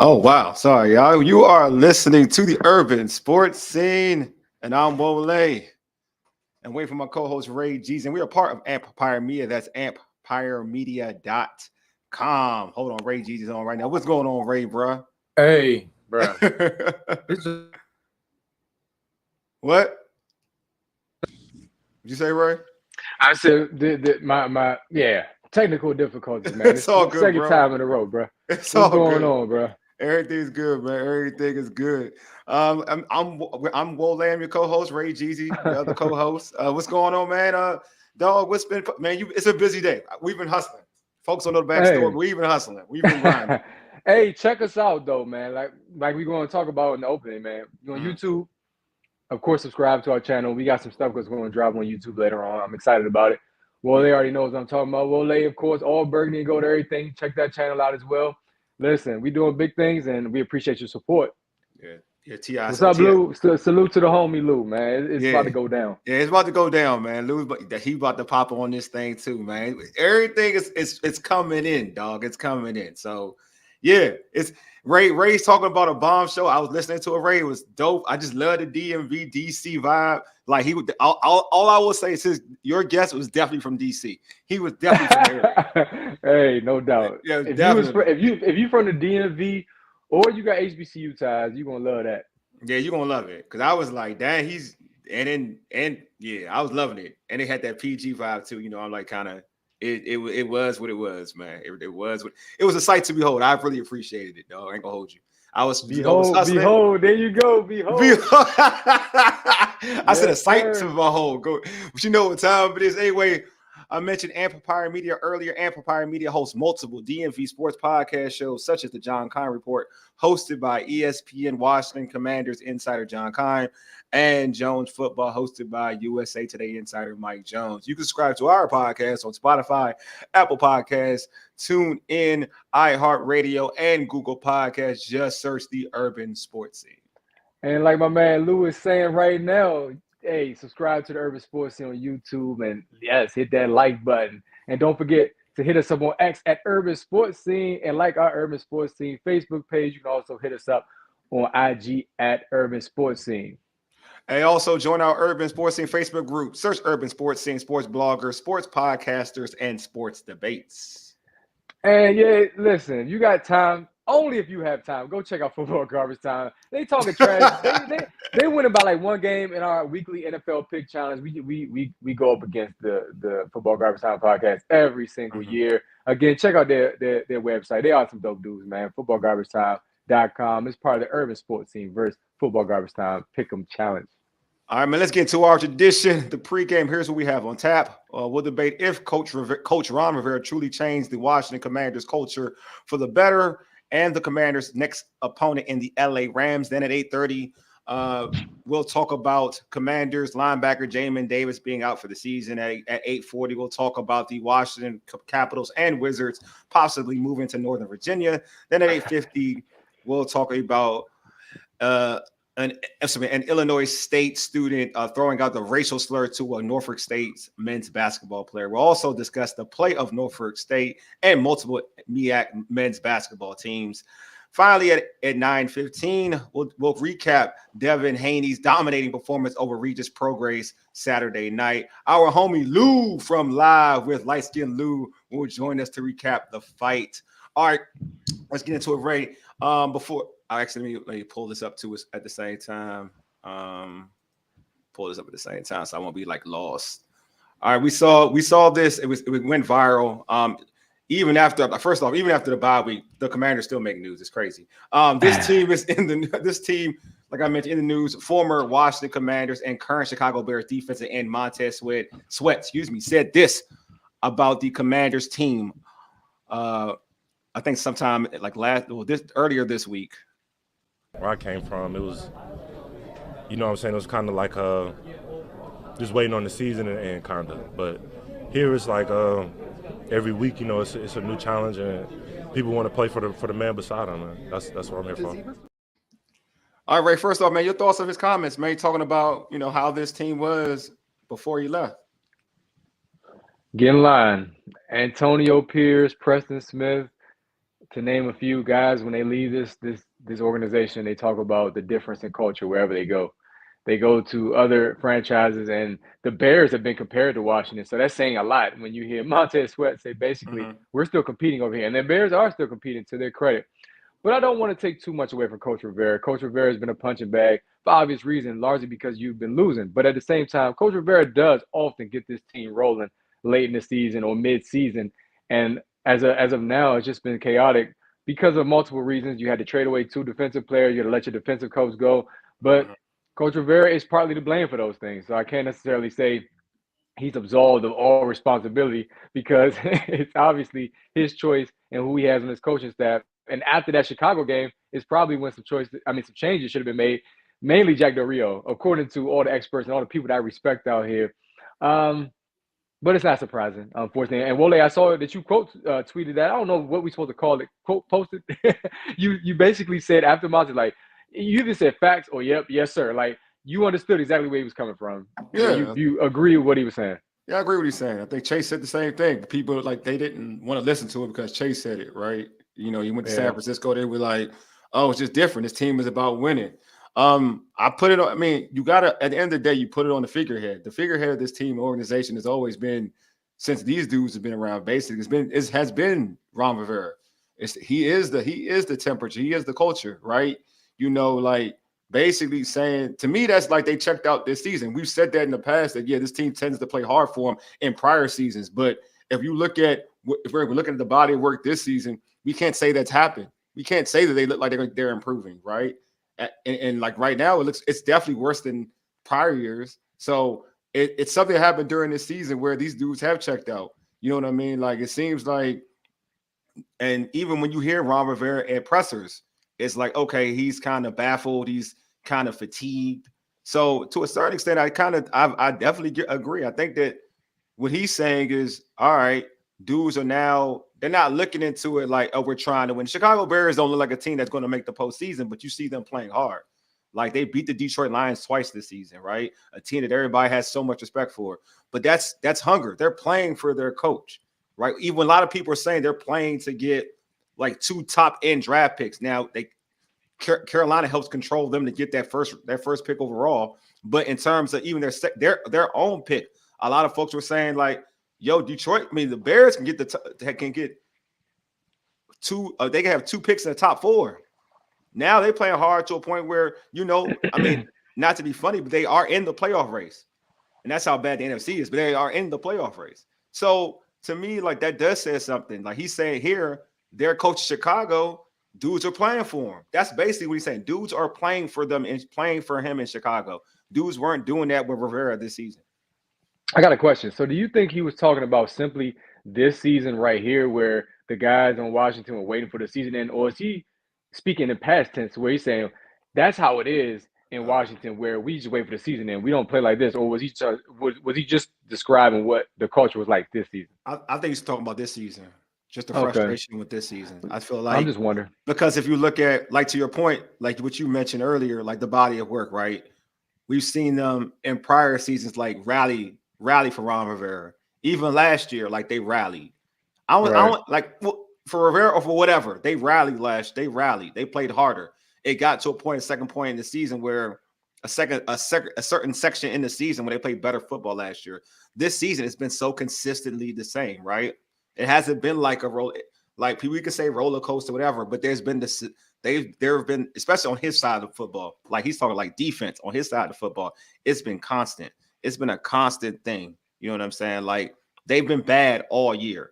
Oh, wow. Sorry, y'all. You are listening to the Urban Sports Scene, and I'm Wole. And wait for my co-host Ray G's. And we are part of Empire Media. That's empiremedia.com. Hold on, Ray G's is on right now. What's going on, Ray, bro? Hey, bro. What? Did you say, Ray? I said my technical difficulties, man. It's all good, second bro. time in a row, bro. What's going on, bro? Everything's good, man. Everything is good. I'm Wole. I'm your co-host, Ray Jeezy, the other co-host. What's going on, man? Dog, what's been, man? It's a busy day. We've been hustling. Folks don't know the backstory, but we've been hustling. We've been grinding. Hey, check us out though, man. Like we're going to talk about in the opening, man. You on YouTube? Of course, subscribe to our channel. We got some stuff that's going to drop on YouTube later on. I'm excited about it. Wole already knows what I'm talking about. Wole, of course, all burgundy and gold, everything. Check that channel out as well. Listen, we doing big things, and we appreciate your support. Yeah, T.I. What's up, Lou? Salute to the homie, Lou, man. It's about to go down. Yeah, it's about to go down, man. Lou, he about to pop on this thing too, man. Everything is coming in, dog. It's coming in. So, yeah, it's Ray's talking about a bomb show. I was listening to it. Ray, it was dope. I just love the DMV DC vibe. Like he would. All I will say is your guest was definitely from DC. He was definitely from there. Hey, no doubt. Yeah, if you from the DMV or you got HBCU ties, you're gonna love that. Yeah, you're gonna love it. Cause I was like, dang, I was loving it. And it had that PG vibe too. You know, I'm like kind of it was what it was, man. It was a sight to behold. I really appreciated it, though. I ain't gonna hold you. Behold, there you go. Behold. I said a sight to behold. Go, but you know what time it is. Anyway, I mentioned Empire Media earlier. Empire Media hosts multiple DMV sports podcast shows, such as the John Kine Report, hosted by ESPN Washington Commanders insider John Kine, and Jones Football, hosted by USA Today insider Mike Jones. You can subscribe to our podcast on Spotify, Apple Podcasts, TuneIn, iHeartRadio, and Google Podcasts. Just search the Urban Sports Scene. And like my man Lou is saying right now, hey, subscribe to the Urban Sports Scene on YouTube, and yes, hit that like button. And don't forget to hit us up on X at Urban Sports Scene, and like our Urban Sports Scene Facebook page. You can also hit us up on IG at Urban Sports Scene. And also join our Urban Sports Scene Facebook group. Search Urban Sports Scene, sports bloggers, sports podcasters, and sports debates. And yeah, listen, you got time. Only if you have time, go check out Football Garbage Time. They talking trash. they win about like one game in our weekly NFL pick challenge. We go up against the Football Garbage Time podcast every single year. Again, check out their website. They are some dope dudes, man. FootballGarbageTime.com. It's part of the Urban Sports Scene versus Football Garbage Time Pick'em Challenge. All right, man, let's get into our tradition, the pregame. Here's what we have on tap. We'll debate if Coach Ron Rivera truly changed the Washington Commanders culture for the better and the Commanders' next opponent in the LA Rams. Then at 8:30, we'll talk about Commanders linebacker Jamin Davis being out for the season. At 8:40, we'll talk about the Washington Capitals and Wizards possibly moving to Northern Virginia. Then at 8:50, we'll talk about an Illinois State student throwing out the racial slur to a Norfolk State men's basketball player. We'll also discuss the play of Norfolk State and multiple MEAC men's basketball teams. Finally, at 9:15, we'll recap Devin Haney's dominating performance over Regis Prograis Saturday night. Our homie Lou from Live with Light Skin Lou will join us to recap the fight. All right, let's get into it, Ray. Before I actually let me pull this up to us at the same time. Pull this up at the same time so I won't be like lost. All right, we saw this. It went viral. Even after the bye week, the Commanders still make news. It's crazy. This team is like I mentioned, in the news. Former Washington Commanders and current Chicago Bears defensive end Montez Sweat, said this about the Commanders team. I think sometime like earlier this week. Where I came from, it was, you know what I'm saying, it was kind of like just waiting on the season and kind of. But here it's like every week, you know, it's a new challenge and people want to play for the man beside them, man. That's what I'm here for. All right, Ray, first off, man, your thoughts on his comments, man, talking about, you know, how this team was before you left. Get in line. Antonio Pierce, Preston Smith, to name a few guys, when they leave this organization, they talk about the difference in culture wherever they go. They go to other franchises, and the Bears have been compared to Washington. So that's saying a lot when you hear Montez Sweat say basically, we're still competing over here. And the Bears are still competing, to their credit. But I don't want to take too much away from Coach Rivera. Coach Rivera has been a punching bag for obvious reasons, largely because you've been losing. But at the same time, Coach Rivera does often get this team rolling late in the season or mid-season. And as of now, it's just been chaotic because of multiple reasons. You had to trade away 2 defensive players. You had to let your defensive coach go. But Coach Rivera is partly to blame for those things. So I can't necessarily say he's absolved of all responsibility, because it's obviously his choice and who he has on his coaching staff. And after that Chicago game is probably when some changes should have been made, mainly Jack Del Rio, according to all the experts and all the people that I respect out here. But it's not surprising, unfortunately. And Wole, I saw that you tweeted that. I don't know what we're supposed to call it. Quote posted. you basically said after Monty, like, you either said facts or yep, yes, sir. Like, you understood exactly where he was coming from. Yeah. You agree with what he was saying. Yeah, I agree with what he's saying. I think Chase said the same thing. People, like, they didn't want to listen to it because Chase said it, right? You know, he went to San Francisco. They were like, oh, it's just different. This team is about winning. I put it on, I mean, you got to, at the end of the day, you put it on the figurehead. The figurehead of this team organization has always been, since these dudes have been around, basically, it has been Ron Rivera. He is the temperature. He is the culture, right? You know, like, basically saying, to me, that's like they checked out this season. We've said that in the past, that, yeah, this team tends to play hard for them in prior seasons. But if you look at, if we're looking at the body of work this season, we can't say that's happened. We can't say that they look like they're improving, right? And like right now, it's definitely worse than prior years. So it's something that happened during this season where these dudes have checked out. You know what I mean? Like, it seems like, and even when you hear Ron Rivera at pressers, it's like, okay, he's kind of baffled. He's kind of fatigued. So to a certain extent, I definitely agree. I think that what he's saying is, all right, dudes are now, they're not looking into it like, oh, we're trying to win. Chicago Bears don't look like a team that's going to make the postseason, but you see them playing hard. Like, they beat the Detroit Lions twice this season, right? A team that everybody has so much respect for. But that's hunger. They're playing for their coach, right? Even a lot of people are saying they're playing to get like 2 top-end draft picks. Now, Carolina helps control them to get that first pick overall. But in terms of even their own pick, a lot of folks were saying like, yo, Detroit, I mean, the Bears can get two, they can have 2 picks in the top 4. Now they playing hard to a point where, you know, I mean, not to be funny, but they are in the playoff race. And that's how bad the NFC is, but they are in the playoff race. So to me, like, that does say something. Like, he's saying here, their coach Chicago, dudes are playing for him. That's basically what he's saying. Dudes are playing for them and playing for him in Chicago. Dudes weren't doing that with Rivera this season. I got a question. So do you think he was talking about simply this season right here where the guys on Washington were waiting for the season end, or is he speaking in past tense where he's saying that's how it is in Washington where we just wait for the season end, we don't play like this? Or was he just describing what the culture was like this season? I think he's talking about this season. Just the frustration with this season. I feel like, I'm just wondering, because if you look at, like, to your point, like what you mentioned earlier, like the body of work, right? We've seen them in prior seasons like rally for Ron Rivera. Even last year, like, they rallied. I want like, for Rivera or for whatever, they rallied. They played harder. It got to a second point in the season where a certain section in the season where they played better football last year. This season it's been so consistently the same, right? It hasn't been like a roll, like we could say roller coaster, whatever. But there's been this. There have been, especially on his side of football, like he's talking like defense on his side of football. It's been constant. It's been a constant thing. You know what I'm saying? Like, they've been bad all year.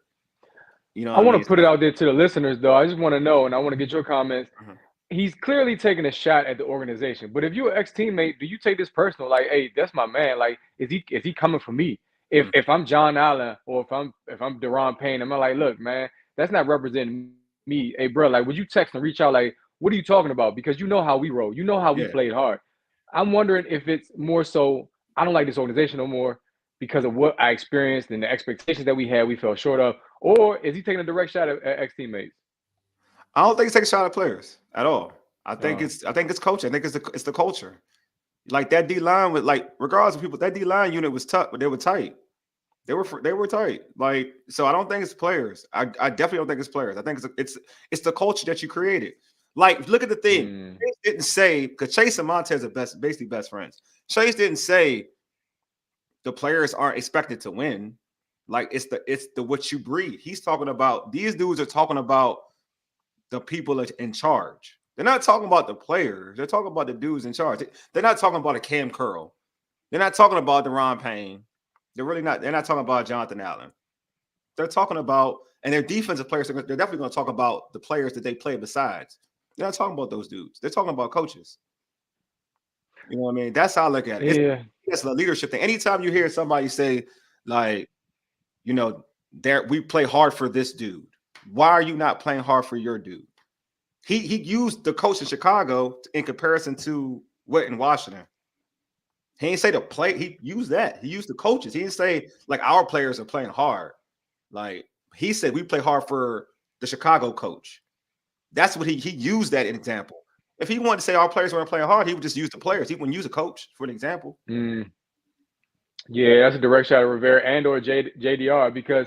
You know, I want to put it out there to the listeners, though. I just want to know, and I want to get your comments. Mm-hmm. He's clearly taking a shot at the organization. But if you're an ex-teammate, do you take this personal? Like, hey, that's my man. Like, is he coming for me? If I'm John Allen or if I'm Deron Payne, I'm like, look, man, that's not representing me. Hey, bro, like, would you text and reach out? Like, what are you talking about? Because you know how we roll. You know how we played hard. I'm wondering if it's more so I don't like this organization no more because of what I experienced and the expectations that we had, we fell short of, or is he taking a direct shot at ex-teammates? I don't think he's taking a shot at players at all. I think it's coaching. I think it's the culture. Like, that D line with, like, regardless of people, that D line unit was tough, but they were tight. They were tight. Like, so I don't think it's players. I definitely don't think it's players. I think it's the culture that you created. Like, look at the thing. Chase didn't say, because Chase and Montez are basically best friends. Chase didn't say the players aren't expected to win. Like, it's the what you breed. He's talking about, these dudes are talking about the people in charge. They're not talking about the players. They're talking about the dudes in charge. They're not talking about a Cam Curl. They're not talking about Deron Payne. They're really not. They're not talking about Jonathan Allen. They're talking about, and their defensive players, they're definitely going to talk about the players that they play besides. They're not talking about those dudes. They're talking about coaches. You know what I mean? That's how I look at it. Yeah. It's the leadership thing. Anytime you hear somebody say, like, you know, we play hard for this dude. Why are you not playing hard for your dude? He used the coach in Chicago in comparison to what in Washington. He didn't say the play. He used that. He used the coaches. He didn't say, like, our players are playing hard. Like, he said we play hard for the Chicago coach. That's what he used that example. If he wanted to say our players weren't playing hard, he would just use the players. He wouldn't use a coach for an example. Yeah, that's a direct shot at Rivera and or JDR, because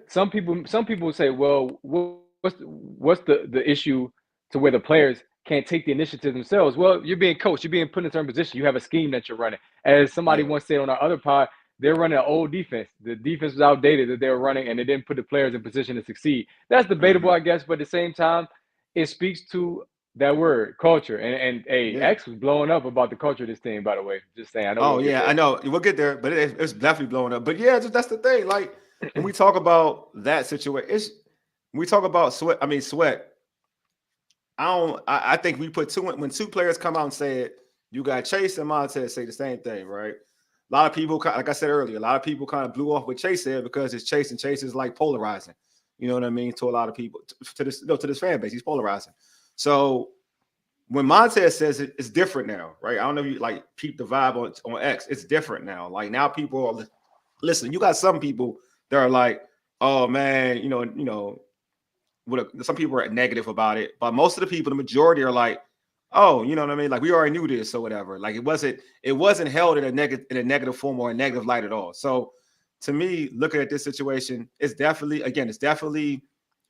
some people would say, well, what's the issue to where the players can't take the initiative themselves? Well, you're being coached. You're being put in a certain position. You have a scheme that you're running. As somebody once said on our other pod, they're running an old defense. The defense was outdated that they were running, and they didn't put the players in position to succeed. That's debatable, I guess, but at the same time, it speaks to that word, culture. And X was blowing up about the culture of this team, by the way. Just saying. I know. I know. We'll get there, but it's definitely blowing up. But yeah, that's the thing. Like, when we talk about that situation, we talk about Sweat. I think we put when two players come out and say it, you got Chase and Montez say the same thing, right? A lot of people, like I said earlier, a lot of people kind of blew off what Chase said because it's Chase, and Chase is like polarizing. You know what I mean? To a lot of people, to this fan base, he's polarizing. So when Montez says it, it's different now, right? I don't know if you like peep the vibe on X. It's different now. Like, now people are listening. You got some people that are like, oh man, you know, some people are negative about it, but most of the people, the majority, are like, oh, you know what I mean? Like, we already knew this or whatever. Like, it wasn't held in a negative form or a negative light at all. So to me, looking at this situation, it's definitely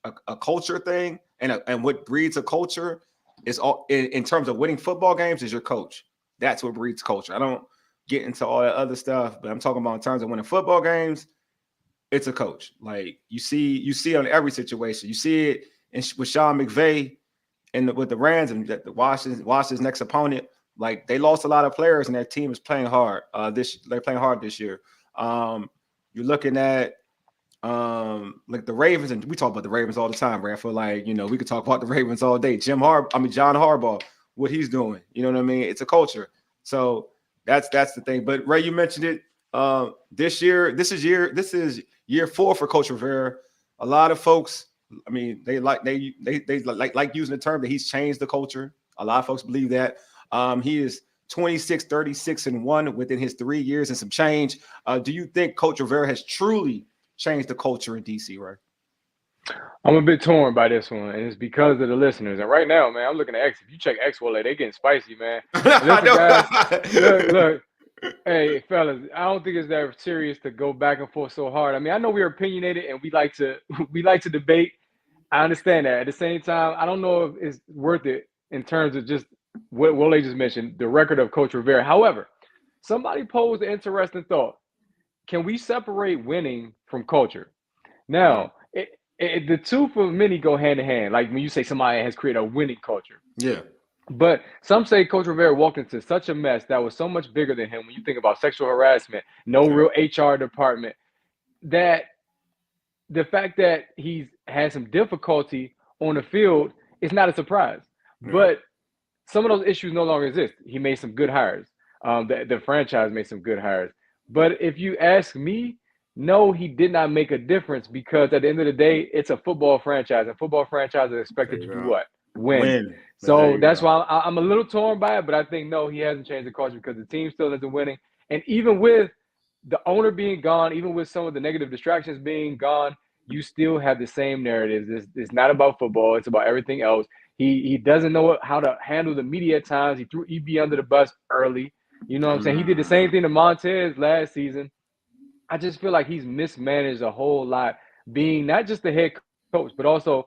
a culture thing, and what breeds a culture is all in terms of winning football games is your coach. That's what breeds culture. I don't get into all that other stuff, but I'm talking about in terms of winning football games. It's a coach. Like, you see on every situation. You see it with Sean McVay and with the Rams and the Washington's next opponent. Like, they lost a lot of players, and their team is playing hard. They're playing hard this year. You're looking at like the Ravens, and we talk about the Ravens all the time, right? I feel like, you know, we could talk about the Ravens all day. John Harbaugh, what he's doing. You know what I mean? It's a culture. So that's the thing. But Ray, you mentioned it. This is year 4 for Coach Rivera. A lot of folks, I mean, they like using the term that he's changed the culture. A lot of folks believe that. He is 26, 36, and 1 within his 3 years and some change. Do you think Coach Rivera has truly changed the culture in DC, right? I'm a bit torn by this one, and it's because of the listeners. And right now, man, I'm looking at X. If you check X, well, they getting spicy, man. Listen, guys, look. Hey, fellas, I don't think it's that serious to go back and forth so hard. I mean, I know we're opinionated and we like to debate. I understand that. At the same time, I don't know if it's worth it in terms of just what Wole just mentioned, the record of Coach Rivera. However, somebody posed an interesting thought. Can we separate winning from culture? Now, the two for many go hand in hand. Like, when you say somebody has created a winning culture. Yeah. But some say Coach Rivera walked into such a mess that was so much bigger than him. When you think about sexual harassment, no real HR department, that the fact that he's had some difficulty on the field is not a surprise. Yeah. But some of those issues no longer exist. He made some good hires. The franchise made some good hires. But if you ask me, no, he did not make a difference, because at the end of the day, it's a football franchise, and football franchises are expected to do what? Win. So that's why I'm a little torn by it, but I think, no, he hasn't changed the culture because the team still isn't winning. And even with the owner being gone, even with some of the negative distractions being gone, you still have the same narratives. It's not about football. It's about everything else. He doesn't know how to handle the media at times. He threw EB under the bus early. You know what I'm saying? He did the same thing to Montez last season. I just feel like he's mismanaged a whole lot, being not just the head coach, but also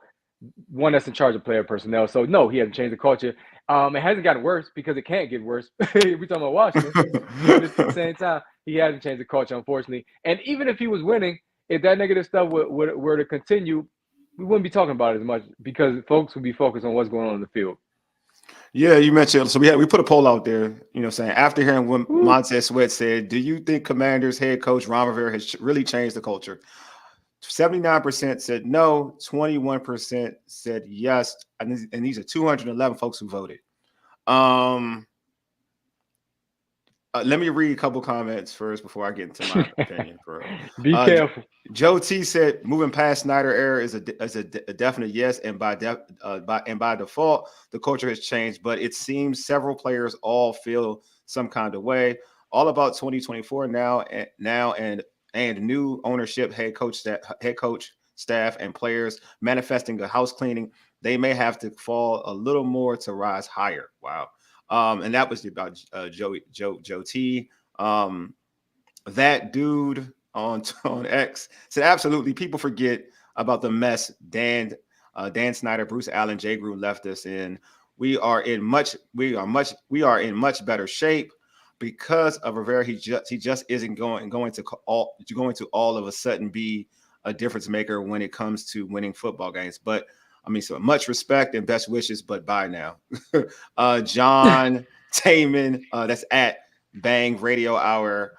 one that's in charge of player personnel. So no, he hasn't changed the culture. It hasn't gotten worse because it can't get worse. We're talking about Washington, but at the same time, he hasn't changed the culture, unfortunately. And even if he was winning, if that negative stuff were to continue, we wouldn't be talking about it as much because folks would be focused on what's going on in the field. Yeah, you mentioned, so we put a poll out there, saying after hearing what Montez Sweat said, do you think Commanders head coach Ron Rivera has really changed the culture? 79% said no, 21% said yes, and these are 211 folks who voted. Let me read a couple comments first before I get into my opinion. Be careful. Joe T said moving past Snyder era is a definite yes, and by default the culture has changed, but it seems several players all feel some kind of way. All about 2024 now and new ownership, head coach staff, and players manifesting a house cleaning. They may have to fall a little more to rise higher. Wow. And that was about Joe T. That dude on X said absolutely. People forget about the mess Dan Snyder, Bruce Allen, Jay Gruden left us in. We are in much better shape because of Rivera. He just isn't going to all of a sudden be a difference maker when it comes to winning football games. But so much respect and best wishes, but bye now. John Taman, that's at Bang Radio Hour,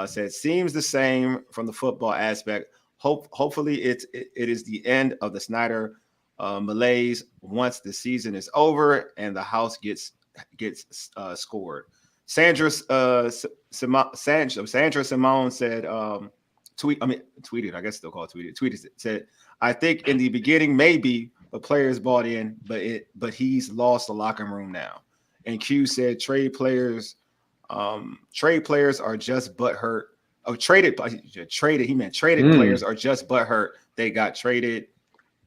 said seems the same from the football aspect. Hopefully it is the end of the Snyder malaise once the season is over and the house gets scored. Sandra Simone said tweeted said, I think in the beginning maybe the players bought in, but he's lost the locker room now. And Q said trade players are just butthurt. Oh, traded. He meant traded players are just butthurt. They got traded.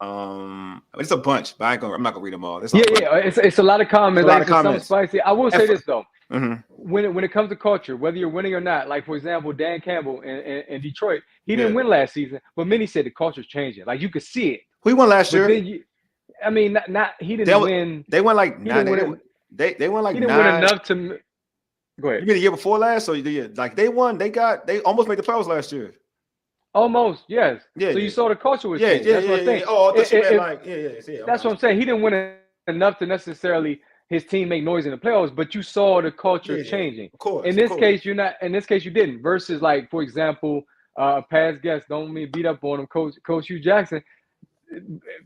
It's a bunch, but I'm not gonna read them all. It's a lot of comments. Some spicy. I will say this though. Mm-hmm. When it comes to culture, whether you're winning or not, like for example, Dan Campbell in Detroit, he didn't win last season, but many said the culture's changing. Like you could see it. Who won last year? He didn't win. They won like 9. They won like 9. He didn't win enough to. Go ahead. You mean the year before last? So they won. They almost made the playoffs last year. Almost, yes. Yeah. So you saw the culture was changing. That's what I'm saying. Oh, I thought you meant that's what I'm saying. He didn't win enough to necessarily his team make noise in the playoffs, but you saw the culture changing. Of course. In this case, you're not. In this case, you didn't. Versus, like for example, past guest, don't mean beat up on him, Coach Hugh Jackson.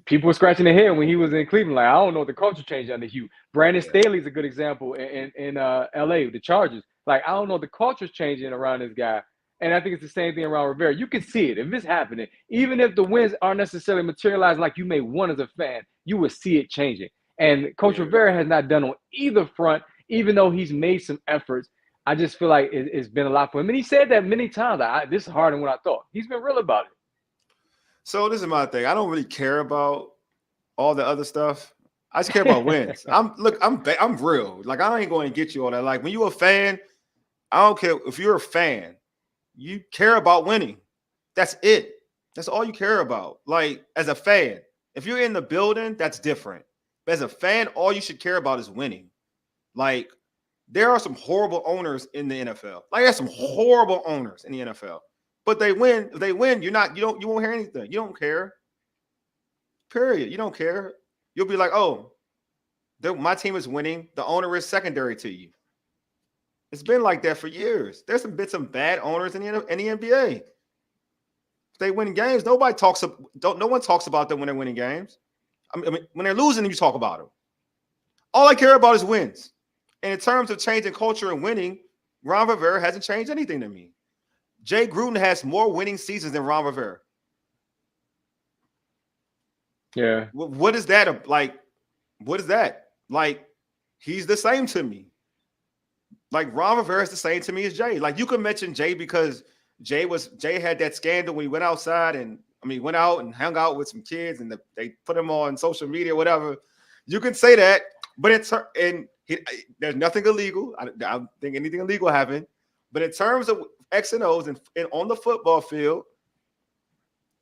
People were scratching their head when he was in Cleveland. Like I don't know the culture changed under Hugh. Brandon Staley's a good example in LA, the Chargers. Like I don't know the culture's changing around this guy. And I think it's the same thing around Rivera. You can see it. If it's happening, even if the wins aren't necessarily materializing like you may want as a fan, you will see it changing. And Coach Rivera has not done on either front, even though he's made some efforts. I just feel like it's been a lot for him. And he said that many times. This is harder than what I thought. He's been real about it. So this is my thing. I don't really care about all the other stuff. I just care about wins. I'm real. Like I ain't going to get you all that. Like when you're a fan, I don't care if you're a fan. You care about winning. That's it. That's all you care about. Like as a fan, if you're in the building, that's different. But as a fan, all you should care about is winning. Like there are some horrible owners in the NFL. Like there's some horrible owners in the NFL. But they win. If they win, you won't hear anything. You don't care. Period. You don't care. You'll be like, oh, my team is winning. The owner is secondary to you. It's been like that for years. There's been some bad owners in the NBA. If they win games, no one talks about them when they're winning games. I mean, when they're losing, you talk about them. All I care about is wins. And in terms of changing culture and winning, Ron Rivera hasn't changed anything to me. Jay Gruden has more winning seasons than Ron Rivera. Yeah. What is that like? What is that? Like, he's the same to me. Like Ron Rivera is the same to me as Jay. Like you could mention Jay because Jay had that scandal when he went outside and went out and hung out with some kids and they put him on social media, whatever. You can say that, but there's nothing illegal. I don't think anything illegal happened. But in terms of X and O's and on the football field,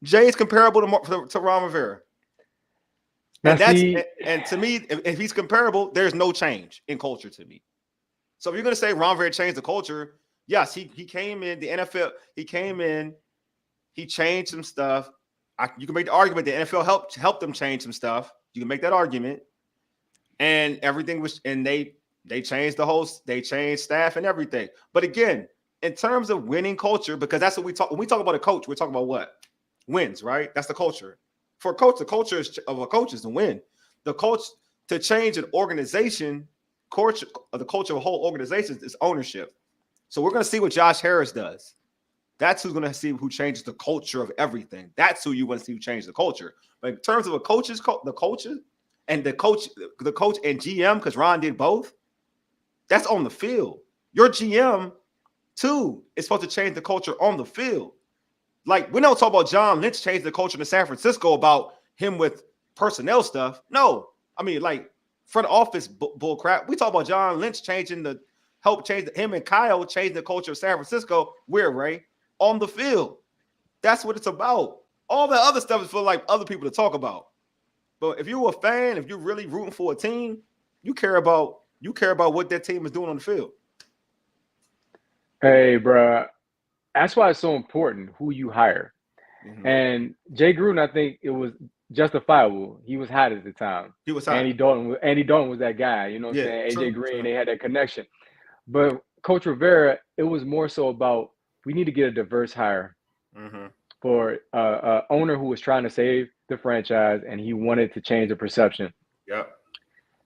Jay is comparable to Ron Rivera. And and to me, if he's comparable, there's no change in culture to me. So if you're going to say Ron Rivera changed the culture, yes, he came in the NFL. He came in, he changed some stuff. You can make the argument the NFL helped them change some stuff. You can make that argument, and everything was, and they changed they changed staff and everything. But again, in terms of winning culture, because that's what we talk when we talk about a coach, we're talking about what wins, right? That's the culture. For a coach, the culture of a coach is to win. The coach to change an organization. The culture of a whole organization is ownership. So we're going to see what Josh Harris does. That's who's going to see who changes the culture of everything. That's who you want to see who changes the culture. But in terms of the coach and GM, because Ron did both, that's on the field. Your GM, too, is supposed to change the culture on the field. Like, we don't talk about John Lynch changing the culture in San Francisco about him with personnel stuff. No. I mean, like, front office bull crap. We talk about John Lynch him and Kyle changing the culture of San Francisco. Where, Ray? On the field. That's what it's about. All the other stuff is for like other people to talk about. But if you're a fan, if you're really rooting for a team, you care about what that team is doing on the field. Hey, bro. That's why it's so important who you hire. Mm-hmm. And Jay Gruden, I think it was justifiable. He was hot at the time. He was hot. Andy Dalton was that guy. You know what I'm saying? AJ Green, they had that connection. But Coach Rivera, it was more so about we need to get a diverse hire for an owner who was trying to save the franchise and he wanted to change the perception. Yep.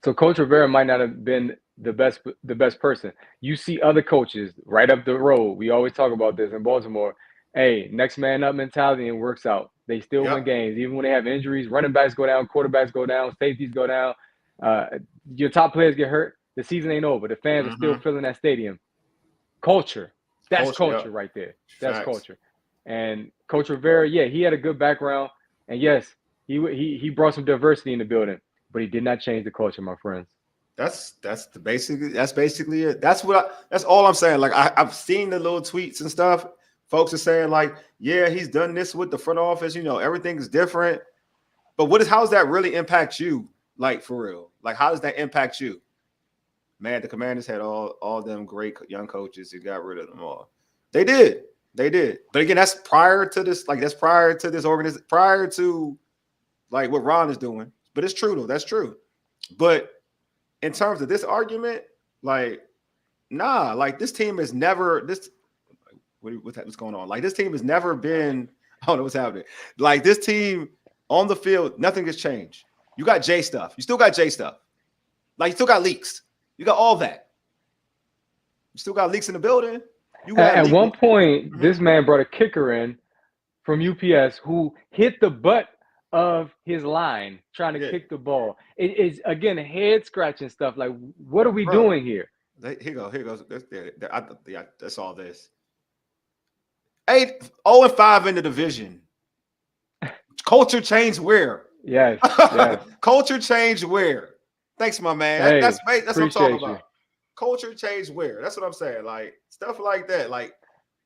So Coach Rivera might not have been the best person. You see other coaches right up the road. We always talk about this in Baltimore. Hey, next man up mentality, and it works out. They still win games. Even when they have injuries, running backs go down, quarterbacks go down, safeties go down. Your top players get hurt. The season ain't over. The fans are still filling that stadium. Culture. That's culture right there. That's culture. And Coach Rivera, he had a good background. And yes, he brought some diversity in the building, but he did not change the culture, my friends. That's basically it. That's all I'm saying. Like I've seen the little tweets and stuff. Folks are saying like, yeah, he's done this with the front office. You know, everything is different. But how does that really impact you? Like for real? Like how does that impact you? Man, the Commanders had all them great young coaches and got rid of them all. They did. But again, that's prior to this. Like that's prior to this organization. Prior to like what Ron is doing. But it's true though. That's true. But in terms of this argument, like, nah, like this team has never what's going on? Like this team has never been. I don't know what's happening. Like this team on the field, nothing has changed. You got Jay stuff. You still got Jay stuff. Like you still got leaks. You got all that. You still got leaks in the building. At one point, this man brought a kicker in from UPS who hit the butt of his line trying to kick the ball. It is again head scratching stuff. Like, what are we doing here? Here goes. That's all this. 0-5 in the division. Culture change where? Yes. Culture change where? Thanks, my man. Hey, that's what I'm talking about. Culture change where? That's what I'm saying. Like stuff like that. Like,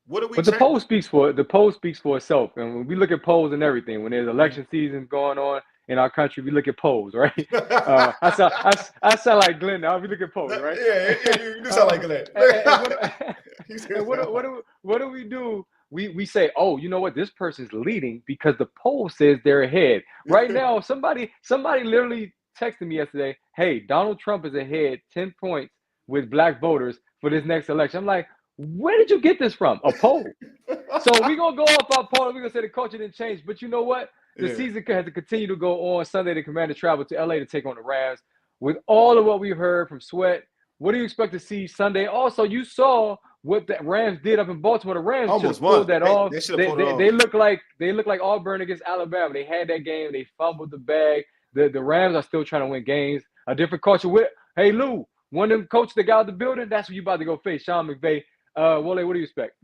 what do we? But the poll speaks for itself. And when we look at polls and everything, when there's election season going on in our country, we look at polls, right? I sound like Glenn now. We look at polls, right? Yeah, you do sound like Glenn. And what do we do? We say, oh, you know what? This person's leading because the poll says they're ahead. Right now, somebody literally texted me yesterday, hey, Donald Trump is ahead 10 points with black voters for this next election. I'm like, where did you get this from? A poll. So we're going to go off our poll. We're going to say the culture didn't change. But you know what? The season has to continue to go on. Sunday, the Commanders travel to LA to take on the Rams. With all of what we've heard from Sweat, what do you expect to see Sunday? Also, you saw what the Rams did up in Baltimore. The Rams almost pulled that off. They look like Auburn against Alabama. They had that game. They fumbled the bag. The Rams are still trying to win games. A different culture with, hey, Lou, one of them coaches that got out the building, that's what you about to go face, Sean McVay. Wale, what do you expect?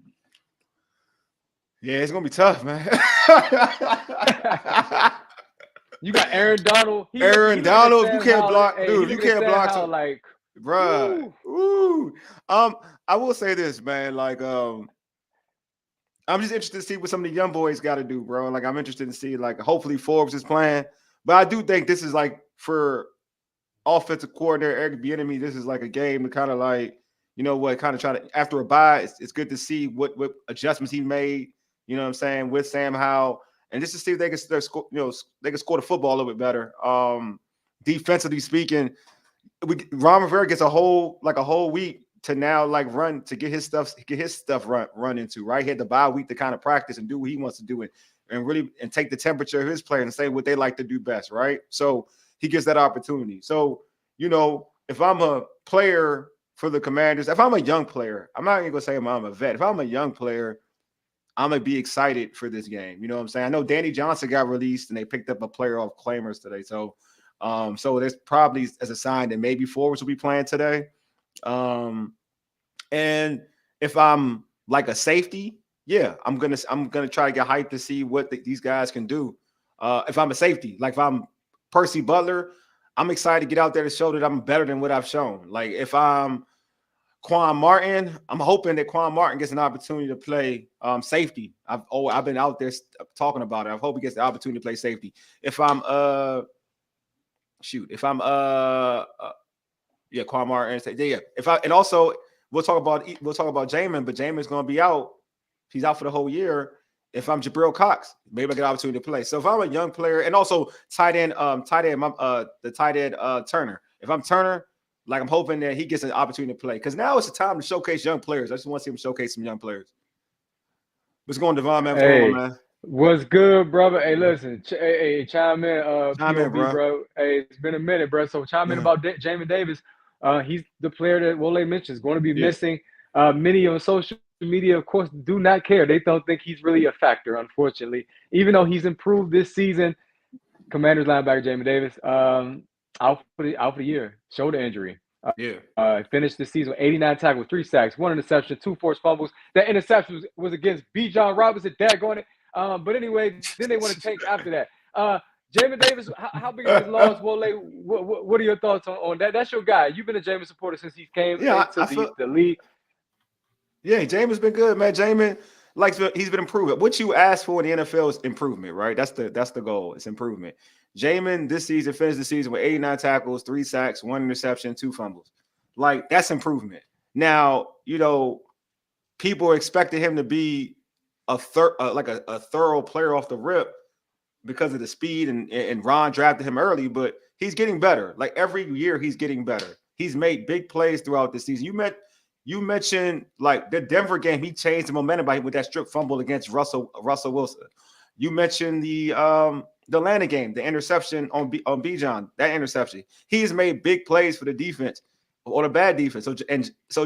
Yeah, it's going to be tough, man. You got Aaron Donald. Aaron Donald, you can't block. Dude, you can't block. Howell, like, bruh. Ooh. I will say this, man. Like, I'm just interested to see what some of the young boys got to do, bro. Like, I'm interested to see, like, hopefully Forbes is playing. But I do think this is, like, for offensive coordinator Eric Bieniemy, this is like a game to kind of, like, you know what, kind of try to, after a bye, it's good to see what adjustments he made, you know what I'm saying, with Sam Howell. And just to see if they can score, you know, they can score the football a little bit better. Defensively speaking, Ron Rivera gets a whole week to now like run to get his stuff run into, right. He had the bye week to kind of practice and do what he wants to do and really take the temperature of his players and say what they like to do best, right? So he gets that opportunity. So, you know, if I'm a player for the Commanders, if I'm a young player, I'm not even gonna say I'm a vet. If I'm a young player, I'm gonna be excited for this game. You know what I'm saying? I know Danny Johnson got released and they picked up a player off claimers today. So there's probably as a sign that maybe forwards will be playing today. And if I'm like a safety, yeah, I'm gonna try to get hyped to see what these guys can do. If I'm a safety, like if I'm Percy Butler, I'm excited to get out there to show that I'm better than what I've shown. Like if I'm Quan Martin, I'm hoping that Quan Martin gets an opportunity to play safety. I've been out there talking about it. I hope he gets the opportunity to play safety. If I'm Quan Martin, yeah. And also we'll talk about Jamin, but Jamin's going to be out. He's out for the whole year. If I'm Jabril Cox, maybe I get an opportunity to play. So if I'm a young player, and also tight end Turner. If I'm Turner, like I'm hoping that he gets an opportunity to play because now it's the time to showcase young players. I just want to see him showcase some young players. What's going, Devin, man? What's going on, man? What's good, brother? Hey, listen, chime in, POV, bro. Hey, it's been a minute, bro. So chime in about Jamin Davis. He's the player that Wole mentioned is going to be missing. Many on social media, of course, do not care. They don't think he's really a factor, unfortunately. Even though he's improved this season, Commanders linebacker Jamin Davis out for the year, shoulder injury. Finished the season with 89 tackles, 3 sacks, 1 interception, 2 forced fumbles. That interception was against B. John Robinson. Daggone it. But anyway, then they want to tank after that. Jamin Davis, how big of his loss, Wole? What are your thoughts on that? That's your guy. You've been a Jamin supporter since he came into the league. Yeah, Jamin's been good, man. Jamin, he's been improving. What you ask for in the NFL is improvement, right? That's the goal. It's improvement. Jamin this season finished the season with 89 tackles, 3 sacks, 1 interception, 2 fumbles. Like that's improvement. Now, you know, people are expecting him to be a thorough player off the rip because of the speed and Ron drafted him early, but he's getting better. Like every year he's getting better. He's made big plays throughout the season. You mentioned like the Denver game, he changed the momentum with that strip fumble against Russell Wilson. You mentioned the Atlanta game, the interception on Bijan, that interception. He's made big plays for the defense or the bad defense. So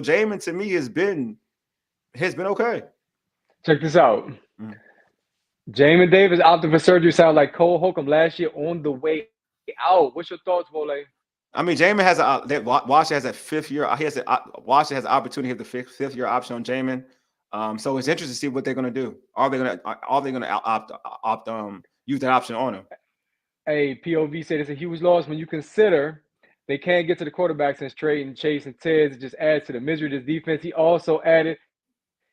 Jamin to me has been okay. Check this out. Jamin Davis opted for surgery. Sound like Cole Holcomb last year on the way out. What's your thoughts, Wole? I mean, Jamin has Washington has a 5th year. Washington has an opportunity to have the 5th year option on Jamin. So it's interesting to see what they're going to do. Are they going to use that option on him? Hey, POV said it's a huge loss when you consider they can't get to the quarterback since trading Chase and Tiz. It just adds to the misery of this defense. He also added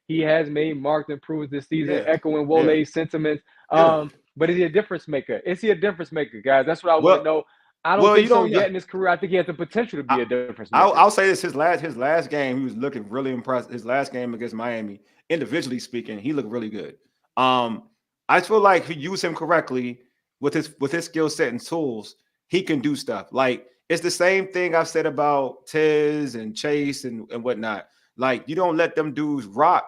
he has made marked improvements this season, echoing Wole's sentiments. But is he a difference maker? Is he a difference maker, guys? That's what I want to know. I don't think so yet in his career. I think he has the potential to be a difference maker. I'll say this: his last game, he was looking really impressive. His last game against Miami, individually speaking, he looked really good. I feel like if you use him correctly with his skill set and tools, he can do stuff. Like it's the same thing I've said about Tiz and Chase and whatnot. Like you don't let them dudes rock,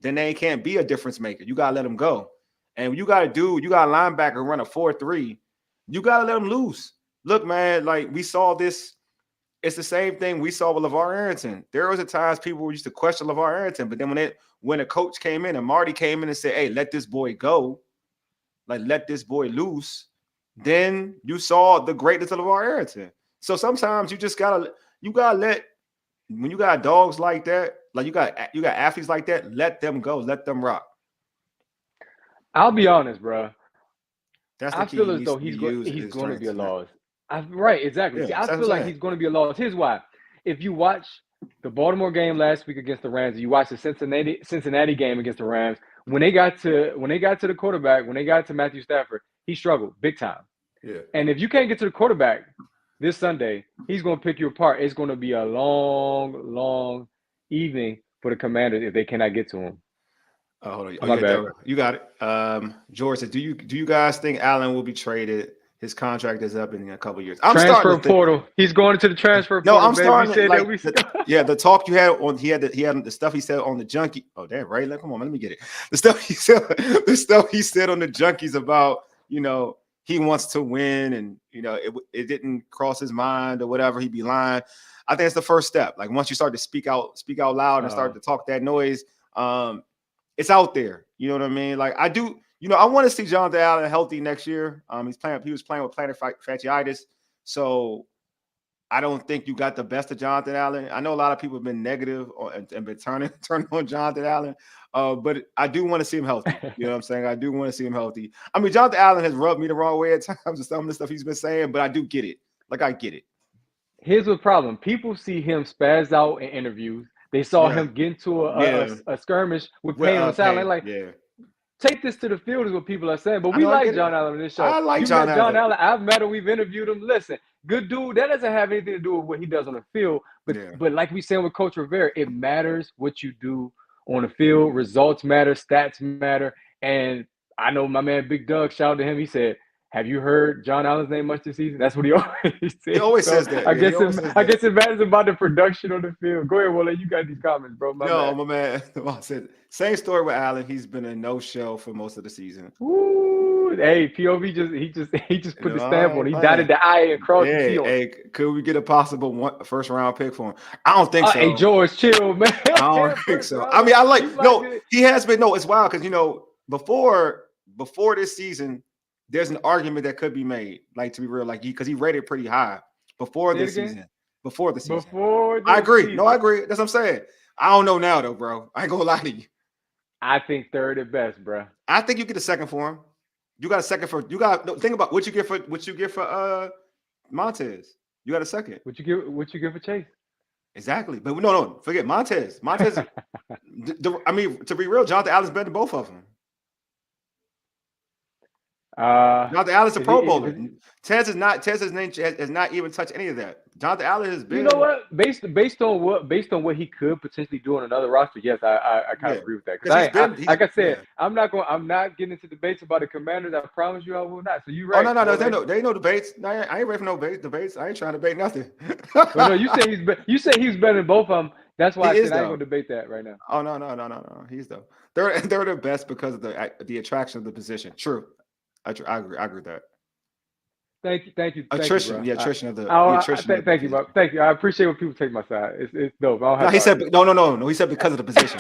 then they can't be a difference maker. You gotta let them go. And you got a linebacker run a 4.3, you gotta let them loose. Look, man, like we saw this. It's the same thing we saw with LeVar Arrington. There was a times people used to question LeVar Arrington, but then when a coach came in and Marty came in and said, "Hey, let this boy go, like let this boy loose," then you saw the greatness of LeVar Arrington. So sometimes you just gotta let, when you got dogs like that, like you got athletes like that, let them go, let them rock. I'll be honest, bro. That's the I key. feel as though he's going to be a loss. Right, exactly. See, I feel like he's going to be a loss. Here's why. If you watch the Baltimore game last week against the Rams, you watch the Cincinnati game against the Rams, when they got to the quarterback, when they got to Matthew Stafford, he struggled big time. Yeah. And if you can't get to the quarterback this Sunday, he's going to pick you apart. It's going to be a long, long evening for the Commanders if they cannot get to him. Hold on. My bad. You got it. George said, do you guys think Allen will be traded? His contract is up in a couple of years. I'm transfer portal. He's going into the transfer portal. No, I'm starting to like the talk you had on. He had the stuff he said on the junkie. Oh, damn, right? Like, come on, let me get it. The stuff he said on the junkies about, you know, he wants to win, and you know it didn't cross his mind or whatever. He'd be lying. I think it's the first step. Like once you start to speak out loud and start to talk that noise, it's out there. You know what I mean? Like I do. You know, I want to see Jonathan Allen healthy next year. He was playing with plantar fasciitis, so I don't think you got the best of Jonathan Allen. I know a lot of people have been negative and been turning on Jonathan Allen, but I do want to see him healthy. You know what I'm saying? I do want to see him healthy. I mean, Jonathan Allen has rubbed me the wrong way at times with some of the stuff he's been saying, but I do get it. Like I get it. Here's the problem: people see him spaz out in interviews. They saw him get into a skirmish with Payne on the sideline. Like, take this to the field is what people are saying. But we like John Allen on this show. I like John Allen. I've met him. We've interviewed him. Listen, good dude. That doesn't have anything to do with what he does on the field. But like we said with Coach Rivera, it matters what you do on the field. Results matter. Stats matter. And I know my man Big Doug, shout out to him. He said, have you heard John Allen's name much this season? That's what he always says. He always says that. I guess it matters about the production on the field. Go ahead, Wale. You got these comments, bro. My man. I said same story with Allen. He's been a no-show for most of the season. Ooh, hey, POV just put the stamp on. He dotted the I and crossed the T on. Hey, could we get a possible first-round pick for him? I don't think so. Hey, George, chill, man. I don't think so. I mean, he has been. No, it's wild because before this season. There's an argument that could be made, like to be real, like because he rated pretty high before this season. Before the season. I agree. Season. No, I agree. That's what I'm saying. I don't know now though, bro. I ain't gonna lie to you. I think third at best, bro. I think you get a second for him. You got a second for think about what you get for Montez. You got a second. What you give for Chase? Exactly. But no, forget Montez. I mean, to be real, Jonathan Allen's better than both of them. Jonathan Allen's a Pro Bowler. Tez's name has not even touched any of that. Jonathan Allen has been. You know what? Based on what he could potentially do on another roster, yes, I kind of agree with that. Because like I said, I'm not getting into debates about the Commanders. I promise you, I will not. So you're right. Oh no, there ain't no debates. No, I ain't ready for no debates. I ain't trying to debate nothing. But no, you say he's better than both of them. That's why I said I ain't gonna debate that right now. Oh no. He's though. They're the best because of the attraction of the position. True. I agree with that. Thank you. Attrition, attrition of the. Thank you, bro. Thank you. I appreciate when people take my side. It's dope. He said no. He said because of the position.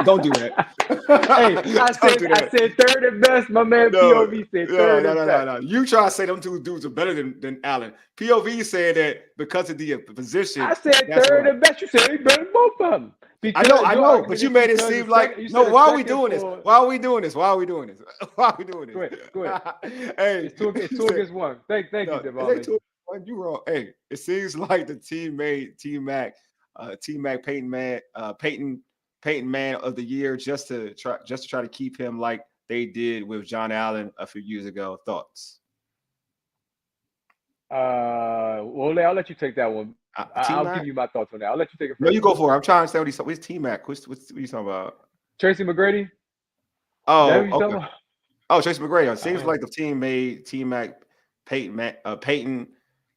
Don't do that. Hey, I said third and best. My man POV said third and best. No. You try to say them two dudes are better than Allen. POV said that because of the position. I said third and best. You said he's better than both of them. I know, but you made it seem like why are we doing this? Why are we doing this? Go ahead. Hey, it's two against one. Thank you, Devin. You wrong. Hey, it seems like the team made T-Mac Peyton Man of the Year just to try to keep him like they did with John Allen a few years ago. Thoughts? Well, I'll let you take that one. I'll give you my thoughts on that. I'll let you take it first. No, you go for it. I'm trying to say what he's T-Mac. What you talking about? Tracy McGrady? Oh, okay. Tracy McGrady. It seems like the team made T-Mac Peyton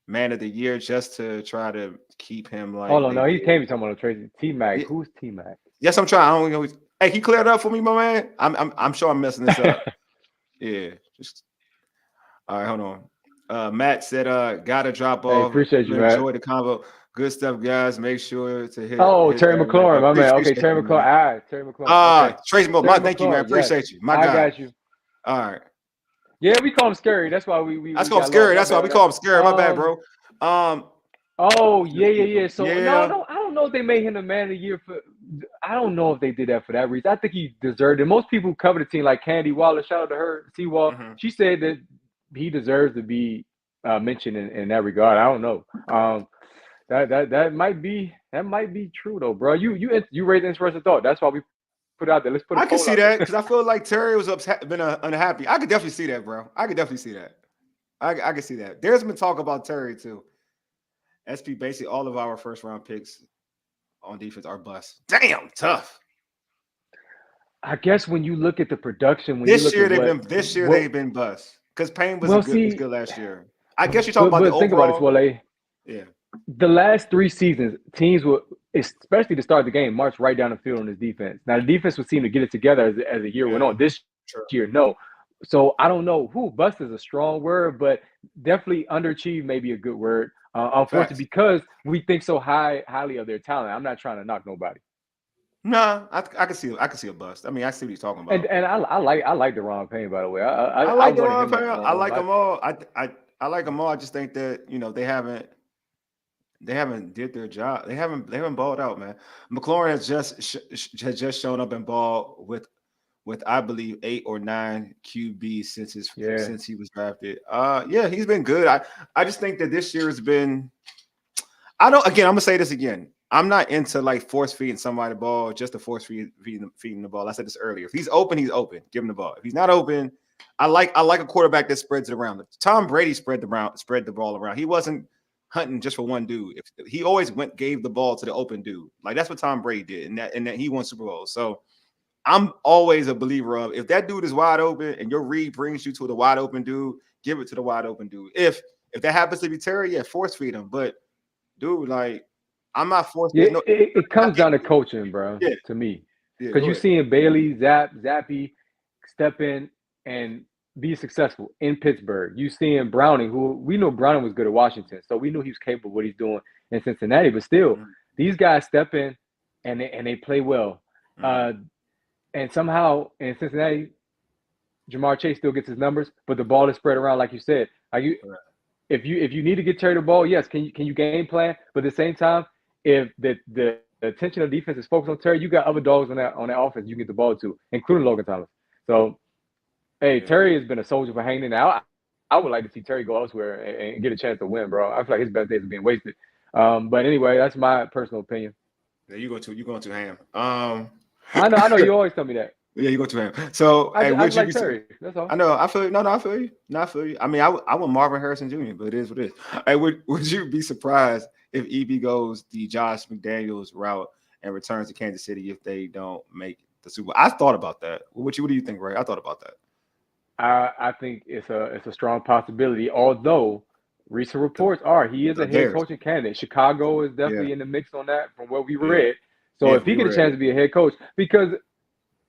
Man of the Year just to try to keep him like. Hold on, no, he can't be talking about Tracy. T-Mac. Yeah. Who's T-Mac? Yes, I'm trying. I don't know. Hey, can you clear it up for me, my man? I'm sure I'm messing this up. Yeah. All right, hold on. Matt said, gotta drop off. Appreciate you, man. Enjoy the convo. Good stuff, guys. Make sure to hit. Terry McLaurin, my man. Okay, Terry McLaurin. All right, Terry McLaurin. Okay. Tracy McLaurin. Thank you, man. Appreciate you. My guy. I got you. All right. Yeah, we call him Scary. That's why we call him Scary. That's why we call him Scary. My bad, bro. Oh, yeah. So no, I don't know if they made him the man of the year for. I don't know if they did that for that reason. I think he deserved it. Most people who cover the team, like Candy Waller, shout out to her, T-Wall. Mm-hmm. She said that he deserves to be mentioned in that regard. I don't know. That might be true though, bro. You raised the inspirational thought. That's why we put it out there. Let's put. I can see that because I feel like Terry was been unhappy. I could definitely see that, bro. I could definitely see that. I can see that. There's been talk about Terry too. SP, basically all of our first round picks on defense are busts. Damn, tough. I guess when you look at the production, they've been busts because Payne was good last year. I guess you're talking about the overall. Think about it, Swale. Yeah. The last 3 seasons, teams will, especially to start the game, march right down the field on this defense. Now, the defense would seem to get it together as the year went on. This year, no. So I don't know who. Bust is a strong word, but definitely underachieved may be a good word. Unfortunately, because we think so highly of their talent. I'm not trying to knock nobody. No, I can see a bust. I mean, I see what he's talking about. And I like Deron Payne, by the way. I like Deron Payne. I like them all. I like them all. I just think that they haven't did their job. They haven't balled out, man. McLaurin has just shown up and balled with I believe 8 or 9 QBs since he was drafted. He's been good. I just think that this year has been. I'm gonna say this again. I'm not into like force feeding somebody the ball just to force feeding the ball. I said this earlier. If he's open, he's open. Give him the ball. If he's not open, I like a quarterback that spreads it around. Tom Brady spread the ball around. He wasn't hunting just for one dude. He always gave the ball to the open dude. Like that's what Tom Brady did, and that he won Super Bowls. So I'm always a believer of if that dude is wide open and your read brings you to the wide open dude, give it to the wide open dude. If that happens to be Terry, force feed him. But dude, like I'm not forced. Yeah, it comes down to coaching, bro. Yeah. To me, because you're seeing Bailey, Zappy step in and be successful in Pittsburgh. You seeing Browning, who we know Browning was good at Washington, so we knew he was capable of what he's doing in Cincinnati. But still, these guys step in and they play well. And somehow in Cincinnati, Jamar Chase still gets his numbers, but the ball is spread around, like you said. If you need to get Terry the ball, yes, can you game plan? But at the same time, if the attention of defense is focused on Terry, you got other dogs on that offense you can get the ball to, including Logan Thomas. So, Terry has been a soldier for Haney. Now, I would like to see Terry go elsewhere and get a chance to win, bro. I feel like his best days are being wasted. But anyway, that's my personal opinion. Yeah, you're going to Ham. I know. You always tell me that. Yeah, you go to him. So, I like Terry. That's all. I know. I feel you. No, I feel you. I feel you. I mean, I want Marvin Harrison Jr., but it is what it is. Hey, would you be surprised if EB goes the Josh McDaniels route and returns to Kansas City if they don't make the Super Bowl? I thought about that. What do you think, Ray? I thought about that. I think it's a strong possibility. Although recent reports are he is a head coaching candidate. Chicago is definitely in the mix on that from what we read. So if he get a chance to be a head coach, because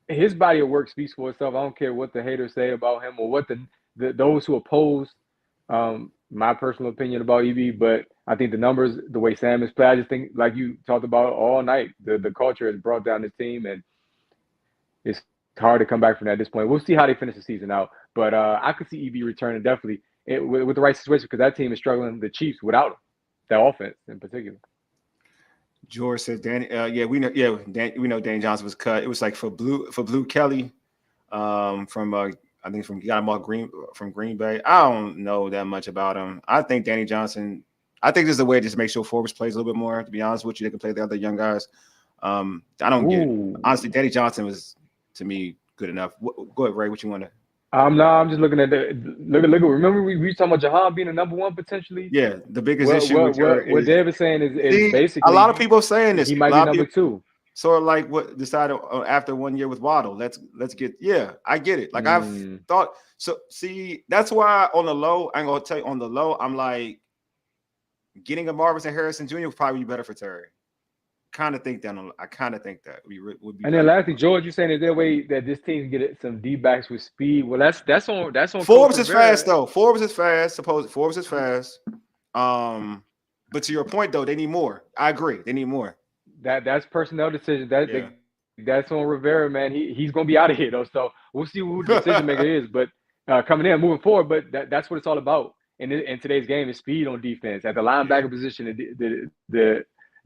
his body of work speaks for itself. I don't care what the haters say about him or what those who oppose my personal opinion about EB, but I think the numbers, the way Sam is played, I just think, like you talked about all night, the culture has brought down this team, and it's hard to come back from that at this point. We'll see how they finish the season out, but I could see EB returning definitely with the right situation because that team is struggling, the Chiefs, without him, that offense in particular. George said, "Danny, we know Danny Johnson was cut. It was like for Blue Kelly, from I think from Green Bay. I don't know that much about him. I think Danny Johnson. I think this is a way to just make sure Forbes plays a little bit more. To be honest with you, they can play the other young guys. I don't get it. Honestly. Danny Johnson was to me good enough. Go ahead, Ray. What you want to? I'm just looking at look. Remember we were talking about Jahan being a number one potentially. Yeah, the biggest issue. What David's saying is basically a lot of people saying this. He might be number 2. Sort of like what decided after 1 year with Waddle. Let's get. Yeah, I get it. Like I've thought. So see, that's why on the low, I'm gonna tell you on the low, I'm like getting a Marvin Harrison Jr. would probably be better for Terry. I kind of think that would be. And then lastly, George, you saying is there a way that this team can get some D-backs with speed? Well, that's on. Forbes is fast though. Forbes is fast. Forbes is fast. But to your point though, they need more. I agree. They need more. That's personnel decision. That's on Rivera, man. He's gonna be out of here though. So we'll see who the decision maker is. But coming in, moving forward. But that's what it's all about. In today's game is speed on defense at the linebacker position,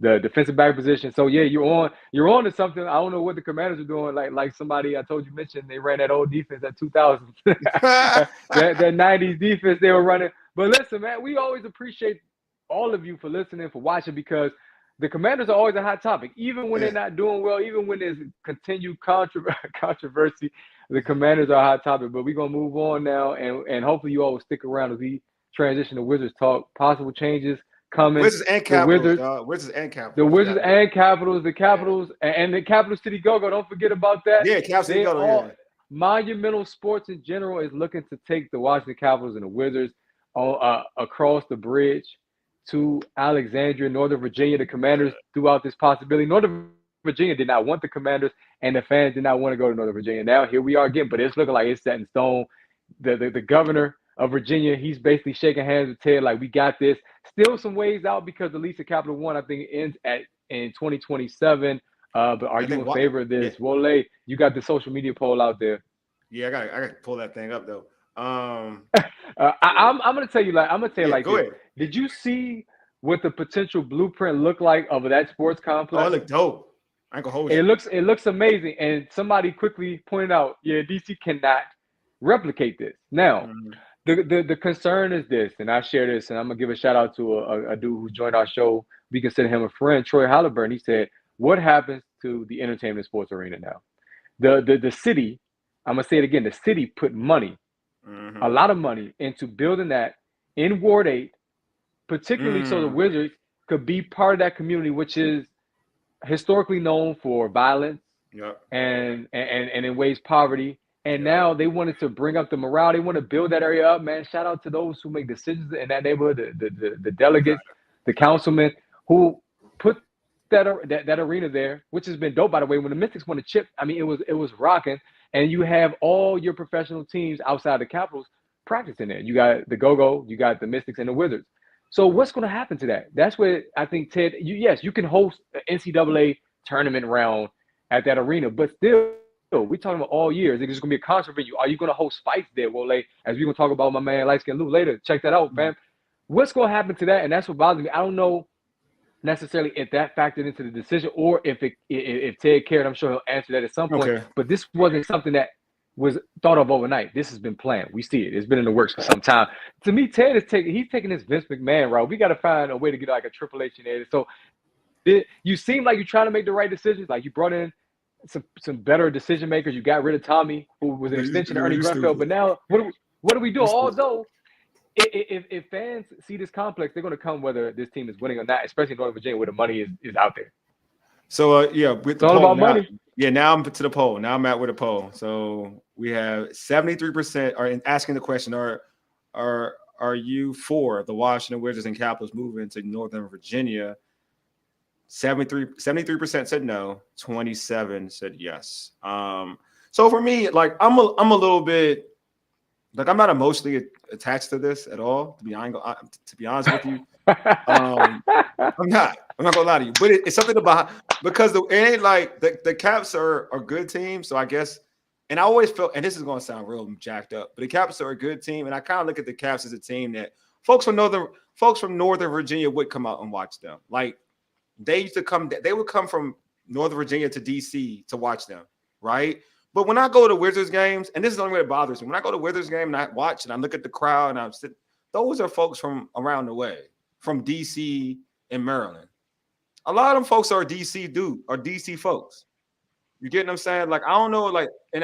the defensive back position. So yeah, you're on to something. I don't know what the Commanders are doing. Like somebody I told you mentioned, they ran that old defense at 2000. that 90s defense they were running. But listen, man, we always appreciate all of you for listening, for watching, because the Commanders are always a hot topic, even when they're not doing well, even when there's continued controversy. The Commanders are a hot topic, but we're gonna move on now, and hopefully you all will stick around as we transition to Wizards talk. Possible changes coming. Wizards and Capitals, Wizards and Capitals. The Wizards and Capitals, the Capitals, and the Capital City Go-Go. Don't forget about that. Yeah, Capital City Go-Go. Monumental sports in general is looking to take the Washington Capitals and the Wizards across the bridge to Alexandria, Northern Virginia. The Commanders threw out this possibility. Northern Virginia did not want the Commanders, and the fans did not want to go to Northern Virginia. Now here we are again, but it's looking like it's set in stone. The governor of Virginia, he's basically shaking hands with Ted like, we got this. Still some ways out because the lease of Capital One, I think, ends in 2027. But are you in favor of this? Yeah. Wole, you got the social media poll out there. Yeah, I got to pull that thing up though. I'm gonna tell you like go this. ahead. Did you see what the potential blueprint looked like of that sports complex? Oh, it looked dope. I ain't gonna hold you. It looks amazing. And somebody quickly pointed out, yeah, DC cannot replicate this. Now, the concern is this, and I share this, and I'm gonna give a shout out to a dude who joined our show. We consider him a friend, Troy Halliburton. He said, what happens to the entertainment sports arena now? The city, I'm gonna say it again, the city put money, a lot of money into building that in Ward 8, particularly so the Wizards could be part of that community, which is historically known for violence and in ways poverty. And now they wanted to bring up the morale. They want to build that area up, man. Shout out to those who make decisions in that neighborhood, the delegates, the councilmen who put that arena there, which has been dope, by the way. When the Mystics won the chip, I mean, it was rocking. And you have all your professional teams outside the Capitals practicing there. You got the Go-Go, you got the Mystics and the Wizards. So what's going to happen to that? That's where I think, Ted, yes, you can host an NCAA tournament round at that arena, but still, we're talking about all year. Is it just going to be a concert venue? Are you going to host fights there, Wole? As we're going to talk about my man Light Skin Lou later. Check that out, fam. What's going to happen to that? And that's what bothers me. I don't know necessarily if that factored into the decision or if Ted cared. I'm sure he'll answer that at some point. Okay. But this wasn't something that was thought of overnight. This has been planned. We see it. It's been in the works for some time. To me, Ted is taking this Vince McMahon route. We got to find a way to get like a Triple H in there. So you seem like you're trying to make the right decisions. Like you brought in some better decision makers. You got rid of Tommy, who was an extension of Ernie Grunfeld. But now, what do we do? Although, if fans see this complex, they're going to come whether this team is winning or not, especially in Northern Virginia where the money is out there. So, with it's all about money. Yeah, now I'm to the poll. Now I'm at with a poll. So we have 73% are asking the question, are you for the Washington Wizards and Capitals moving to Northern Virginia? 73% said no, 27 said yes. So for me, like I'm a little bit like I'm not emotionally attached to this at all. To be honest with you, I'm not gonna lie to you. But it's something about because it ain't like the Caps are a good team. So I guess, and I always felt, and this is gonna sound real jacked up, but the Caps are a good team, and I kind of look at the Caps as a team that folks from Northern Virginia would come out and watch them. Like they would come from Northern Virginia to DC to watch them, right? But when I go to Wizards games, and this is the only way it bothers me, when I go to Wizards game and I watch and I look at the crowd and I'm sitting, those are folks from around the way, from DC and Maryland. A lot of them folks are DC folks. You get what I'm saying? Like I don't know, like, and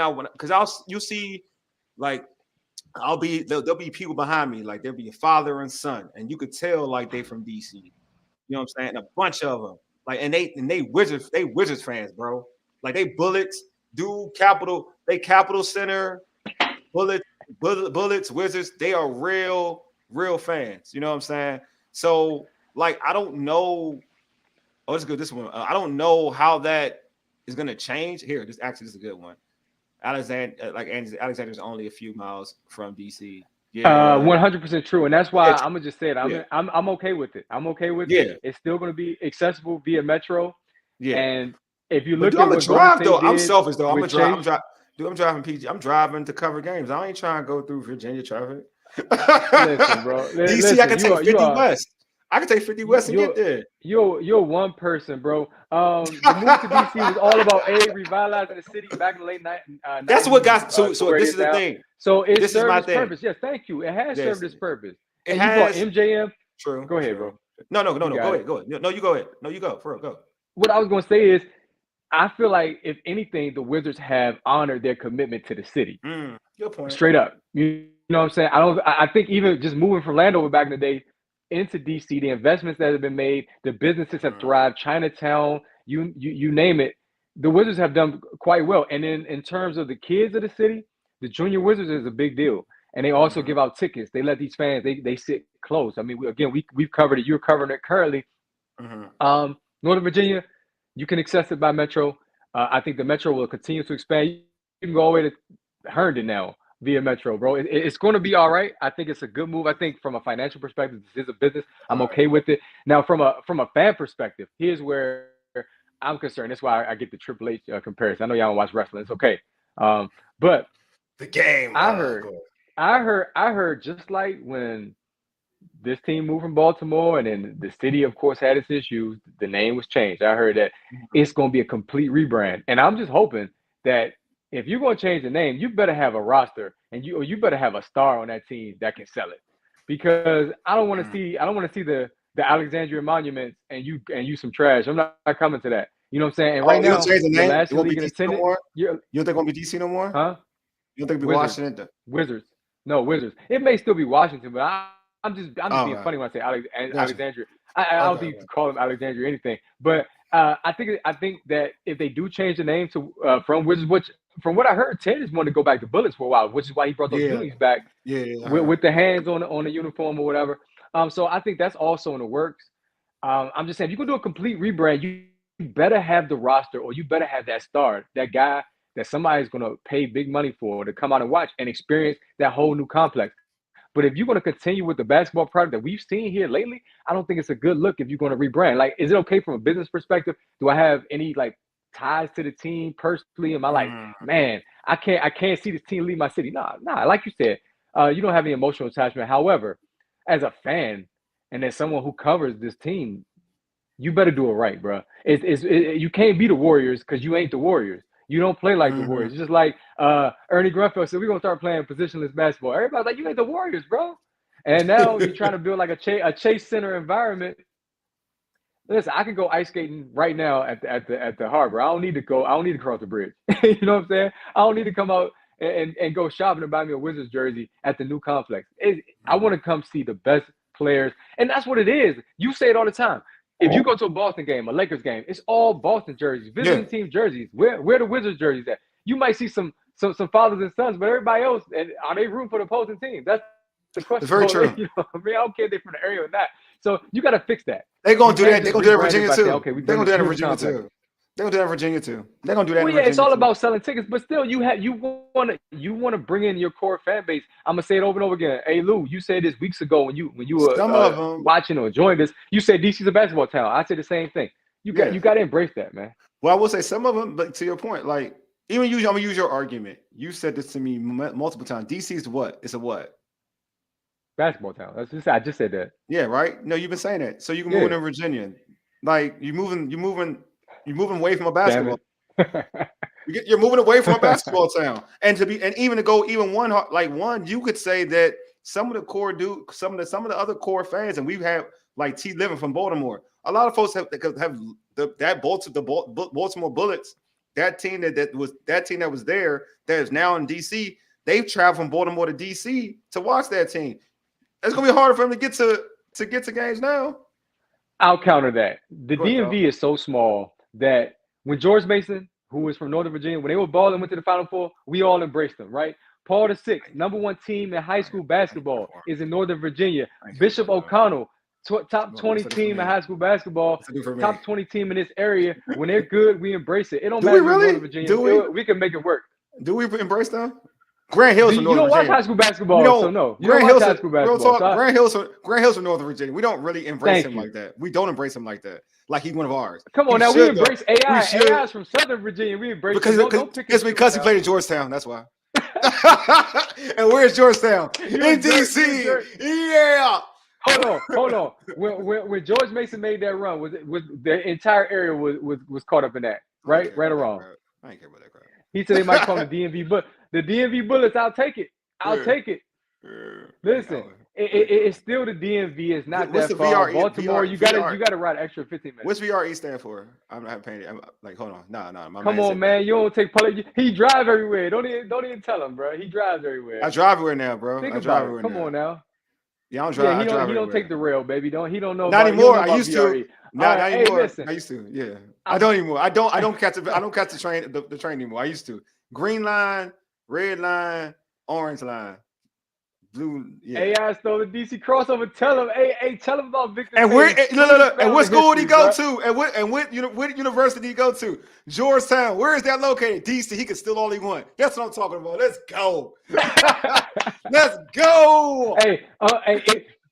you'll see, like there'll be people behind me, like there'll be a father and son, and you could tell like they from DC. You know what I'm saying? And a bunch of them, like, and they Wizards fans, bro. Like they Bullets. Capital Center, Bullets, Wizards, they are real fans. You know what I'm saying? So, like, I don't know. Oh, let's go this one. I don't know how that is going to change. Here, this is a good one. Alexander's only a few miles from DC. Yeah, 100% true, and that's why I'm gonna just say it. I'm okay with it. I'm okay with it. It's still going to be accessible via Metro. Yeah, and if you look at what drive though, I'm selfish though. I'm driving PG. I'm driving to cover games. I ain't trying to go through Virginia traffic. Listen, bro. DC, I can take 50 West. I can take 50 West and get there. You're one person, bro. The move to DC was all about revitalizing the city back in the late 90s. That's what got so this is the thing. So it served its purpose. Yes, thank you. It has served its purpose. And you brought MJM. True. Go ahead, bro. No. You Go got ahead. No, you go ahead. No, you go. For real, go. What I was going to say is, I feel like if anything, the Wizards have honored their commitment to the city. Good point. Straight up. You know what I'm saying? I think even just moving from Landover back in the day into DC, the investments that have been made, the businesses have thrived, Chinatown, you name it, the Wizards have done quite well. And then in terms of the kids of the city, the Junior Wizards is a big deal. And they also give out tickets. They let these fans, they sit close. I mean, we've covered it. You're covering it currently. Northern Virginia, you can access it by Metro. I think the Metro will continue to expand. You can go all the way to Herndon now via Metro, bro. It's going to be all right. I think it's a good move. I think from a financial perspective, this is a business. I'm okay with it. Now, from a fan perspective, here's where I'm concerned. That's why I get the Triple H comparison. I know y'all don't watch wrestling. It's okay. But the game. I heard just like when this team moved from Baltimore and then the city, of course, had its issues, the name was changed. I heard that it's going to be a complete rebrand. And I'm just hoping that if you're going to change the name, you better have a roster and you better have a star on that team that can sell it. Because I don't want to see the Alexandria monuments and you some trash. I'm not coming to that. You know what I'm saying? And right now, change the name? last It won't league be in DC no attendance. more? You don't think it won't be DC no more? Huh? You don't think it'll be Washington? Wizards. No, Wizards. It may still be Washington, but I'm just being funny when I say Alexandria. I don't think you can call them Alexandria or anything. But I think that if they do change the name to from Wizards, which from what I heard, Ted is wanting to go back to Bullets for a while, which is why he brought those unis back with the hands on the uniform or whatever. So I think that's also in the works. I'm just saying, if you can do a complete rebrand, you better have the roster or you better have that star, that guy that somebody's going to pay big money for to come out and watch and experience that whole new complex. But if you're going to continue with the basketball product that we've seen here lately, I don't think it's a good look if you're going to rebrand. Like, is it okay from a business perspective? Do I have any like ties to the team personally? Am I like, man, I can't see this team leave my city? Nah. Like you said, you don't have any emotional attachment. However, as a fan and as someone who covers this team, you better do it right, bro. You can't be the Warriors because you ain't the Warriors. You don't play like the Warriors. It's just like Ernie Grunfeld said, we're going to start playing positionless basketball. Everybody's like, you ain't the Warriors, bro. And now you're trying to build like a Chase Center environment. Listen, I can go ice skating right now at the harbor. I don't need to cross the bridge. You know what I'm saying? I don't need to come out and go shopping and buy me a Wizards jersey at the new complex. I want to come see the best players. And that's what it is. You say it all the time. If you go to a Boston game, a Lakers game, it's all Boston jerseys, visiting team jerseys. Where the Wizards jerseys at? You might see some fathers and sons, but everybody else, and are they rooting for the opposing team? That's the question. It's very true. You know, I mean, I don't care if they're from the area or not. So you got to fix that. They're going to do that. They're going to do that in Virginia too. Okay, they're going to do that in Virginia too. They're going to do that in Virginia too. They're going to do that in Virginia. It's all about selling tickets, but still, you want to bring in your core fan base. I'm gonna say it over and over again. Hey Lou, you said this weeks ago when you were watching or enjoying this. You said DC's a basketball town. I said the same thing. You got to embrace that, man. Well, I will say some of them, but to your point, like even I'm gonna use your argument. You said this to me multiple times. DC's what? It's a what? Basketball town. I just said that. Yeah, right. No, you've been saying that. So you can move in Virginia, like you're moving away from a basketball. You're moving away from a basketball town, and even to go one, you could say that some of the core some of the other core fans, and we've had like T living from Baltimore. A lot of folks have the Baltimore Bullets, that team that was there that is now in DC. They've traveled from Baltimore to DC to watch that team. It's gonna be harder for them to get to games now. I'll counter that. The DMV is so small that when George Mason, who was from Northern Virginia, when they were balling, went to the Final Four, we all embraced them, right? Paul VI, #1 team in high school basketball, is in Northern Virginia. Bishop O'Connell, top 20 team in high school basketball, top 20 team in this area. When they're good, we embrace it. It don't matter if Northern Virginia. We can make it work. Do we embrace them? Grant Hill's from Northern Virginia. You don't watch high school basketball, so no. You don't watch high school basketball. Grant Hill's from Northern Virginia. We don't really embrace him like that. We don't embrace him like that. Like he's one of ours. Come on, now we embrace AI. AI is from Southern Virginia. We embrace it's because he played in Georgetown. That's why. And where's Georgetown? In DC. Yeah. Hold on. When George Mason made that run, was the entire area was caught up in that, right? Right or wrong? I ain't care about that crap. He said they might call the DMV, but the DMV Bullets, I'll take it. I'll take it. Listen, It's still the DMV. It's not What's that the far. VR? Baltimore, you gotta ride an extra 15 minutes. What's VRE stand for? I'm not paying it. Hold on. No. My Come man on, said, man. You don't take public. He drive everywhere. Don't even tell him, bro. He drives everywhere. I drive everywhere now, bro. Think I about drive it. everywhere Come now. on now. Yeah, I don't drive. He I drive don't take the rail, baby. He don't know. Not about, anymore. Know I about used VRE. to. Not anymore. Listen. I used to. Yeah. I don't anymore. I don't catch the train. The train anymore. I used to. Green line, red line, orange line, blue. Yeah. AI stole the DC crossover. Tell him. Hey, tell him about Victor. And Page. look. And what school did he go bro. to? And what university did he go to? Georgetown. Where is that located? DC. He can steal all he want. That's what I'm talking about. Let's go. Let's go. Hey,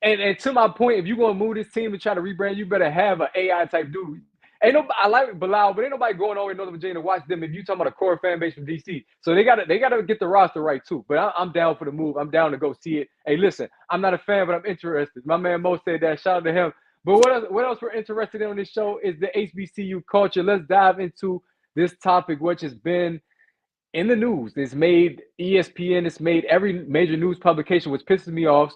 and to my point, if you're gonna move this team and try to rebrand, you better have an AI type dude. Ain't nobody. I like Bilal, but ain't nobody going over in Northern Virginia to watch them. If you talking about a core fan base from DC, so they gotta get the roster right too. But I'm down for the move. I'm down to go see it. Hey, listen, I'm not a fan, but I'm interested. My man Mo said that. Shout out to him. But what else we're interested in on this show is the HBCU culture. Let's dive into this topic, which has been in the news. It's made ESPN. It's made every major news publication, which pisses me off.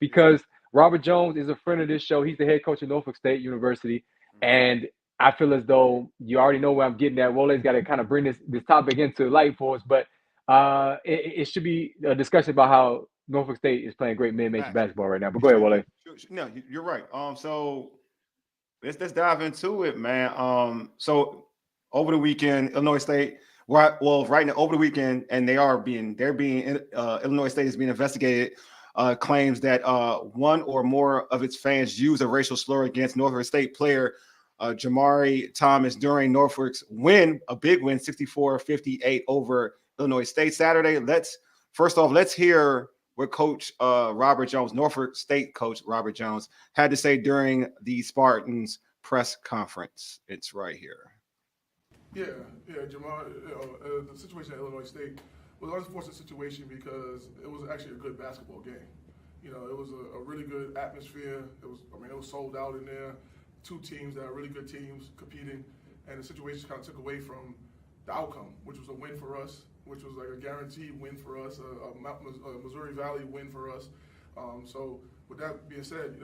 Because Robert Jones is a friend of this show. He's the head coach of Norfolk State University, and I feel as though you already know where I'm getting at. Wole's got to kind of bring this topic into light for us, but it should be a discussion about how Norfolk State is playing great mid-major basketball right now. But go ahead, Wole. No, you're right. So let's dive into it, man. So over the weekend, Illinois State. Right now over the weekend, and Illinois State is being investigated. Claims that one or more of its fans used a racial slur against Norfolk State player Jamari Thomas during Norfolk's win, a big win, 64-58 over Illinois State Saturday. Let's hear what Coach Robert Jones, Norfolk State coach Robert Jones, had to say during the Spartans press conference. It's right here. Yeah, Jamal. The situation at Illinois State was an unfortunate situation because it was actually a good basketball game. It was a really good atmosphere. It was sold out in there. Two teams that are really good teams competing, and the situation kind of took away from the outcome, which was a win for us, which was like a guaranteed win for us, a Missouri Valley win for us. So with that being said,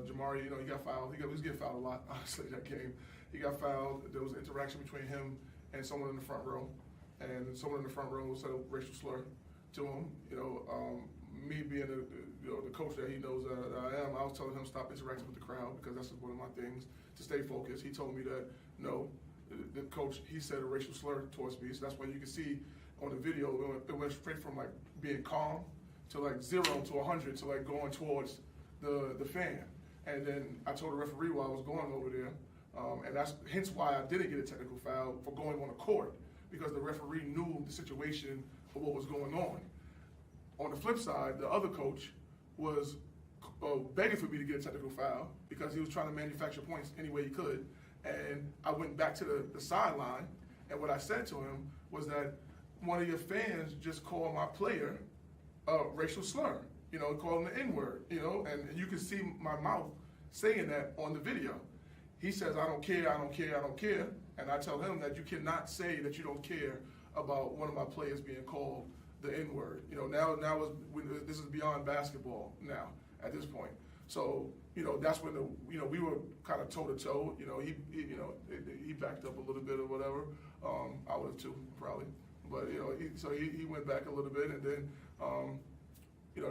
Jamari, he got fouled. He was getting fouled a lot, honestly, that game. He got fouled. There was interaction between him and someone in the front row, and someone in the front row said a racial slur to him. Me being the coach that he knows that I am, I was telling him stop interacting with the crowd because that's one of my things to stay focused. He told me that no, the coach, he said a racial slur towards me. So that's why you can see on the video it went straight from like being calm to like 0 to 100 to like going towards the fan. And then I told the referee while I was going over there. And that's hence why I didn't get a technical foul for going on the court, because the referee knew the situation of what was going on. On the flip side, the other coach was begging for me to get a technical foul because he was trying to manufacture points any way he could. And I went back to the sideline, and what I said to him was that one of your fans just called my player a racial slur, called him the N-word, and you can see my mouth saying that on the video. He says, I don't care. And I tell him that you cannot say that you don't care about one of my players being called the N-word. Now this is beyond basketball now at this point. So, that's when we were kind of toe to toe. He backed up a little bit or whatever. I would have too, probably. But, he went back a little bit, and then,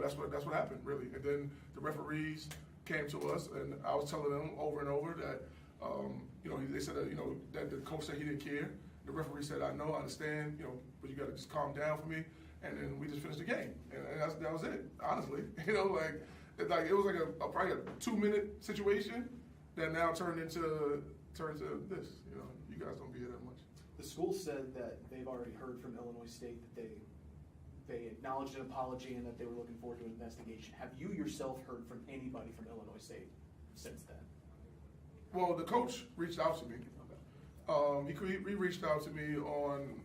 that's what happened, really. And then the referees came to us, and I was telling them over and over that, they said that the coach said he didn't care. The referee said, I know, I understand, but you got to just calm down for me. And then we just finished the game, and that was it. Honestly, it was like a probably a 2-minute situation that now turned into this. You guys don't be here that much. The school said that they've already heard from Illinois State that they acknowledged an apology and that they were looking forward to an investigation. Have you yourself heard from anybody from Illinois State since then? Well, the coach reached out to me. He reached out to me on,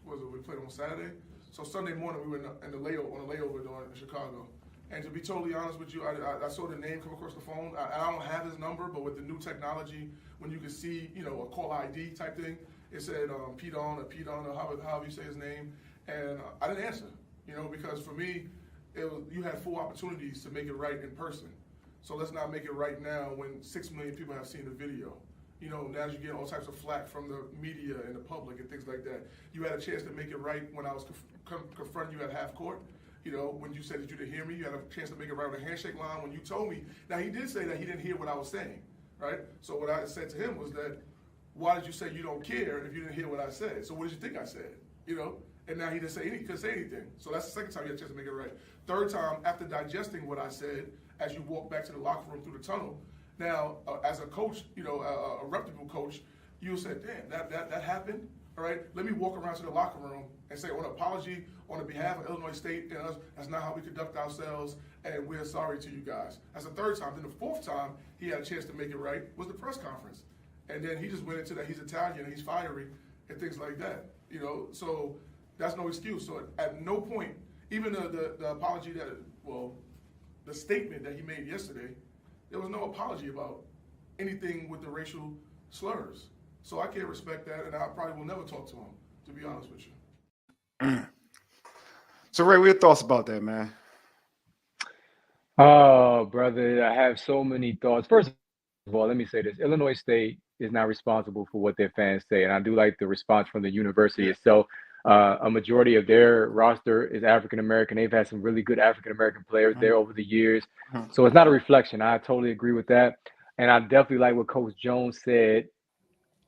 we played on Saturday? So Sunday morning we were on a layover in Chicago. And to be totally honest with you, I saw the name come across the phone. I don't have his number, but with the new technology, when you can see, a call ID type thing, it said Pete on or however you say his name. And I didn't answer, because for me, you had 4 opportunities to make it right in person. So let's not make it right now when 6 million people have seen the video. You know, now you get all types of flack from the media and the public and things like that. You had a chance to make it right when I was confronting you at half court. You know, when you said that you didn't hear me, you had a chance to make it right on the handshake line when you told me. Now, he did say that he didn't hear what I was saying, right? So what I said to him was that, why did you say you don't care if you didn't hear what I said? So what did you think I said? You know? And now he couldn't say anything. So that's the second time you had a chance to make it right. Third time, after digesting what I said, as you walk back to the locker room through the tunnel, now, as a coach, you know, a reputable coach, you said, damn, that happened? All right, let me walk around to the locker room and say, on apology on the behalf of Illinois State and us, that's not how we conduct ourselves, and we're sorry to you guys. That's the third time. Then the fourth time he had a chance to make it right was the press conference. And then he just went into that he's Italian and he's fiery and things like that, you know. So that's no excuse. So at no point, even the apology the statement that he made yesterday, there was no apology about anything with the racial slurs. So I can't respect that, and I probably will never talk to him, to be honest with you. So, Ray, what are your thoughts about that, man? Oh, brother, I have so many thoughts. First of all, let me say this. Illinois State is not responsible for what their fans say, and I do like the response from the university itself. A majority of their roster is African-American. They've had some really good African-American players there over the years. So it's not a reflection. I totally agree with that. And I definitely like what Coach Jones said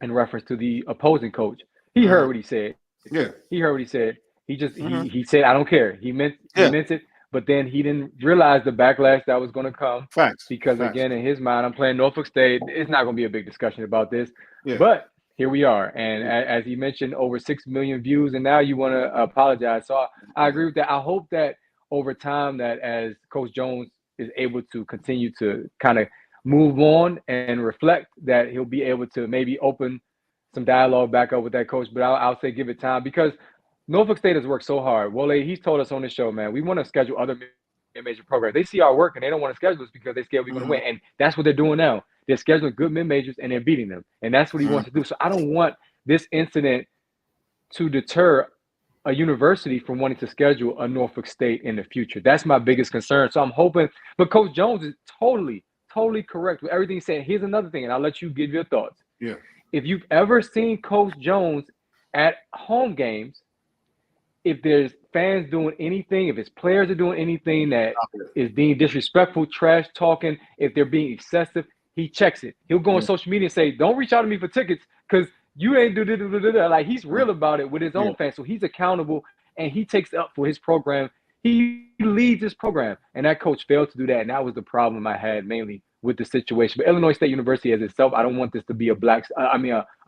in reference to the opposing coach. He heard what he said. Yeah. He heard what he said. He just he said, I don't care. He meant it, but then he didn't realize the backlash that was going to come. Facts. Because Facts. again, in his mind, I'm playing Norfolk State. It's not going to be a big discussion about this. Yeah. But here we are. And as he mentioned, over 6 million views, and now you want to apologize. So I agree with that. I hope that over time that as Coach Jones is able to continue to kind of move on and reflect, that he'll be able to maybe open some dialogue back up with that coach. But I'll say give it time, because Norfolk State has worked so hard. Wole, he's told us on the show, man, we want to schedule other mid-major programs. They see our work and they don't want to schedule us because they're scared we're going to win. And that's what they're doing now. They're scheduling good mid-majors and they're beating them. And that's what he wants to do. So I don't want this incident to deter a university from wanting to schedule a Norfolk State in the future. That's my biggest concern. So I'm hoping, but Coach Jones is totally correct with everything he said. Here's another thing, and I'll let you give your thoughts. Yeah. If you've ever seen Coach Jones at home games, if there's fans doing anything, if his players are doing anything that is being disrespectful, trash talking, if they're being excessive, he checks it. He'll go on social media and say, don't reach out to me for tickets because you ain't do. Like, he's real about it with his own fans. So he's accountable and he takes up for his program. He leads his program. And that coach failed to do that. And that was the problem I had mainly with the situation. But Illinois State University as itself, I don't want this to be a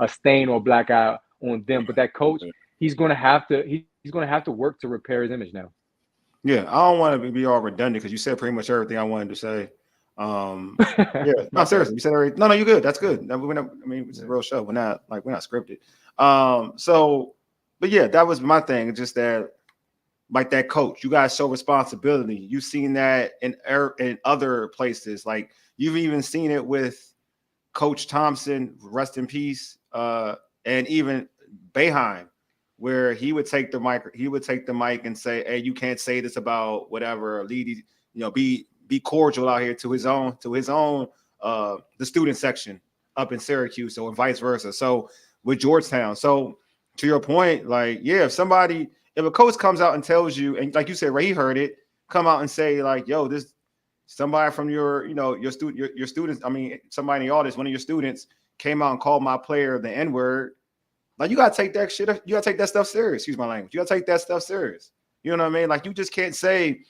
stain or black eye on them. But that coach, he's going to have to work to repair his image now. Yeah, I don't want to be all redundant because you said pretty much everything I wanted to say. No, seriously, you said everything. No, you're good. That's good. It's a real show. We're not scripted. But yeah, that was my thing. Just that, like that coach, you guys show responsibility. You've seen that in other places. Like you've even seen it with Coach Thompson, rest in peace, and even Boeheim, where he would take the mic and say, "Hey, you can't say this about whatever. Lead, be cordial out here to his own the student section up in Syracuse, so and vice versa." So with Georgetown, so to your point, like, yeah, if a coach comes out and tells you, and like you said, Ray, he heard it, come out and say like, yo, this somebody from your students, somebody in the audience, one of your students came out and called my player the N-word. Like, you gotta take that shit. You gotta take that stuff serious. Excuse my language. You gotta take that stuff serious. You know what I mean? Like, you just can't say,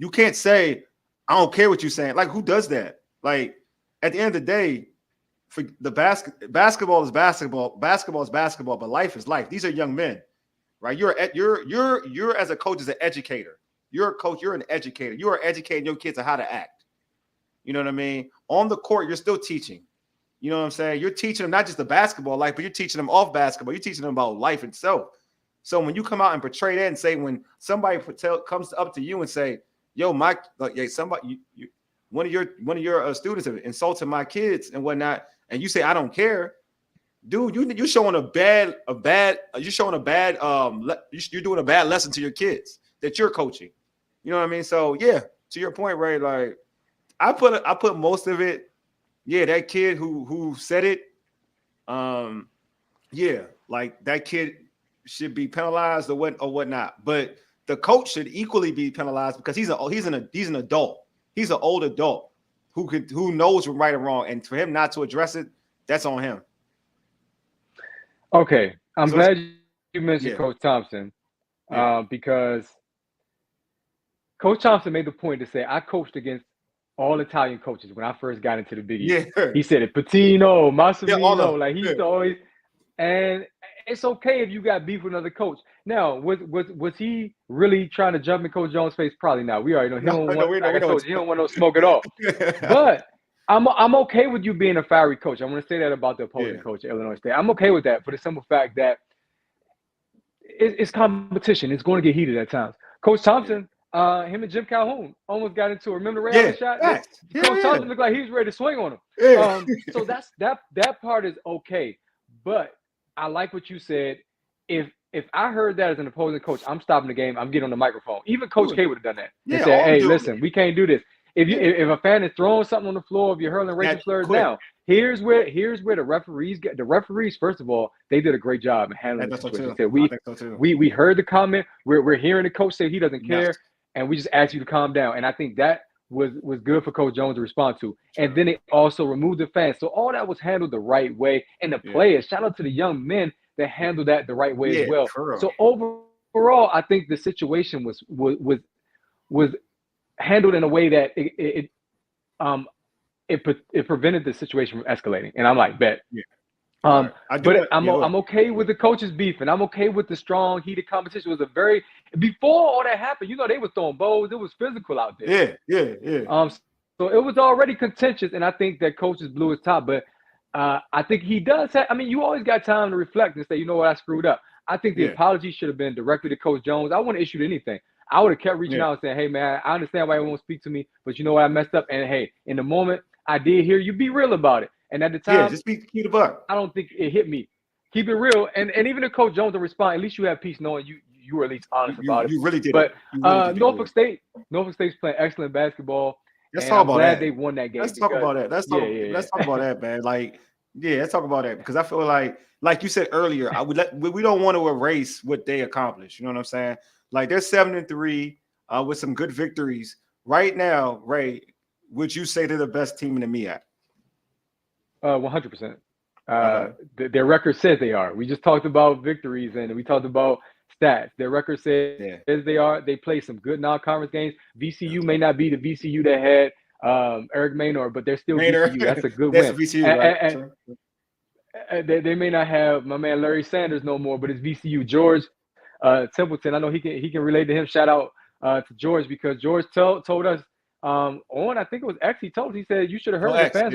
I don't care what you're saying. Like, who does that? Like, at the end of the day, for the basketball is basketball. Basketball is basketball, but life is life. These are young men, right? You're as a coach, as an educator. You're a coach. You're an educator. You are educating your kids on how to act. You know what I mean? On the court, you're still teaching. You know what I'm saying? You're teaching them not just the basketball life, but you're teaching them off basketball. You're teaching them about life itself. So when you come out and portray that and say, when somebody comes up to you and say, "Yo, Mike, somebody, one of your students have insulted my kids and whatnot," and you say, "I don't care," dude, you're doing a bad lesson to your kids that you're coaching. You know what I mean? So yeah, to your point, Ray, like I put most of it. Yeah, that kid who said it, yeah, like that kid should be penalized or whatnot. But the coach should equally be penalized because he's an adult. He's an old adult who knows right and wrong, and for him not to address it, that's on him. Okay, I'm So glad you mentioned yeah. Coach Thompson Yeah. because Coach Thompson made the point to say I coached against all Italian coaches when I first got into the Big East. Yeah. He said it, Patino, Yeah, all of Massimino, them. like he used to always. And it's okay if you got beef with another coach. Now, was he really trying to jump in Coach Jones' face? Probably not. We already know he don't want. Like I told you, he don't want no smoke at all. But I'm okay with you being a fiery coach. I'm going to say that about the opposing coach at Illinois State. I'm okay with that for the simple fact that it's competition. It's going to get heated at times. Coach Thompson, him and Jim Calhoun almost got into it. Remember the Ray Allen shot? Coach Thompson looked like he was ready to swing on him. Yeah. So that part is okay. But I like what you said. If I heard that as an opposing coach, I'm stopping the game. I'm getting on the microphone. Even Coach K would have done that. Yeah, and said, "Hey, all listen, we can't do this. If a fan is throwing something on the floor, if you're hurling racial slurs now, here's where the referees get. The referees, first of all, they did a great job in handling the situation. We heard the comment. We're hearing the coach say he doesn't care, and we just asked you to calm down. And I think that was good for Coach Jones to respond to. And then they also removed the fans. So all that was handled the right way. And the players, shout out to the young men that handled that the right way as well. So overall, I think the situation was handled in a way that it prevented the situation from escalating. And I'm like, bet. Yeah. I'm okay with the coaches beef, and I'm okay with the strong, heated competition. It was before all that happened, they were throwing bows. It was physical out there. Yeah. So it was already contentious, and I think that coaches blew his top. But I think he does have. I mean, you always got time to reflect and say, you know what, I screwed up. I think the apology should have been directly to Coach Jones. I wouldn't have issued anything. I would have kept reaching out and saying, hey, man, I understand why you won't speak to me, but you know what, I messed up. And, hey, in the moment, I did hear you be real about it. And at the time, just keep the buck. I don't think it hit me. Keep it real. And even if Coach Jones will respond, at least you have peace knowing you were at least honest about it. You really did. But Norfolk State's playing excellent basketball. Let's talk about that. They won that game. Let's talk about that. Let's talk about that, man. Let's talk about that because I feel like you said earlier, we don't want to erase what they accomplished. You know what I'm saying? Like they're 7-3 with some good victories right now. Ray, would you say they're the best team in the MEAC? 100%. Their record says they are. We just talked about victories and we talked about stats. Their record says they are. They play some good non-conference games. VCU may not be the VCU that had Eric Maynor, but they're still VCU. That's a good win. VCU, right? They may not have my man Larry Sanders no more, but it's VCU. George Templeton, I know he can relate to him. Shout out to George because George told us I think it was X. He said you should have heard the fans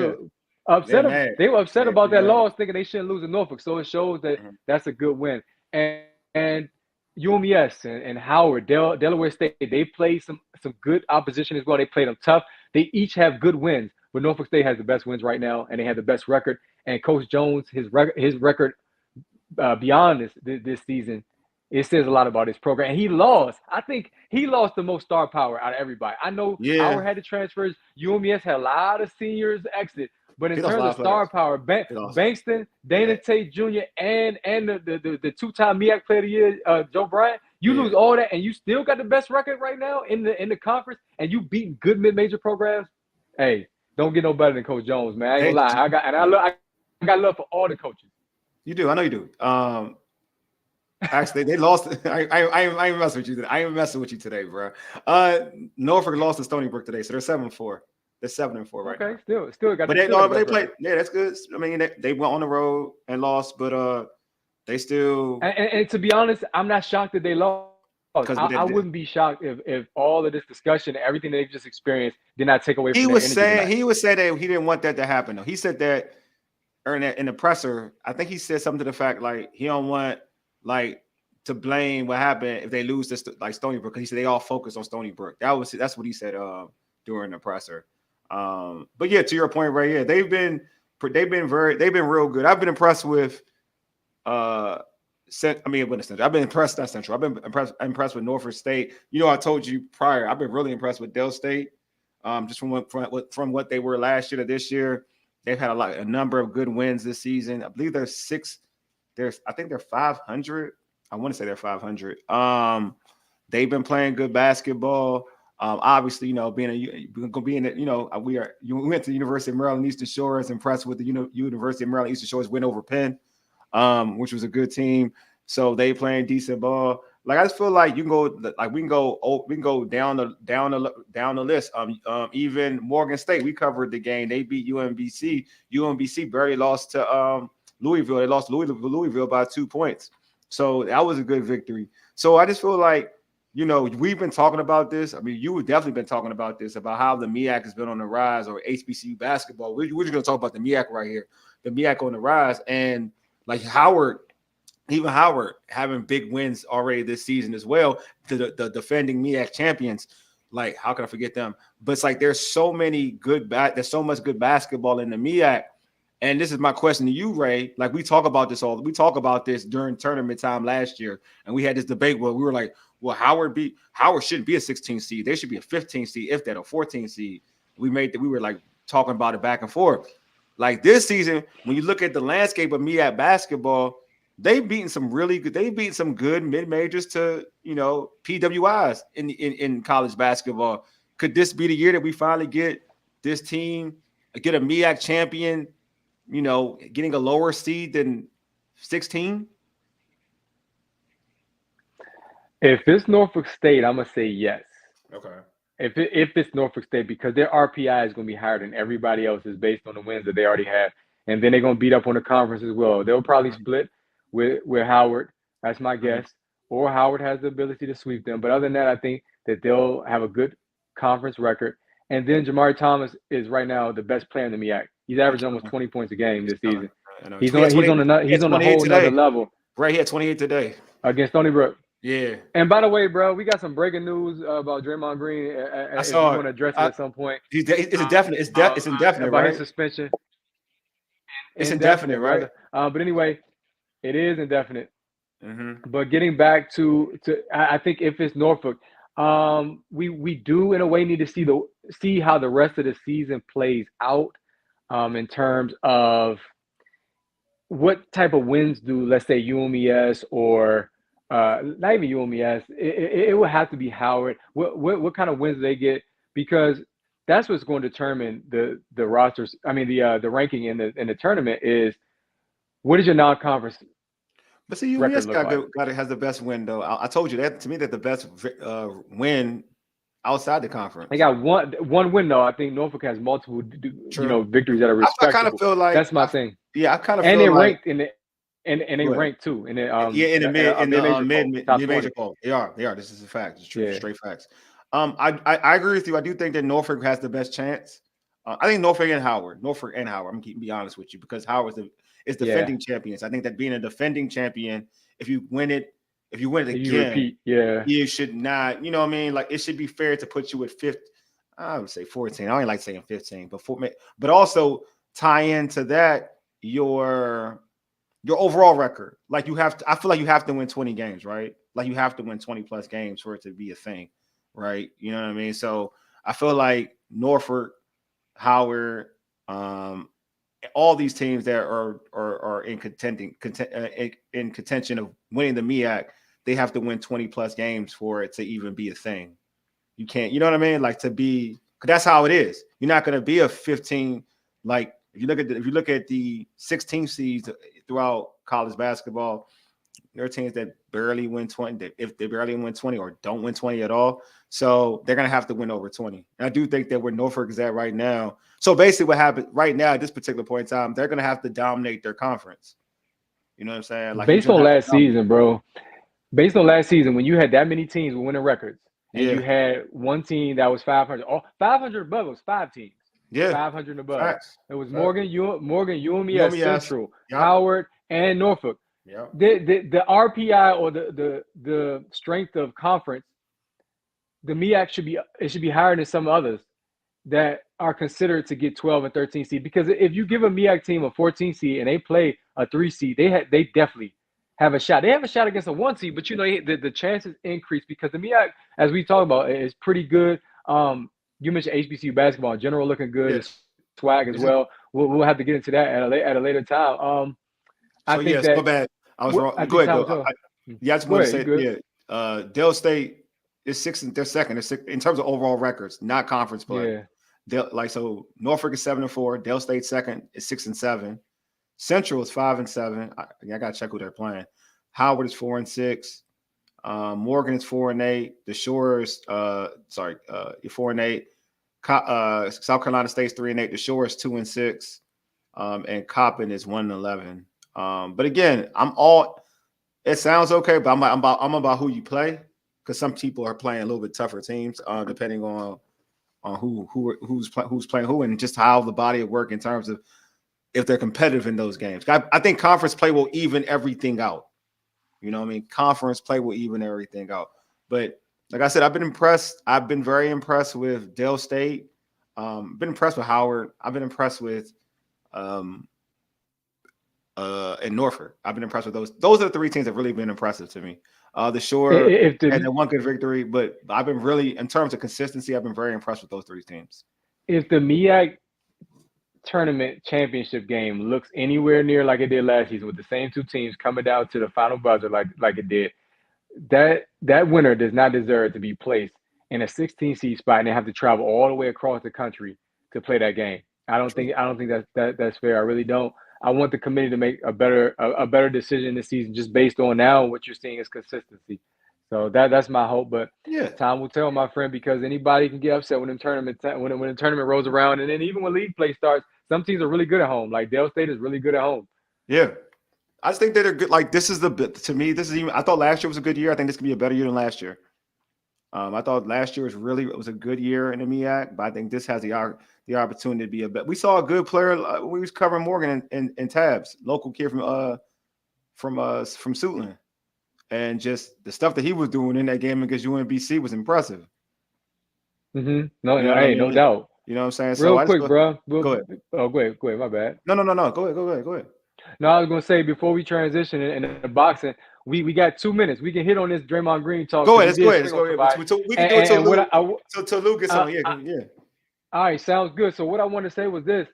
upset them. They were upset about that loss, thinking they shouldn't lose in Norfolk. So it shows that that's a good win. And UMES and Howard, Delaware State, they played some good opposition as well. They played them tough. They each have good wins, but Norfolk State has the best wins right now, and they have the best record. And Coach Jones, his record beyond this season, it says a lot about his program. And he lost. I think he lost the most star power out of everybody. I know Howard had the transfers. UMES had a lot of seniors exit. But in terms of star power, Bankston, Dana Tate Jr., and the two-time MEAC Player of the Year, Joe Bryant, you lose all that, and you still got the best record right now in the conference, and you beat good mid-major programs. Hey, don't get no better than Coach Jones, man. I ain't gonna lie. I got love for all the coaches. You do. I know you do. Actually, they lost. I ain't messing with you today. I ain't messing with you today, bro. Norfolk lost to Stony Brook today, so they're 7-4. They're 7-4 right now. Okay, still got. But they played. Yeah, that's good. I mean, they went on the road and lost, but they still. And to be honest, I'm not shocked that they lost. I wouldn't be shocked if all of this discussion, everything they've just experienced, did not take away from. He was saying that he didn't want that to happen. Though he said that in the presser. I think he said something to the fact like he don't want to blame what happened if they lose this Stony Brook. He said they all focus on Stony Brook. That's what he said during the presser. But yeah, to your point, Ray, they've been real good. I've been impressed with I've been impressed. Not Central. I've been impressed with Norfolk State. I told you prior. I've been really impressed with Dell State. Just from what they were last year to this year, they've had a number of good wins this season. I believe there's 6. I think they're 500. I want to say they're 500. They've been playing good basketball. Obviously, we went to the University of Maryland Eastern Shore. Impressed with the University of Maryland Eastern Shore's win over Penn, which was a good team. So they playing decent ball. Like I just feel like we can go down the list. Even Morgan State, we covered the game. They beat UMBC. UMBC barely lost to Louisville. They lost to Louisville by 2 points. So that was a good victory. So I just feel like, we've been talking about this. I mean, you've definitely been talking about this, about how the MEAC has been on the rise, or HBCU basketball. We're just going to talk about the MEAC right here. The MEAC on the rise. And like Howard having big wins already this season as well, to the defending MEAC champions. Like, how can I forget them? But it's like there's so much good basketball in the MEAC. And this is my question to you, Ray. Like, we talk about this during tournament time last year, and we had this debate where we were like, well, Howard shouldn't be a 16 seed. They should be a 15 seed, if that, a 14 seed. We were like talking about it back and forth. Like this season, when you look at the landscape of MEAC basketball, they've beaten some good mid-majors to, PWIs in college basketball. Could this be the year that we finally get this team, get a MEAC champion, getting a lower seed than 16? If it's Norfolk State, I'm gonna say yes. Okay. If it's Norfolk State, because their RPI is gonna be higher than everybody else's based on the wins that they already have, and then they're gonna beat up on the conference as well. They'll probably split with Howard. That's my guess. Or Howard has the ability to sweep them. But other than that, I think that they'll have a good conference record. And then Jamari Thomas is right now the best player in the MEAC. He's averaging almost 20 points a game this season. He's on a whole nother level. Right here, 28 today against Stony Brook. Yeah. And by the way, bro, we got some breaking news about Draymond Green. I saw. If you want to address it at some point. It's indefinite. It's indefinite, about right? His suspension. It's indefinite, right? But anyway, it is indefinite. Mm-hmm. But getting back to I think if it's Norfolk, we do in a way need to see how the rest of the season plays out, in terms of what type of wins do, let's say, UMES or not even UMES. It would have to be Howard. What kind of wins do they get? Because that's what's going to determine the rosters. I mean, the ranking in the tournament is, what is your non-conference? But see, UMES has the best win, though. I told you that, to me, that the best win outside the conference. They got one win, though. I think Norfolk has multiple, victories that are respectable. I kind of feel like that's my thing. Yeah, I kind of feel like, ranked in the. And they ranked too in the in the mid-major poll. They are. This is a fact. It's true. Yeah. Straight facts. I agree with you. I do think that Norfolk has the best chance. I think Norfolk and Howard. I'm gonna be honest with you, because Howard is defending champions. I think that being a defending champion, if you win it again, you should not. You know what I mean? Like, it should be fair to put you at 5th. I would say 14. I don't like saying 15, but also tie into that your overall record. Like, I feel like you have to win 20 games, right? Like, you have to win 20 plus games for it to be a thing, right? You know what I mean? So I feel like Norfolk, Howard, all these teams that are in contention of winning the MEAC, they have to win 20 plus games for it to even be a thing. You can't, you know what I mean? Like, because that's how it is. You're not going to be a 15. Like, if you look at the 16 seeds throughout college basketball, there are teams that barely win 20. If they barely win 20 or don't win 20 at all, so they're gonna have to win over 20. And I do think that where Norfolk is at right now. So basically, what happened right now at this particular point in time, they're gonna have to dominate their conference. You know what I'm saying? Like, based on last season, bro. Based on last season, when you had that many teams with winning records, and you had one team that was 500, 500 above, it was 5 teams. Yeah, 500 above. Facts. It was Morgan, UMES, Central, Howard, and Norfolk. Yeah. The RPI, or the strength of conference, the MEAC should be higher than some others that are considered to get 12 and 13 seed. Because if you give a MEAC team a 14 seed and they play a 3 seed, they definitely have a shot. They have a shot against a 1 seed, but the chances increase because the MEAC, as we talked about, is pretty good. You mentioned HBCU basketball in general looking good. Yeah. The swag as well. We'll have to get into that at a later time. I So think yes, my that bad. I was wrong. I Go think ahead, time will though. tell. Yeah, I just Go want to ahead, say, you good? Dell State is they're second. They're six, in terms of overall records, not conference play. Yeah. So Norfolk is 7-4. Dell State second is 6-7. Central is 5-7. I gotta check who they're playing. Howard is 4-6. Morgan is 4-8. The Shore is 4-8. South Carolina State's 3-8. The Shore is 2-6. And Coppin is 1-11. But again, it sounds okay, but I'm about who you play, because some people are playing a little bit tougher teams, depending on who's playing who, and just how the body of work in terms of if they're competitive in those games. I think conference play will even everything out. You know what I mean? Conference play will even everything out. But like I said, I've been impressed. I've been very impressed with Dell State. Been impressed with Howard. I've been impressed with and Norfolk. I've been impressed with those. Those are the three teams that have really been impressive to me. The Shore and the one good victory, but I've been really, in terms of consistency, I've been very impressed with those three teams. If the MEAC tournament championship game looks anywhere near like it did last season, with the same two teams coming down to the final buzzer like it did, that winner does not deserve to be placed in a 16 seed spot and they have to travel all the way across the country to play that game. I don't think that's fair. I really don't. I want the committee to make a better decision this season, just based on now what you're seeing is consistency. So that's my hope. But Yeah, time will tell, my friend, because anybody can get upset when the tournament rolls around, and then even when league play starts, some teams are really good at home. Like Dell State is really good at home. Yeah, I just think that they're good. Like, this is to me, this is even. I thought last year was a good year. I think this could be a better year than last year. I thought last year was a good year in the MEAC, but I think this has the opportunity to be a better. We saw a good player. We was covering Morgan in tabs, local kid from Suitland, and just the stuff that he was doing in that game against UNBC was impressive. Mm-hmm. No, You know hey, what I no mean? doubt. You know what I'm saying? Real So quick, bro. go ahead. Oh, go ahead. My bad. No. Go ahead. No, I was gonna say before we transition in the boxing, we got 2 minutes. We can hit on this Draymond Green talk. Go ahead. Let's go ahead. We can do it till Lou. Till Lou gets on. Yeah. All right, sounds good. So what I want to say was this: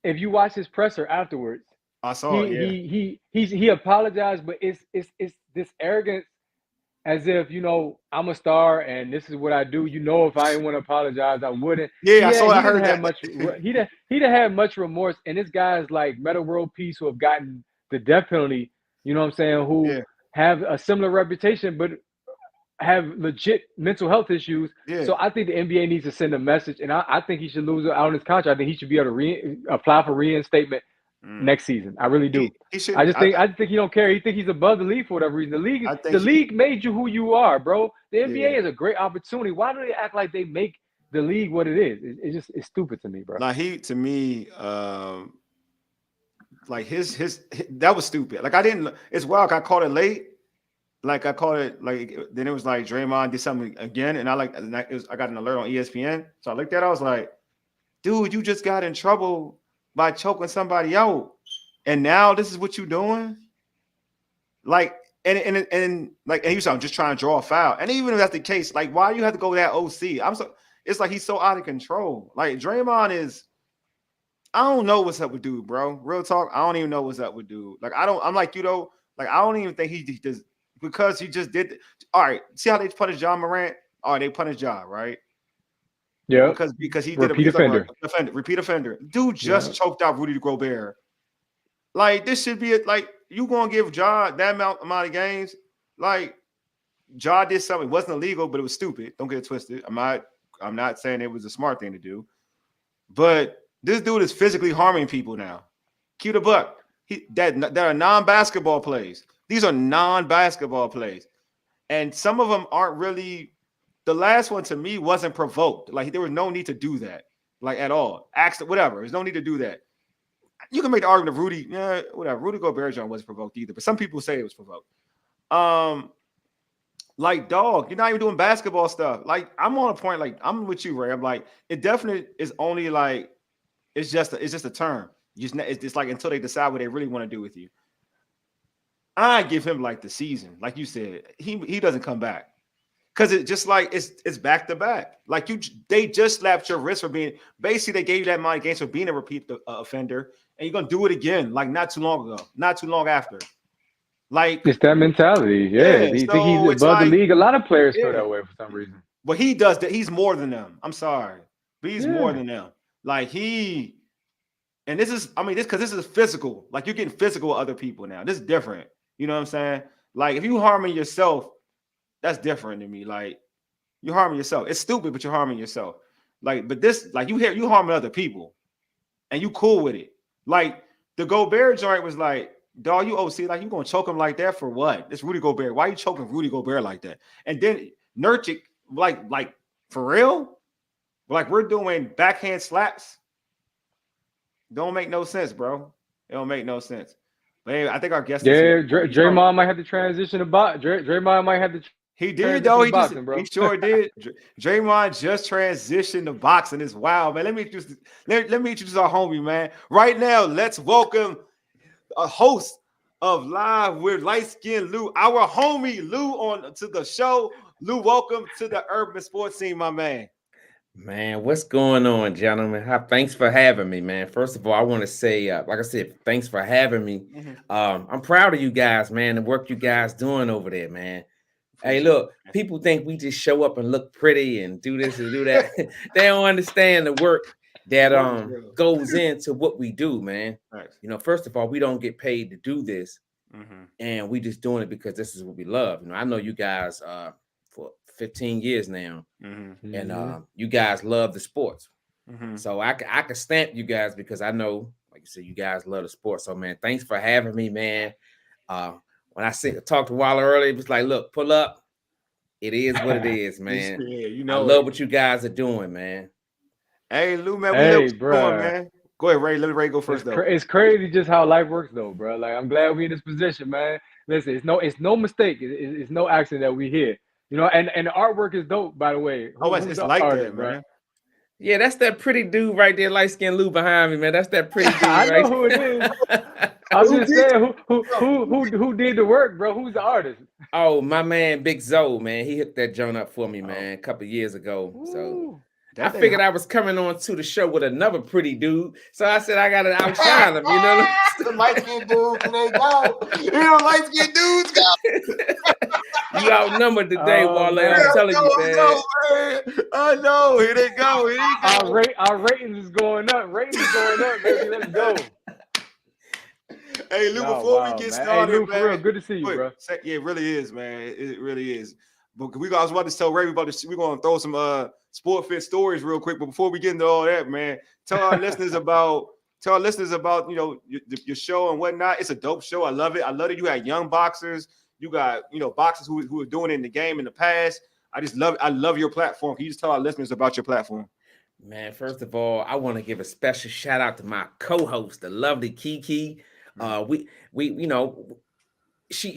if you watch his presser afterwards, I saw it. Yeah. He apologized, but it's this arrogance, as if I'm a star and this is what I do. If I didn't want to apologize, I wouldn't. Yeah, I saw. I heard that. He didn't have much remorse, and this guy's like Metta World Peace, who have gotten the death penalty. You know what I'm saying? Who have a similar reputation, but have legit mental health issues. Yeah. So I think the NBA needs to send a message, and I think he should lose out on his contract. I think he should be able to apply for reinstatement next season. I really do. I just think he don't care. He think he's above the league for whatever reason. The league made you who you are, bro. The NBA is a great opportunity. Why do they act like they make the league what it is? It's stupid to me, bro. Like like his that was stupid. Like it's wild. I caught it late. Like I caught it then it was like Draymond did something again, and I got an alert on ESPN. So I looked at it, I was like, dude, you just got in trouble by choking somebody out, and now this is what you doing? Like, and he was just trying to draw a foul. And even if that's the case, like, why you have to go that OC? It's like he's so out of control. Like, Draymond is, I don't know what's up with dude, bro. Real talk, I don't even know what's up with dude. Like, I'm like, like, I don't even think he does, because he just did. All right, see how they punish John Morant? All right, they punish John, right? Yeah, because he repeat offender. Repeat offender. Dude just choked out Rudy Gobert. Like, this should be you gonna give Ja that amount of games? Like, Ja did something. It wasn't illegal, but it was stupid. Don't get it twisted. I'm not saying it was a smart thing to do, but this dude is physically harming people now. Cue the buck. That are non-basketball plays. These are non-basketball plays, and some of them aren't really. The last one to me wasn't provoked. Like, there was no need to do that, like, at all. Whatever. There's no need to do that. You can make the argument of Rudy, whatever. Rudy Gobert wasn't provoked either, but some people say it was provoked. Like, dog, you're not even doing basketball stuff. Like, I'm on a point. Like, I'm with you, Ray. I'm like, it definitely is only like, it's just a term. It's like until they decide what they really want to do with you. I give him like the season, like you said, he doesn't come back. Because it just like it's back to back. Like they just slapped your wrist for being basically they gave you that money games for being a repeat offender, and you're gonna do it again, like not too long ago, not too long after. Like It's that mentality. Yeah, yeah, they think he's so it's above the like league. A lot of players feel yeah, that way for some reason. but he does that. He's more than them. I'm sorry, but he's more Yeah. than them. Like and this is because this is physical. Like you're getting physical with other people now. This is different. You know what I'm saying? Like if you harming yourself, that's different to me. Like you're harming yourself. It's stupid, but you're harming yourself. Like, but this, like you harming other people, and you cool with it. Like the Gobert joint was like, dog, you OC, like you gonna choke him like that for what? It's Rudy Gobert. Why you choking Rudy Gobert like that? And then Nurkic, like for real, like we're doing backhand slaps. Don't make no sense, bro. It don't make no sense. But anyway, I think our guest is Yeah, here. Draymond might have to transition to box. Draymond might have to. He did though. Boxing, bro. He sure did. Draymond just transitioned to boxing. It's wild, man. Let me introduce our homie, man. Right now, let's welcome a host of Live with Light Skin Lou, our homie Lou, on to the show. Lou, welcome to the urban sports scene, my man. Man, what's going on, gentlemen? Thanks for having me, man. First of all, I want to say, like I said, thanks for having me. I'm proud of you guys, man, the work you guys doing over there, man. Hey, look, people think we just show up and look pretty and do this and do that. They don't understand the work that goes into what we do, man. Right. You know, first of all, we don't get paid to do this, and we just doing it because this is what we love. You know, I know you guys for 15 years now, and you guys love the sports. So I can stamp you guys because I know, like you said, you guys love the sport. So, man, thanks for having me, man. When I talked to Waller earlier, it was like, look, pull up. It is what it is, man. Yeah, you know, I love what you guys are doing, man. Hey, Lou, man, Hey, what's bro. going, man? Go ahead, Ray. Let Ray go first, though. It's crazy just how life works, though, bro. Like I'm glad we in this position, man. Listen, it's no mistake. It's no accident that we here. You know, and the artwork is dope, by the way. It's like that, man. Yeah, that's that pretty dude right there, light skinned Lou behind me, man. That's that pretty dude. I right know who it is. I was just saying, who did the work, bro? Who's the artist? Oh, my man, Big Zoe, man. He hooked that joint up for me, man, a couple years ago. So I figured I was coming on to the show with another pretty dude. So I said I got to outshine him, you know? The light-skinned dudes, they go. You know, light-skinned dudes go. You outnumbered today, Wale. I'm telling you, man. I know. Here they go. Our ratings is going up. Ratings is going up, baby. Let's go. Hey, Lou, before we get started, hey, Lou, man. for real, good to see you, bro. Yeah, it really is, man. It really is. But I was about to tell Ray about this. We're going to throw some sport fit stories real quick. But before we get into all that, man, tell our listeners about you know your show and whatnot. It's a dope show. I love it. I love that you had young boxers. You got boxers who are doing it in the game in the past. I just love it. I love your platform. Can you just tell our listeners about your platform? Man, first of all, I want to give a special shout out to my co-host, the lovely Kiki. We you know, she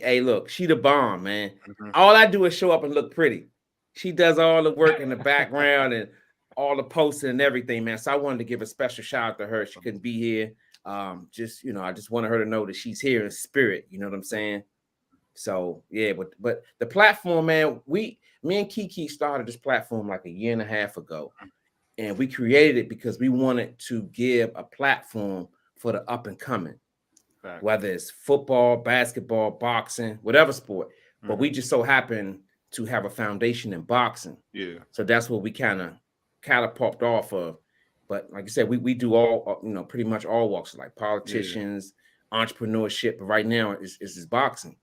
hey, look, she the bomb, man. All I do is show up and look pretty. She does all the work in the background and all the posting and everything, man. So I wanted to give a special shout out to her. She couldn't be here. I just wanted her to know that she's here in spirit. You know what I'm saying? So yeah, but the platform, man, me and Kiki started this platform like a year and a half ago, and we created it because we wanted to give a platform for the up and coming, whether it's football, basketball, boxing, whatever sport. But we just so happen to have a foundation in boxing. Yeah. So that's what we kind of catapulted off of. But like I said, we do all, pretty much all walks, like politicians, entrepreneurship. But right now is boxing.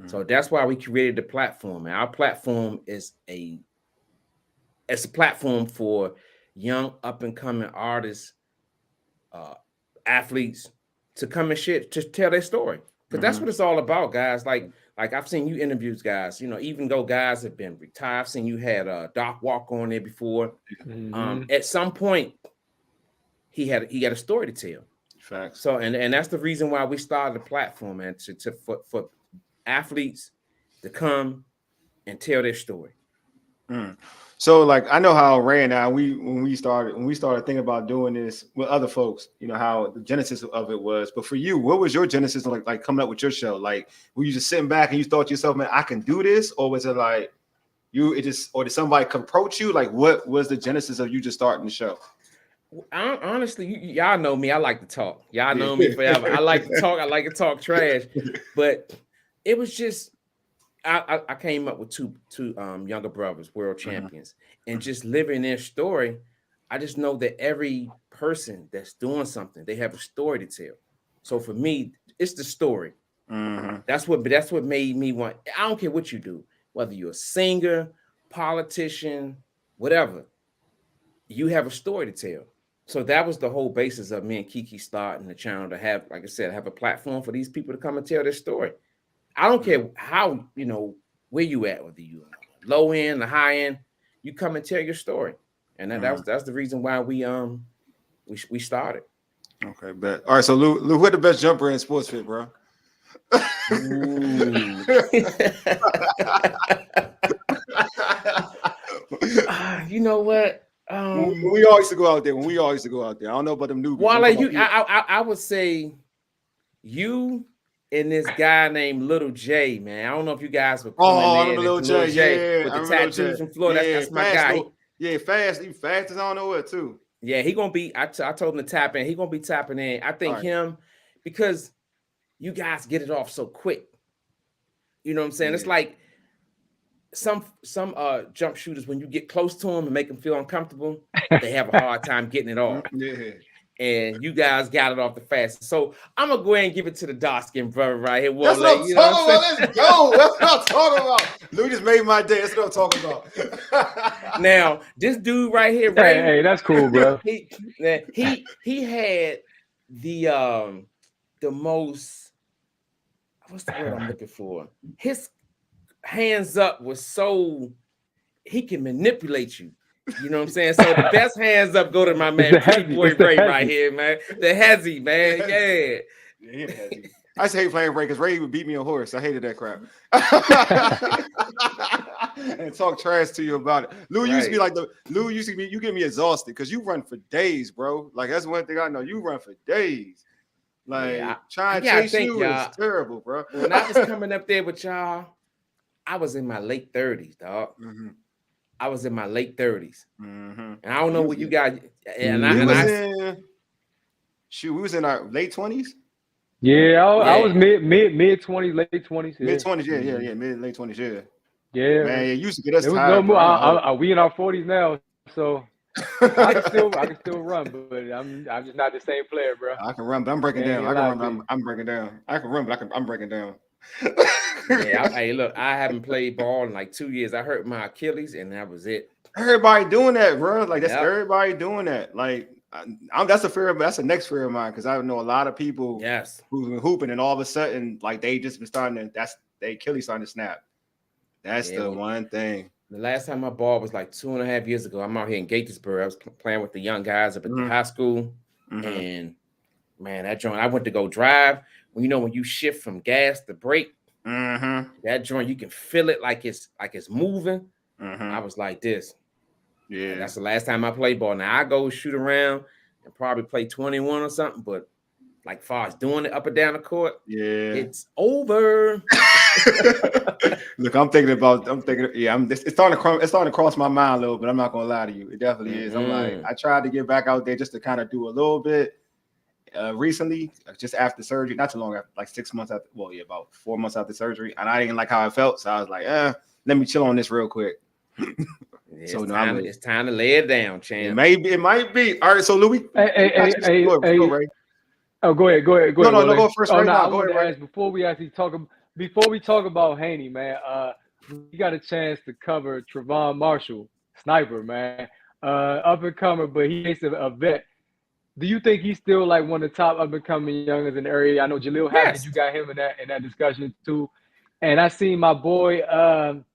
So that's why we created the platform. And our platform is a platform for young up and coming artists, athletes to come and to tell their story. Because that's what it's all about, guys. Like I've seen you interviews, guys, even though guys have been retired. I've seen you had Doc Walk on there before. At some point, he had a story to tell. Facts. So and that's the reason why we started the platform, man, for athletes to come and tell their story. So like I know how Ray and I when we started thinking about doing this with other folks, you know how the genesis of it was. But for you, what was your genesis like coming up with your show? Like were you just sitting back and you thought to yourself, man, I can do this, or was it like or did somebody approach you? Like what was the genesis of you just starting the show? Honestly, y'all know me. I like to talk. Y'all know me forever. I like to talk. I like to talk trash. But it was just I came up with two younger brothers, world champions, and just living their story. I just know that every person that's doing something, they have a story to tell. So for me, it's the story. That's what made me want. I don't care what you do, whether you're a singer, politician, whatever. You have a story to tell. So that was the whole basis of me and Kiki starting the channel, to have, like I said, have a platform for these people to come and tell their story. I don't care how, where you at, whether you low end, the high end, you come and tell your story. And that's the reason why we started. Okay, bet. All right, so Lou, who the best jumper in sports fit, bro? You know what? When we all used to go out there. I don't know about them newbies. Well, I would say you and this guy named Little J, man. I don't know if you guys were. I remember Little J, with the tattoos from Florida. That's my guy. Fast. He fast as I don't know what too. Yeah, he gonna be. I told him to tap in. He gonna be tapping in. I think him, because you guys get it off so quick. You know what I'm saying? Yeah. It's like some jump shooters, when you get close to them and make them feel uncomfortable, they have a hard time getting it off. Yeah. And you guys got it off the fastest. So I'm gonna go ahead and give it to the dark skin brother right here. That's what I'm talking about. Let's go. That's what I'm talking about. Lou just made my day. That's what I'm talking about. Now, this dude right here, hey, that's cool, bro. He had the most, what's the word I'm looking for? His hands up was so he can manipulate you. You know what I'm saying? So the best hands up go to my man, Pretty Boy Ray right here, man. The hezzy, man. Yeah. I used to hate playing Ray because Ray would beat me on horse. I hated that crap. And talk trash to you about it. Lou used to be like you get me exhausted because you run for days, bro. Like that's one thing I know. You run for days. Like trying to chase you is terrible, bro. When I was coming up there with y'all, I was in my late 30s, dog. I was in my late 30s. And I don't know what you guys. We was in our late 20s. Yeah, I was mid 20s, late 20s. Mid 20s, yeah, late 20s, yeah. Yeah, man, it used to get us tired. No more. We in our 40s now, so I can still run, but I'm just not the same player, bro. I can run, but I'm breaking down. I'm breaking down. I can run, but I'm breaking down. Hey, look, I haven't played ball in like 2 years. I hurt my Achilles, and that was it. Everybody doing that, bro. Like that's everybody doing that. Like that's a fear, but that's the next fear of mine because I know a lot of people who've been hooping, and all of a sudden, like they just been starting to. Their Achilles starting to snap. That's the one thing. The last time my ball was like 2.5 years ago. I'm out here in Gaithersburg. I was playing with the young guys up at the high school, and man, that joint. I went to go drive. When you shift from gas to brake, that joint you can feel it like it's moving. I was like this. Yeah, and that's the last time I played ball. Now I go shoot around and probably play 21 or something, but like far as doing it up and down the court, it's over. Look, it's starting to cross my mind a little bit. I'm not gonna lie to you, it definitely is. I'm like, I tried to get back out there just to kind of do a little bit. Recently, just after surgery, not too long after, like 6 months after, about 4 months after surgery, and I didn't like how I felt, so I was like, let me chill on this real quick. It's time to lay it down, champ. It might be. All right, so Louis. Hey. Oh, go ahead. No, go first. Go ahead. Before we talk about Haney, man, we got a chance to cover Trevon Marshall, sniper, man, up and comer, but he's a vet. Do you think he's still like one of the top up and coming youngers in the area? I know Jaleel Hammond, you got him in that discussion too. And I seen my boy,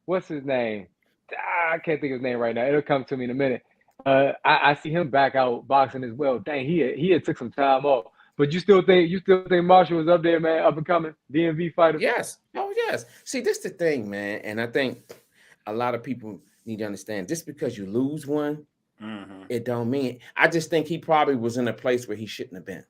what's his name? I can't think of his name right now. It'll come to me in a minute. I see him back out boxing as well. Dang, he had took some time off. But you still think Marshall was up there, man, up and coming, DMV fighter? Yes. Oh, yes. See, this is the thing, man. And I think a lot of people need to understand. Just because you lose one, Mm-hmm. it don't mean. I just think he probably was in a place where he shouldn't have been.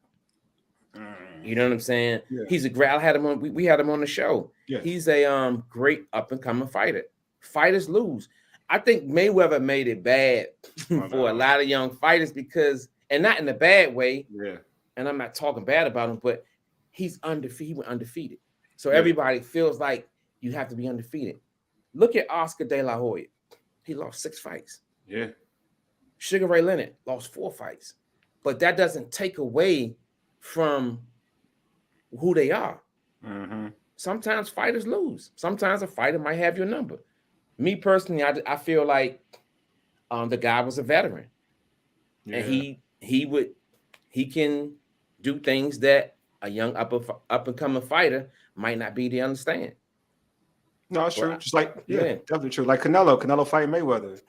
You know what I'm saying? Yeah. He's a great. I had him on. We had him on the show. Yeah. He's a great up and coming fighter. Fighters lose. I think Mayweather made it bad for a lot of young fighters because, and not in a bad way. Yeah. And I'm not talking bad about him, but he's undefeated. He went undefeated. So everybody feels like you have to be undefeated. Look at Oscar De La Hoya. He lost 6 fights. Yeah. Sugar Ray Leonard lost 4 fights. But that doesn't take away from who they are. Mm-hmm. Sometimes fighters lose. Sometimes a fighter might have your number. Me personally, I feel like the guy was a veteran. Yeah. And he can do things that a young up and coming fighter might not be able to understand. No, it's true. Just like definitely true. Like Canelo fighting Mayweather.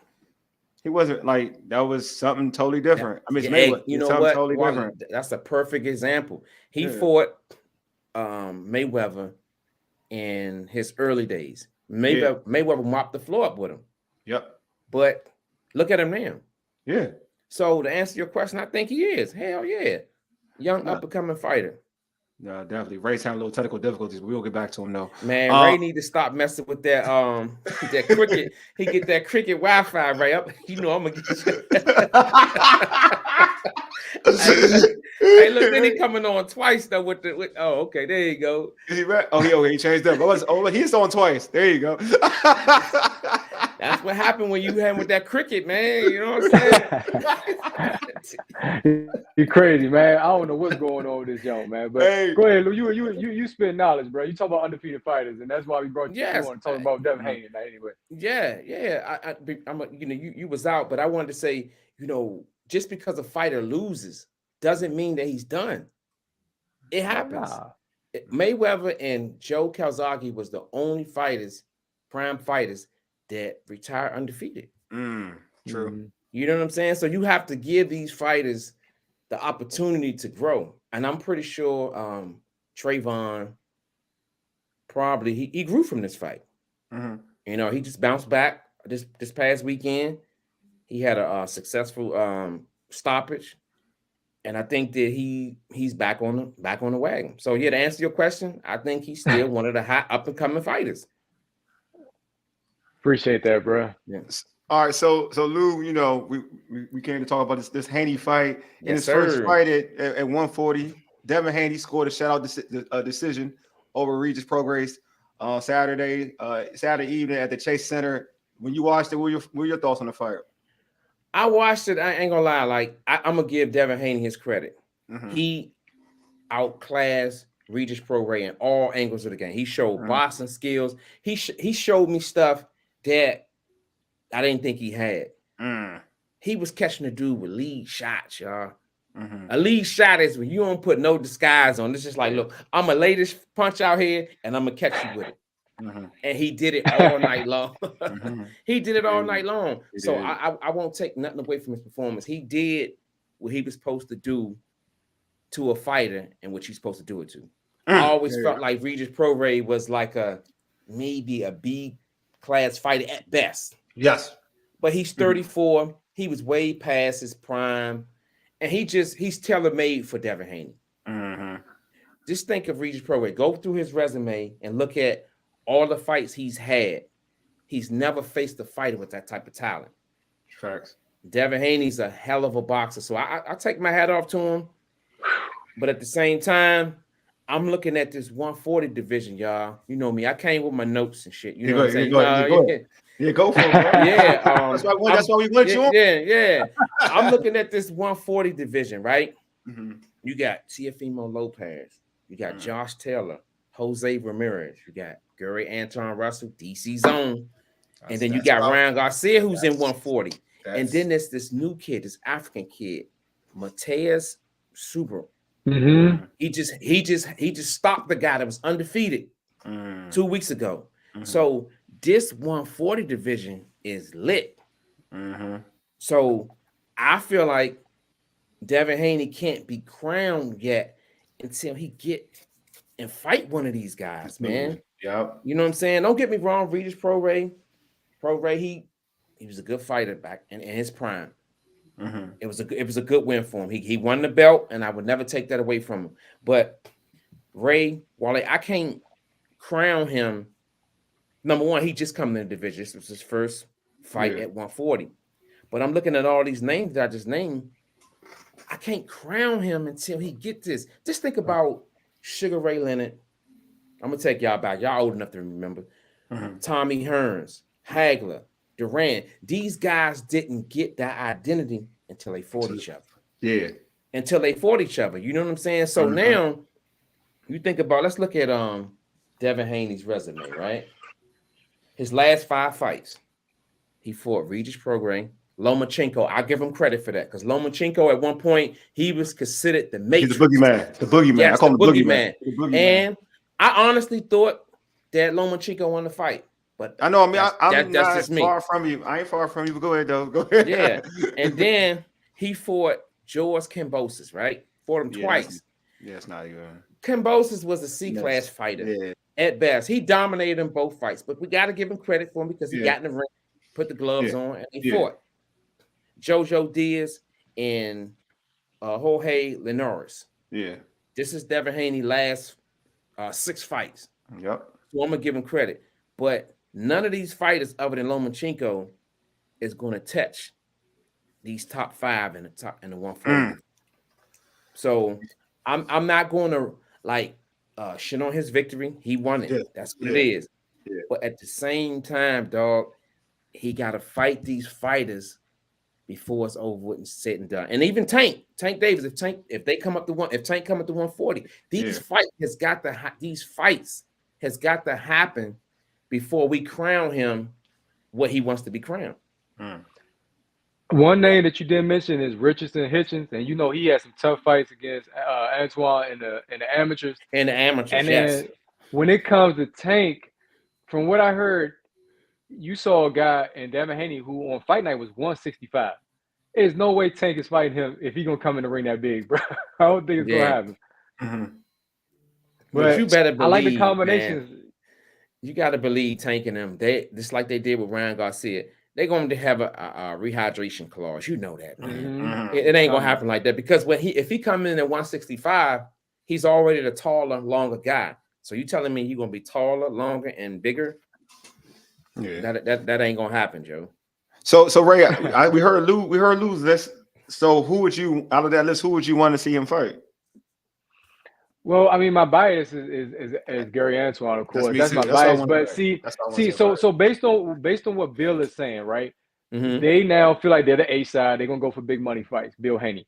He wasn't like that was something totally different. I mean, it's Mayweather. You know something what? Totally different. That's a perfect example. He fought Mayweather in his early days. Mayweather mopped the floor up with him. Yep. But look at him now. Yeah. So to answer your question, I think he is. Hell yeah. Young up and coming fighter. No, definitely. Ray's having a little technical difficulties, but we'll get back to him though. Man, Ray need to stop messing with that that cricket. He get that cricket Wi-Fi right up. You know I'm gonna get you. Hey, look, then he coming on twice though with okay, there you go. Is he right? Oh, he changed up. He's on twice. There you go. That's what happened when you had with that cricket, man. You know what I'm saying? You're crazy, man. I don't know what's going on with this young man, but go ahead, Lou. You spit knowledge, bro. You talk about undefeated fighters, and that's why we brought you on talking about Devin Haney. Anyway, I'm you was out, but I wanted to say, just because a fighter loses doesn't mean that he's done. It happens. Mayweather and Joe Calzaghe was the only prime fighters that retire undefeated. True. You know what I'm saying? So you have to give these fighters the opportunity to grow. And I'm pretty sure Trayvon probably he grew from this fight. Mm-hmm. He just bounced back this past weekend. He had a successful stoppage. And I think that he's back on the wagon. So to answer your question, I think he's still one of the hot up and coming fighters. Appreciate that, bro. Yes. All right, so Lou, we came to talk about this Haney fight. In his first fight at 140, Devin Haney scored a shutout decision over Regis Prograis Saturday evening at the Chase Center. When you watched it, what were your thoughts on the fight? I watched it. I ain't gonna lie. Like I'm gonna give Devin Haney his credit. Mm-hmm. He outclassed Regis Prograis in all angles of the game. He showed boxing skills. He showed me stuff that I didn't think he had. He was catching the dude with lead shots, y'all. Mm-hmm. A lead shot is when you don't put no disguise on. It's just like, look, I'm gonna lay this punch out here and I'm gonna catch you with it. Mm-hmm. And he did it all night long. Mm-hmm. He did it all night long. So I won't take nothing away from his performance. He did what he was supposed to do to a fighter and what he's supposed to do it to. I always felt like Regis Prograis was like maybe a B class fighter at best. Yes. But he's 34. He was way past his prime. And he's tailor-made for Devin Haney. Mm-hmm. Just think of Regis Prograis. Go through his resume and look at all the fights he's had. He's never faced a fighter with that type of talent. Facts. Devin Haney's a hell of a boxer. So I take my hat off to him. But at the same time, I'm looking at this 140 division, y'all. You know me. I came with my notes and shit. You know what I'm saying? Yeah, go for it, bro. Yeah. That's why we want you on. Yeah. I'm looking at this 140 division, right? Mm-hmm. You got Teofimo Lopez. You got Josh Taylor, Jose Ramirez. You got Gary Anton Russell, DC Zone. And then you got Ryan Garcia, who's in 140. And then there's this new kid, this African kid, Montez Sweat. Mm-hmm. He just stopped the guy that was undefeated 2 weeks ago. Mm-hmm. So this 140 division is lit. Mm-hmm. So I feel like Devin Haney can't be crowned yet until he get and fight one of these guys, man. Yep. You know what I'm saying? Don't get me wrong, Regis Prograis, He was a good fighter back in his prime. Mm-hmm. It was a good win for him. He won the belt, and I would never take that away from him. But Ray Wale, I can't crown him. Number one, he just come in the division. This was his first fight at 140. But I'm looking at all these names that I just named. I can't crown him until he get this. Just think about Sugar Ray Leonard. I'm gonna take y'all back. Y'all old enough to remember. Tommy Hearns, Hagler, Durant. These guys didn't get that identity until they fought each other. Yeah. Until they fought each other. You know what I'm saying? So now you think about, let's look at Devin Haney's resume, right? His last 5 fights, he fought Regis Prograis, Lomachenko. I give him credit for that because Lomachenko at one point he was considered the Matrix. He's the boogeyman. The boogeyman. Yes, I call him the boogeyman. boogeyman. And I honestly thought that Lomachenko won the fight. But I know. I mean, I'm that's not just me. far from you. I ain't far from you. But go ahead, though. Go ahead. Yeah. And then he fought George Kambosos, right? Fought him twice. Yeah, it's not even. Kambosos was a C-class fighter at best. He dominated in both fights, but we got to give him credit for him because he got in the ring, put the gloves on, and he fought. Jojo Diaz and Jorge Linares. Yeah. This is Devin Haney's last 6 fights. Yep. So I'm going to give him credit. But none of these fighters other than Lomachenko is going to touch these top 5 in the 140. So I'm not going to shit on his victory. He won it. That's what it is. Yeah. But at the same time, dog, he got to fight these fighters before it's over with and said and done. And even Tank Davis, if Tank come up to 140, these fights has got to happen before we crown him what he wants to be crowned. One name that you didn't mention is Richardson Hitchens, and you know he had some tough fights against Antoine in the amateurs. In the amateurs, and then when it comes to Tank, from what I heard, you saw a guy in Devin Haney who on fight night was 165. There's no way Tank is fighting him if he's gonna come in the ring that big, bro. I don't think it's gonna happen. But you better believe, I like the combinations. Man, you got to believe Tank and them. They just like they did with Ryan Garcia. They're going to have a rehydration clause. You know that, man. It ain't gonna happen like that because if he come in at 165, he's already the taller, longer guy. So you telling me he's gonna be taller, longer, and bigger? Yeah, that ain't gonna happen, Joe. So Ray, we heard Lou's list. So who would you out of that list? Who would you want to see him fight? Well, I mean, my bias is Gary Antoine, of course. That's my bias. But so based on what Bill is saying, right? They now feel like they're the A side. They're gonna go for big money fights. Bill Haney.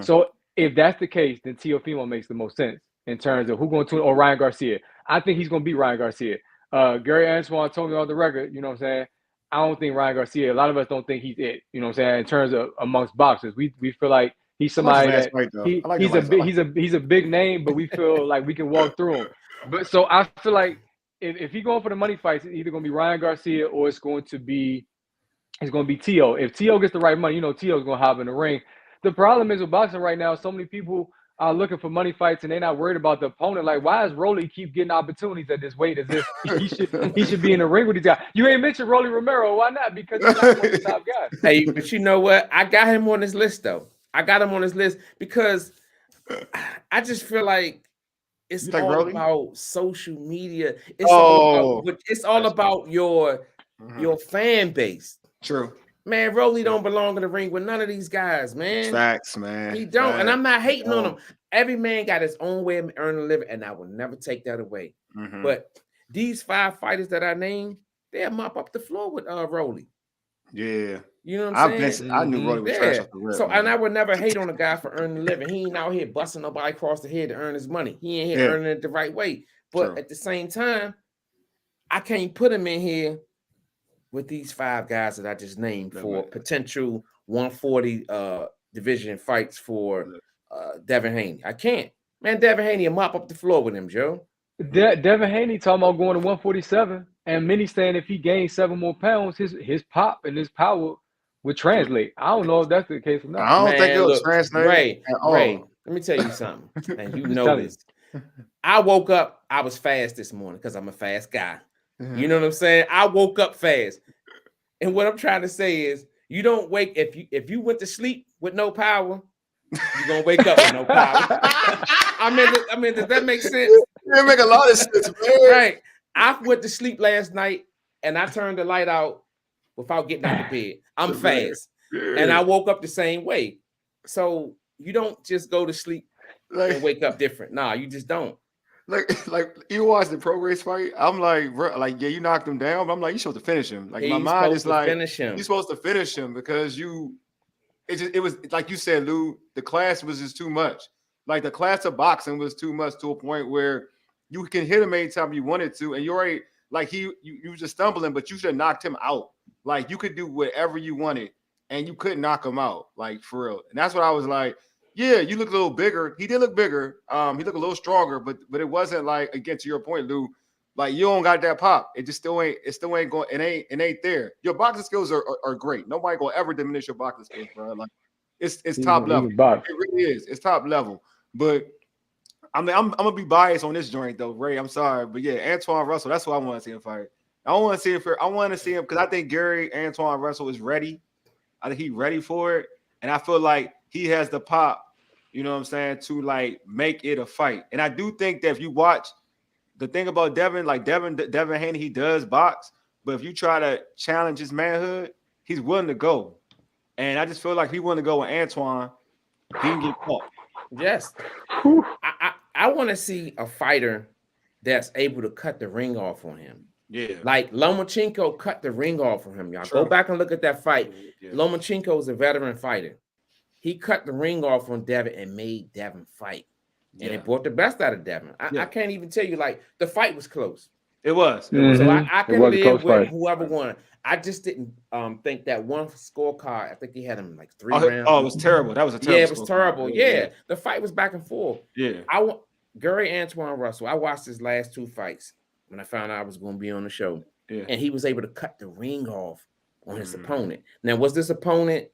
So if that's the case, then Teofimo makes the most sense in terms of who going to or Ryan Garcia. I think he's gonna beat Ryan Garcia. Gary Antoine told me on the record, you know what I'm saying? I don't think Ryan Garcia, a lot of us don't think he's it, you know what I'm saying, in terms of amongst boxers. We feel like he's somebody that he's a big name, but we feel like we can walk through him. But so I feel like if he's going for the money fights, it's either gonna be Ryan Garcia or it's gonna be Tio. If Tio gets the right money, you know Tio's gonna hop in the ring. The problem is with boxing right now, so many people are looking for money fights and they're not worried about the opponent. Like, why does Rolly keep getting opportunities at this weight as if he should be in the ring with these guys? You ain't mentioned Rolly Romero. Why not? Because he's not one of the top guys. Hey, but you know what? I got him on this list though. I got him on this list because I just feel like it's all about social media. It's all about your fan base. True. Man, Rolly don't belong in the ring with none of these guys, man. Facts, man. He don't, and I'm not hating on him. Every man got his own way of earning a living, and I will never take that away. But these 5 fighters that I named, they'll mop up the floor with Rolly. Yeah. You know what I'm saying? I knew Rolly was trash off the rip. So, and I would never hate on a guy for earning a living. He ain't out here busting nobody across the head to earn his money. He ain't here earning it the right way. But at the same time, I can't put him in here with these 5 guys that I just named for potential 140 division fights for Devin Haney. I can't. Man, Devin Haney will mop up the floor with him, Joe. Devin Haney talking about going to 147, and many saying if he gains 7 more pounds, his pop and his power would translate. I don't know if that's the case or not. I don't think it will translate. Ray, let me tell you something, and you know this. I woke up, I was fast this morning because I'm a fast guy. You know what I'm saying? I woke up fast. And what I'm trying to say is, you don't wake if you went to sleep with no power, you're gonna wake up with no power. I mean, does that make sense? It make a lot of sense, man. Right. I went to sleep last night and I turned the light out without getting out of bed. I'm fast. And I woke up the same way. So you don't just go to sleep and wake up different. Nah, you just don't. Like you watch the Prograis fight. I'm like, yeah, you knocked him down, but I'm like, you're supposed to finish him. Like my mind is like, finish him. You're supposed to finish him because it was like you said, Lou, the class was just too much. Like the class of boxing was too much to a point where you can hit him anytime you wanted to, and you're already like you were just stumbling, but you should have knocked him out. Like you could do whatever you wanted, and you couldn't knock him out, like for real. And that's what I was like. Yeah, you look a little bigger. He did look bigger. He looked a little stronger, but it wasn't like, again, to your point, Lou, like you don't got that pop. It still ain't going. It ain't there. Your boxing skills are great. Nobody gonna ever diminish your boxing skills, bro. Like it's top level. It really is. It's top level. But I mean, I'm gonna be biased on this joint though, Ray. I'm sorry, but yeah, Antoine Russell. That's what I want to see him fight. I don't want to see him. I want to see him because I think Antoine Russell is ready. I think he's ready for it, and I feel like he has the pop. You know what I'm saying, to like make it a fight. And I do think that if you watch the thing about Devin, like Devin Haney, he does box, but if you try to challenge his manhood, he's willing to go. And I just feel like if he willing to go with Antoine, he can get caught. Yes. I want to see a fighter that's able to cut the ring off on him. Yeah. Like Lomachenko cut the ring off on him, y'all. True. Go back and look at that fight. Yeah. Lomachenko is a veteran fighter. He cut the ring off on Devin and made Devin fight. And it brought the best out of Devin. I can't even tell you, like, the fight was close. It was. Mm-hmm. So I can live with whoever won. I just didn't think that one scorecard, I think he had him like 3 rounds. Oh, it was terrible. That was a terrible. Yeah, it was terrible. Yeah. The fight was back and forth. Yeah. Gary Antoine Russell, I watched his last 2 fights when I found out I was going to be on the show. Yeah. And he was able to cut the ring off on his opponent. Now, was this opponent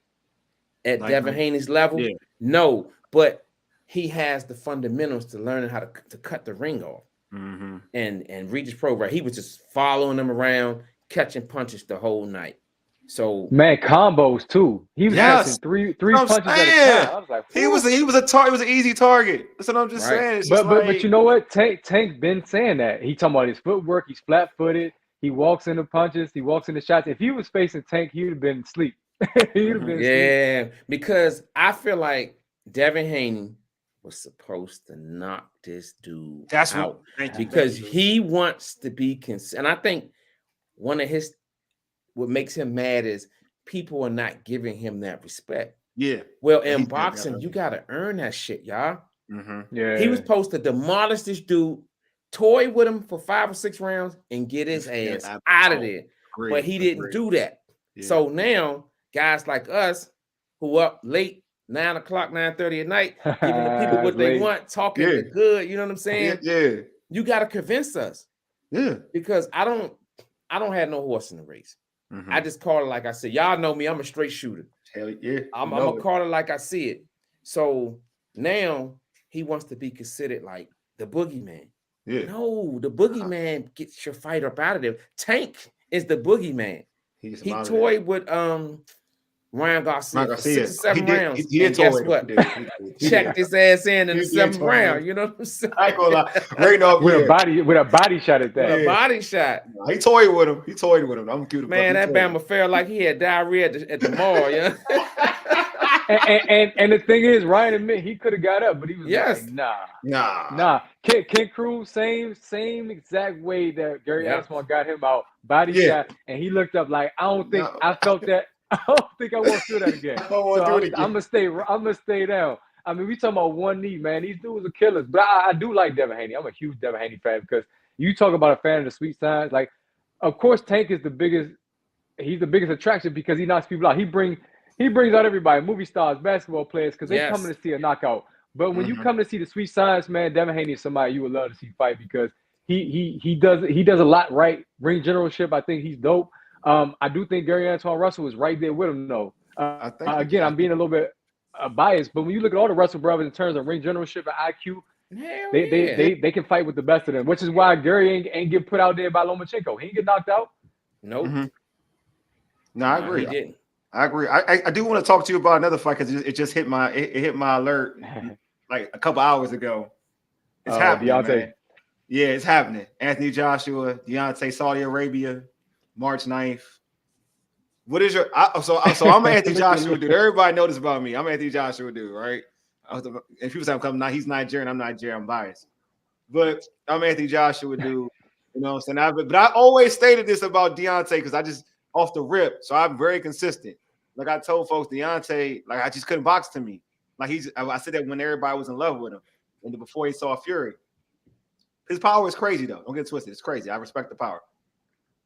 at like Devin Haney's level? Yeah. No, but he has the fundamentals to learning how to cut the ring off. Mm-hmm. And Regis Prograis, he was just following them around, catching punches the whole night. So man, combos too. He was catching three punches at a time. I was like, he was an easy target. That's what I'm just saying. But you know what? Tank been saying that. He talking about his footwork. He's flat-footed. He walks into punches. He walks into shots. If he was facing Tank, he would have been asleep. Because I feel like Devin Haney was supposed to knock this dude out because he wants to be and I think one of what makes him mad is people are not giving him that respect. Yeah. Well, in boxing, you gotta earn that shit, y'all. Mm-hmm. Yeah. He was supposed to demolish this dude, toy with him for 5 or 6 rounds, and get his ass out of there. But he didn't do that. Yeah. So now guys like us who up late, 9 o'clock, 9:30 at night, giving the people what they want, talking good, you know what I'm saying? Yeah. You got to convince us. Yeah. Because I don't have no horse in the race. Mm-hmm. I just call it like I said. Y'all know me, I'm a straight shooter. Hell yeah. I'm a call it like I see it. So now he wants to be considered like the boogeyman. Yeah. No, the boogeyman gets your fight up out of there. Tank is the boogeyman. He toyed with Ryan Garcia. 6 or 7 rounds. And guess what? Checked his ass in the 7th round. You know what I'm saying? I ain't gonna lie. Right off with a body shot at that. With a body shot. He toyed with him. I'm cute. Man, that Bama felt like he had diarrhea at the mall. Yeah. and the thing is, Ryan admit he could have got up, but he was like, nah. Ken Cruz, same exact way that Gary Antoine got him out, body shot, and he looked up like, I don't think I felt that. I don't think I want to do that again. I'm gonna stay down. I mean, we talking about one knee, man. These dudes are killers. But I do like Devin Haney. I'm a huge Devin Haney fan because you talk about a fan of the sweet signs. Like, of course, Tank is the biggest. He's the biggest attraction because he knocks people out. He brings out everybody, movie stars, basketball players, because they come to see a knockout. But when you come to see the sweet signs, man, Devin Haney is somebody you would love to see fight because he does a lot right. Ring generalship, I think he's dope. I do think Gary Antoine Russell is right there with him, though. Again, I'm being a little bit biased, but when you look at all the Russell brothers in terms of ring generalship and IQ, they can fight with the best of them, which is why Gary ain't get put out there by Lomachenko. He ain't get knocked out. Nope. Mm-hmm. No, I Nah, agree. he didn't. I agree. I do want to talk to you about another fight because it just hit my alert like a couple hours ago. It's happening, Deontay. man. Yeah, it's happening. Anthony Joshua, Deontay, Saudi Arabia, March 9th. What is your so I'm an Anthony Joshua dude. Everybody knows this about me. I'm an Anthony Joshua dude, right? And people say I'm coming now. He's Nigerian. I'm Nigerian. I'm biased. But I'm Anthony Joshua dude. You know what I'm saying? But I always stated this about Deontay because I just off the rip. So I'm very consistent. Like I told folks, Deontay, like I just couldn't box to me. Like I said that when everybody was in love with him and before he saw Fury. His power is crazy though. Don't get twisted. It's crazy. I respect the power.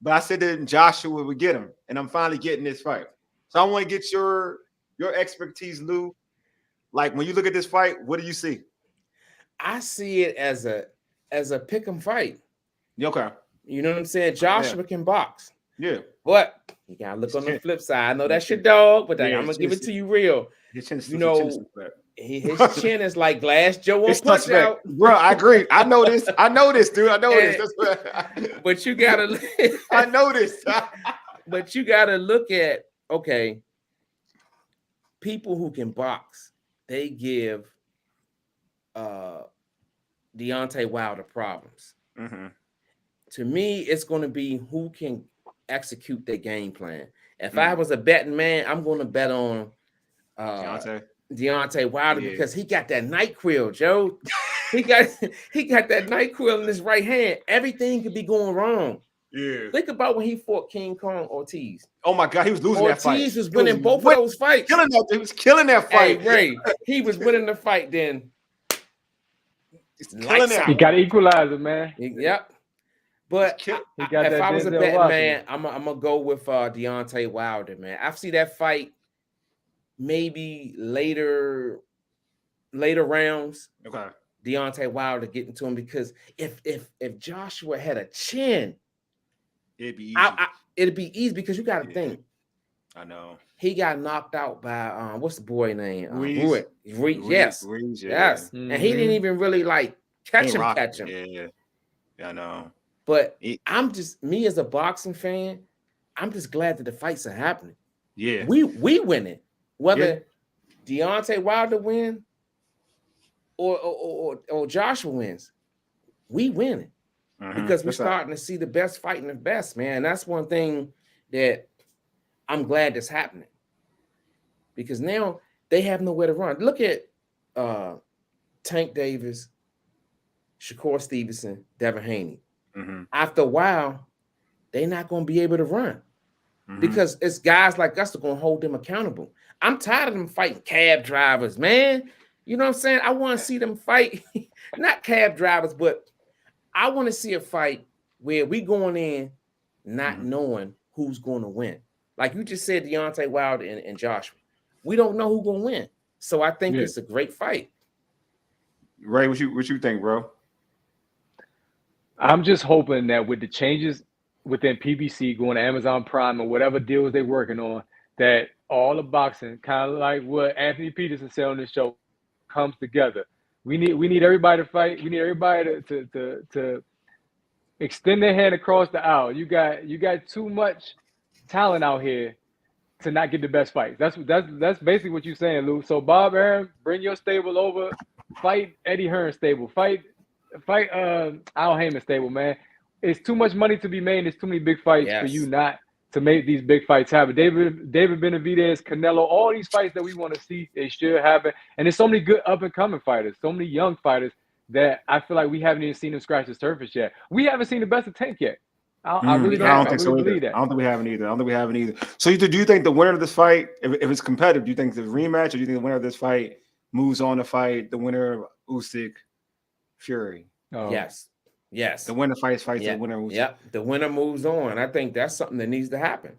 But I said that Joshua would get him, and I'm finally getting this fight. So I want to get your expertise, Lou. Like when you look at this fight, what do you see? I see it as a pick 'em fight. Okay. You know what I'm saying? Joshua can box. Yeah. But you gotta look on the flip side. I know that's your dog, but I'm gonna give it to you real. You know, his chin is like Glass Joe on Punch Out. Bro, I agree. I know this, dude. I know this. But you gotta I know this. But you gotta look at people who can box, they give Deontay Wilder problems. Mm-hmm. To me, it's gonna be who can execute their game plan. If I was a betting man, I'm gonna bet on Deontay Wilder because he got that NyQuil, Joe. he got that NyQuil in his right hand. Everything could be going wrong. Yeah. Think about when he fought King Kong Ortiz. Oh my God, he was losing that fight. Ortiz was winning both of those fights. He was killing that fight. Hey, Ray, he was winning the fight then. He got equalizer, man. Yep. But if I was a betting man, I'm gonna go with Deontay Wilder, man. I see that fight maybe later rounds. Okay. Deontay Wilder getting to him because if Joshua had a chin, it'd be easy. It'd be easy because you got to think. I know. He got knocked out by what's the boy name? Ruiz. Yes. Ruiz, yes. Mm-hmm. And he didn't even really like catch him. Yeah, I know. But I'm just me as a boxing fan. I'm just glad that the fights are happening. Yeah, we winning. Whether Deontay Wilder win or Joshua wins, we winning because we're starting to see the best fighting the best, man. That's one thing that I'm glad that's happening because now they have nowhere to run. Look at Tank Davis, Shakur Stevenson, Devin Haney. Mm-hmm. After a while, they're not going to be able to run because it's guys like us that are going to hold them accountable. I'm tired of them fighting cab drivers, man. You know what I'm saying? I want to see them fight, not cab drivers, but I want to see a fight where we going in not knowing who's going to win. Like you just said, Deontay Wilder and Joshua. We don't know who's going to win. So I think it's a great fight. Ray, what you think, bro? I'm just hoping that with the changes within PBC going to Amazon Prime or whatever deals they're working on, that all the boxing, kind of like what Anthony Peterson said on this show, comes together. We need everybody to fight. We need everybody to extend their hand across the aisle. You got too much talent out here to not get the best fights. That's basically what you're saying, Lou. So Bob Arum, bring your stable over, fight Eddie Hearn's stable, fight Al Heyman's stable, man. It's too much money to be made. There's too many big fights for you not to make these big fights happen. David Benavidez, Canelo, all these fights that we want to see, they should happen. And there's so many good up-and-coming fighters, so many young fighters that I feel like we haven't even seen them scratch the surface yet. We haven't seen the best of Tank yet. I really don't. I don't think so either. I don't think we haven't either. So do you think the winner of this fight, if it's competitive, do you think the rematch, or do you think the winner of this fight moves on to fight the winner of Usyk Fury? Oh. Yes. The winner fights the winner. Yep. The winner moves on. I think that's something that needs to happen.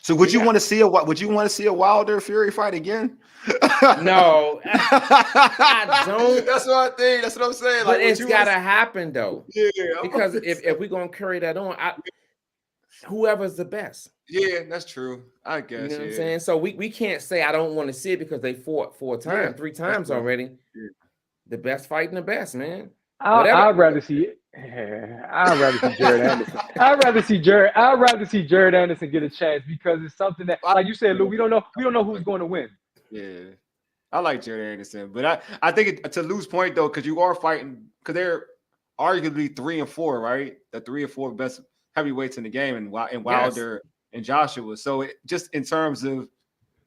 So would you want to see a Wilder Fury fight again? No, I don't. That's what I think. That's what I'm saying. But it's gotta happen though. Yeah. Because if we're gonna carry that on, whoever's the best. Yeah, that's true. I guess. You know what I'm saying? So we can't say I don't want to see it because they fought 3 times already. Yeah. The best fighting the best, man. I'd rather see Jared Anderson. I'd rather see Jared Anderson get a chance because it's something that, like you said, Lou, we don't know who's going to win. Yeah, I like Jared Anderson, but I think to Lou's point though, because you are fighting, because they're arguably 3 and 4, right? The 3 or 4 best heavyweights in the game, and Wilder and Joshua. So just in terms of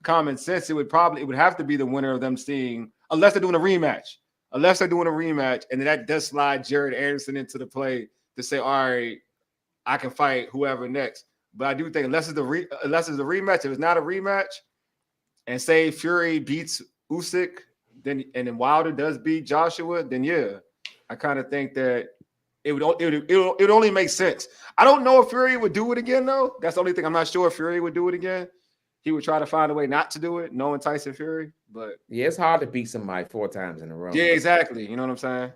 common sense, it would have to be the winner of them seeing, unless they're doing a rematch. And then that does slide Jared Anderson into the play to say, all right, I can fight whoever next. But I do think unless it's a rematch, if it's not a rematch, and say Fury beats Usyk, then Wilder does beat Joshua, then yeah, I kind of think that it would only make sense. I don't know if Fury would do it again though. That's the only thing I'm not sure if Fury would do it again. He would try to find a way not to do it, knowing Tyson Fury. But yeah, it's hard to beat somebody 4 times in a row. Yeah, exactly. You know what I'm saying?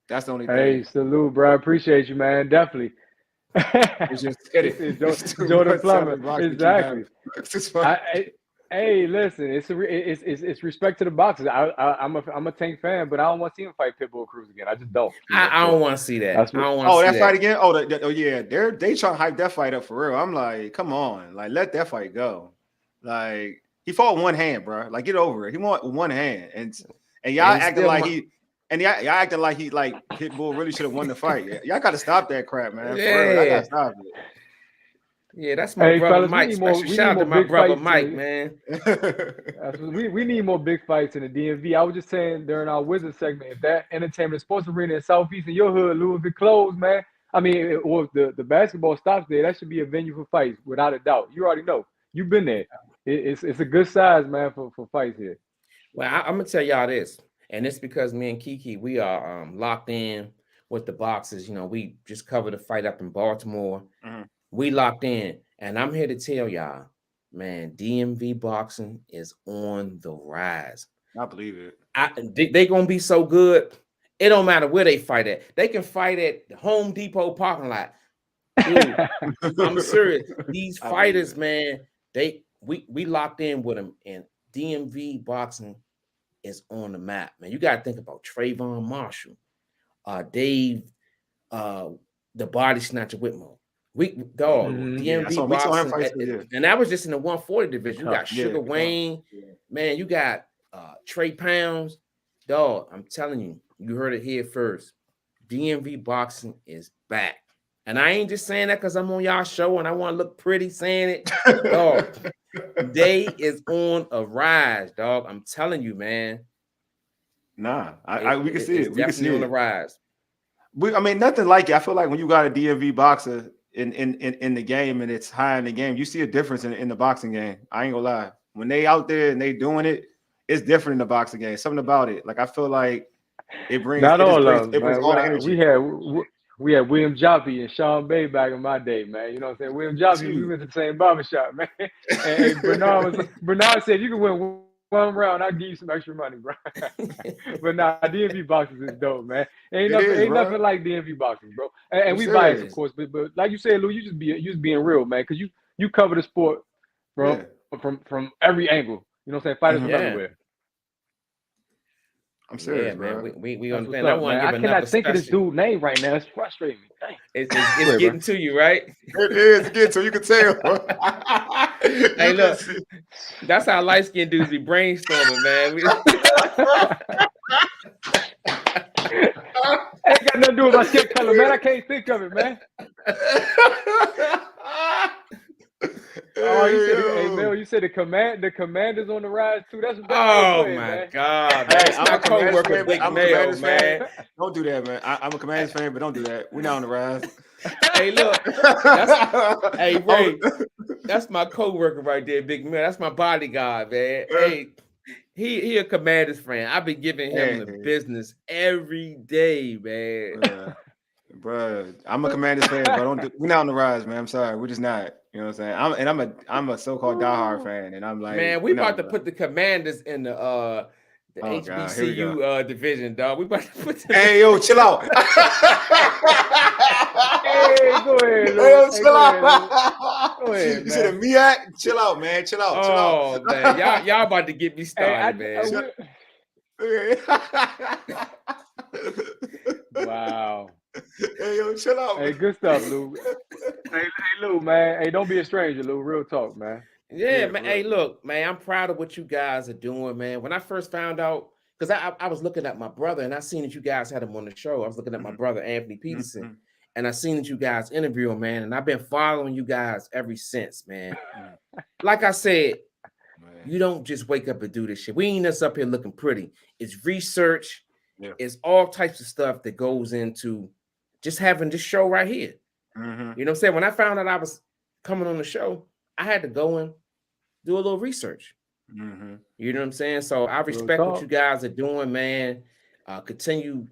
That's the only thing. Hey, salute, bro. I appreciate you, man. Definitely. It's just Jordan Plummer. Exactly. Hey, listen, it's respect to the boxers. I'm a Tank fan, but I don't want to see him fight Pitbull Cruz again. I just don't. I don't want to see that. That's I don't want to see that that fight again. Yeah, they trying to hype that fight up for real. I'm like, come on, like let that fight go. Like he fought one hand, bro. Like get over it. He won one hand, and y'all acting like y'all acting like Pitbull really should have won the fight. Y'all got to stop that crap, man. Yeah. For real, y'all got to stop it. Yeah, that's my brother fellas, Mike. Special shout out to my brother Mike, man. We need more big fights in the DMV. I was just saying during our Wizard segment, if that entertainment sports arena in Southeast in your hood, Lou, if it closed, man, I mean, or if the basketball stops there, that should be a venue for fights, without a doubt. You already know. You've been there. It's a good size, man, for fights here. Well, I'm going to tell y'all this, and it's because me and Kiki, we are locked in with the boxers. You know, we just covered a fight up in Baltimore. Mm-hmm. We locked in, and I'm here to tell y'all, man, DMV boxing is on the rise. I believe it. They're going to be so good. It don't matter where they fight at. They can fight at the Home Depot parking lot. Dude, I'm serious. These fighters, man, we locked in with them, and DMV boxing is on the map, man. You got to think about Trayvon Marshall, Dave, the body snatcher Whitmore. DMV boxing, and that was just in the 140 division. You got Sugar Wayne, man. You got Trey Pounds, dog. I'm telling you, you heard it here first. DMV boxing is back, and I ain't just saying that because I'm on y'all show and I want to look pretty saying it, dog. They is on a rise, dog. I'm telling you, man. Nah, we can see it. We can see it on the rise. I mean, nothing like it. I feel like when you got a DMV boxer in the game and it's high in the game, you see a difference in the boxing game. I ain't gonna lie. When they out there and they doing it, it's different in the boxing game. Something about it. Like I feel like it brings all the energy. We had William Joppy and Sean Bay back in my day, man. You know what I'm saying? William Joppy, we went to the same barbershop, man. And Bernard said, you can win one round, I'll give you some extra money, bro. But nah, DMV boxing is dope, man. Ain't nothing like DMV boxing, bro. And we biased, of course, but like you said, Lou, you just being real, man, because you cover the sport from every angle. You know what I'm saying? Fighters from everywhere. I'm serious, man. Bro. We understand. I cannot think of this dude's name right now. It's frustrating me. It's getting to you, right? It is. It's getting to you. You can tell. Hey, look. That's how light-skinned dudes be brainstorming, man. Ain't got nothing to do with my skin color, man. I can't think of it, man. Oh, you said the Commanders on the rise too. That's my God. That's my coworker, Big Mail, man. Don't do that, man. I'm a Commanders fan, but don't do that. We're not on the rise. Hey, look. Ray, that's my coworker right there, Big Mail. That's my bodyguard, man. Hey, he a Commanders fan. I've been giving him the business every day, man. Bro, I'm a Commanders fan, but we're not on the rise, man. I'm sorry, we're just not. You know what I'm saying? I'm a so-called diehard fan, and I'm like, man, we about to put the Commanders in the HBCU division, dog. We about to put. Hey, yo, chill out. Hey, go ahead. Yo, chill out. Go ahead, you said a MEAC? Chill out, man. Chill out. Oh, man, y'all about to get me started, man. Wow. Hey, yo, chill out, Hey, man. good stuff, Lou. Hey, Lou, man. Hey, don't be a stranger, Lou. Real talk, man. Yeah, Yeah, man. bro. Hey, look, man, I'm proud of what you guys are doing, man. When I first found out, because I was looking at my brother and I seen that you guys had him on the show. I was looking at my brother, Anthony Peterson, and I seen that you guys interview him, man. And I've been following you guys ever since, man. Like I said, you don't just wake up and do this shit. We ain't just up here looking pretty. It's research. Yeah. It's all types of stuff that goes into just having this show right here. You know what I'm saying? When I found out I was coming on the show, I had to go and do a little research. You know what I'm saying? So I respect what you guys are doing, man. Continue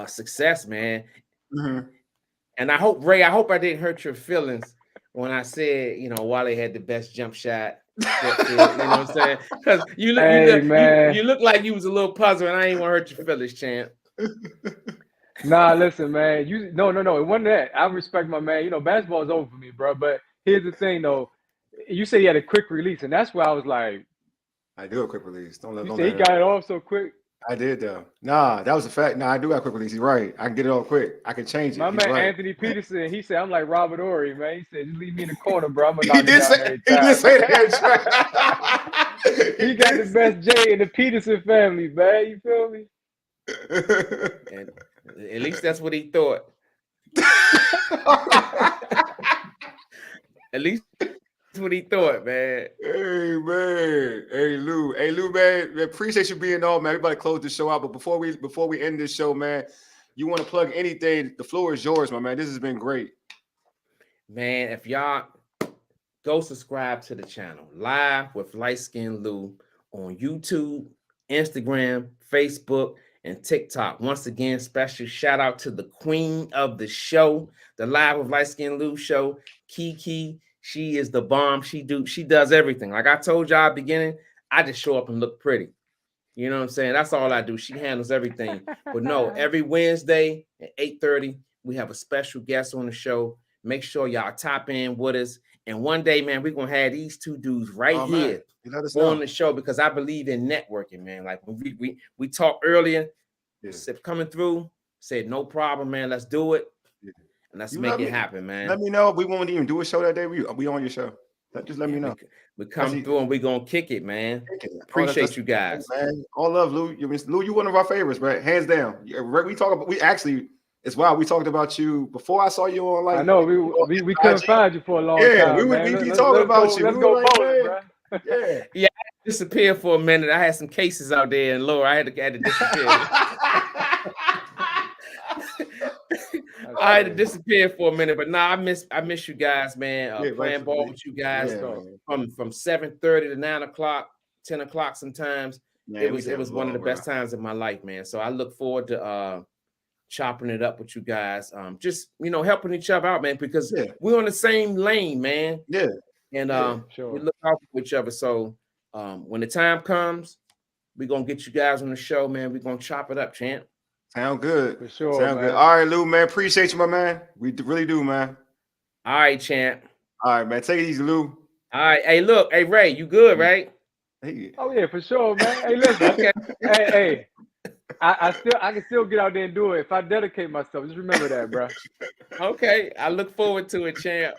success, man. And I hope, Ray, I hope I didn't hurt your feelings when I said, you know, Wale had the best jump shot. You know what I'm saying? Because you look like you was a little puzzled, and I ain't want to hurt your feelings, champ. Nah, listen, man. No. It wasn't that. I respect my man. You know, basketball is over for me, bro. But here's the thing, though. You said he had a quick release, and that's where I was like, I do a quick release. You said he got it off so quick. I did though. Nah, that was a fact. Nah, I do got quick release. He's right. I can get it off quick. I can change it. My man right. Anthony Peterson, he said, I'm like Robert Ory, man. He said, just leave me in the corner, bro. I'm gonna He did say that. He got the best J in the Peterson family, man. You feel me? And at least that's what he thought. At least that's what he thought, man. Hey, man. Hey, Lou, man. Appreciate you being on, man. Everybody close the show out. But before we end this show, man, you want to plug anything, the floor is yours, my man. This has been great. Man, if y'all go subscribe to the channel, Live with Light Skin Lou on YouTube, Instagram, Facebook, and TikTok. Once again, special shout out to the queen of the show, the Live with Light Skin Lou show, Kiki. She is the bomb. She does everything. Like I told y'all at the beginning, I just show up and look pretty. You know what I'm saying? That's all I do. She handles everything. But no, every Wednesday at 8:30, we have a special guest on the show. Make sure y'all tap in with us. And one day, man, we're going to have these two dudes right here on the show because I believe in networking, man. Like when we talked earlier, coming through, said, no problem, man. Let's do it. And let's make it happen, man. Let me know. We won't even do a show that day. We on your show. Just let me know. We come through and we're going to kick it, man. Appreciate you guys. Man. All love, Lou. Lou, you one of our favorites, right? Hands down. It's wild. We talked about you before I saw you on like. I know we couldn't find you for a long time. Yeah, we be talking about you. Let's go bowling, bro. Yeah. I disappeared for a minute. I had some cases out there in Lower. I had to disappear. I had to disappear for a minute, but I miss you guys, man. Playing ball with you guys from 7:30 to 9 o'clock, 10 o'clock sometimes. Man, it was one of the best times in my life, man. So I look forward to chopping it up with you guys. Just helping each other out, man, because we're on the same lane, man. Yeah. And we look out for each other. So when the time comes, we're gonna get you guys on the show, man. We're gonna chop it up, champ. Sound good. For sure. Sound good. All right, Lou, man. Appreciate you, my man. We really do, man. All right, champ. All right, man. Take it easy, Lou. All right. Hey, look. Hey, Ray, you good, right? Hey. Oh yeah, for sure, man. Hey, listen. Okay. Hey. I can still get out there and do it if I dedicate myself. Just remember that, bro. Okay. I look forward to it, champ.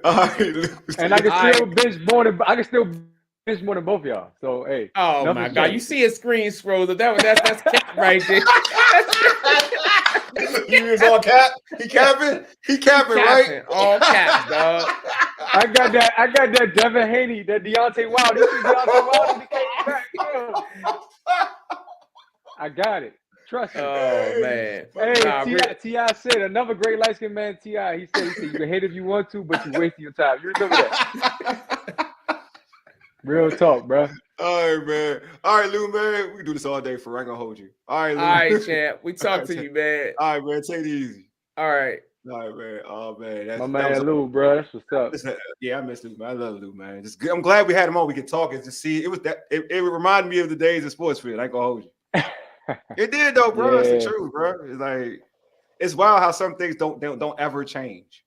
All right, Lou. And I can still binge more than both of y'all. So hey. Oh my God! You see his screen scroll? That's cap right there. You is all cap. He capping, right? All caps, dog. I got that Devin Haney, that Deontay Wilder. You see Deontay Wilder came back. I got it. Trust me. Oh man. Hey, T.I. said another great light skinned man. T.I. He said you can hate if you want to, but you wasting your time. You remember that? Real talk, bro. All right, man. All right, Lou, man. We can do this all day for. I ain't gonna hold you. All right, Lou. All right, champ. We talk to you, man. All right, man. Take it easy. All right. All right, man. Oh man, my man Lou, bro. That's what's up. Yeah, I miss Lou, man. I love Lou, man. I'm glad we had him on. We could talk and just see. It reminded me of the days in sports field. I ain't gonna hold you. It did though, bro. It's the truth, bro. It's like it's wild how some things don't ever change.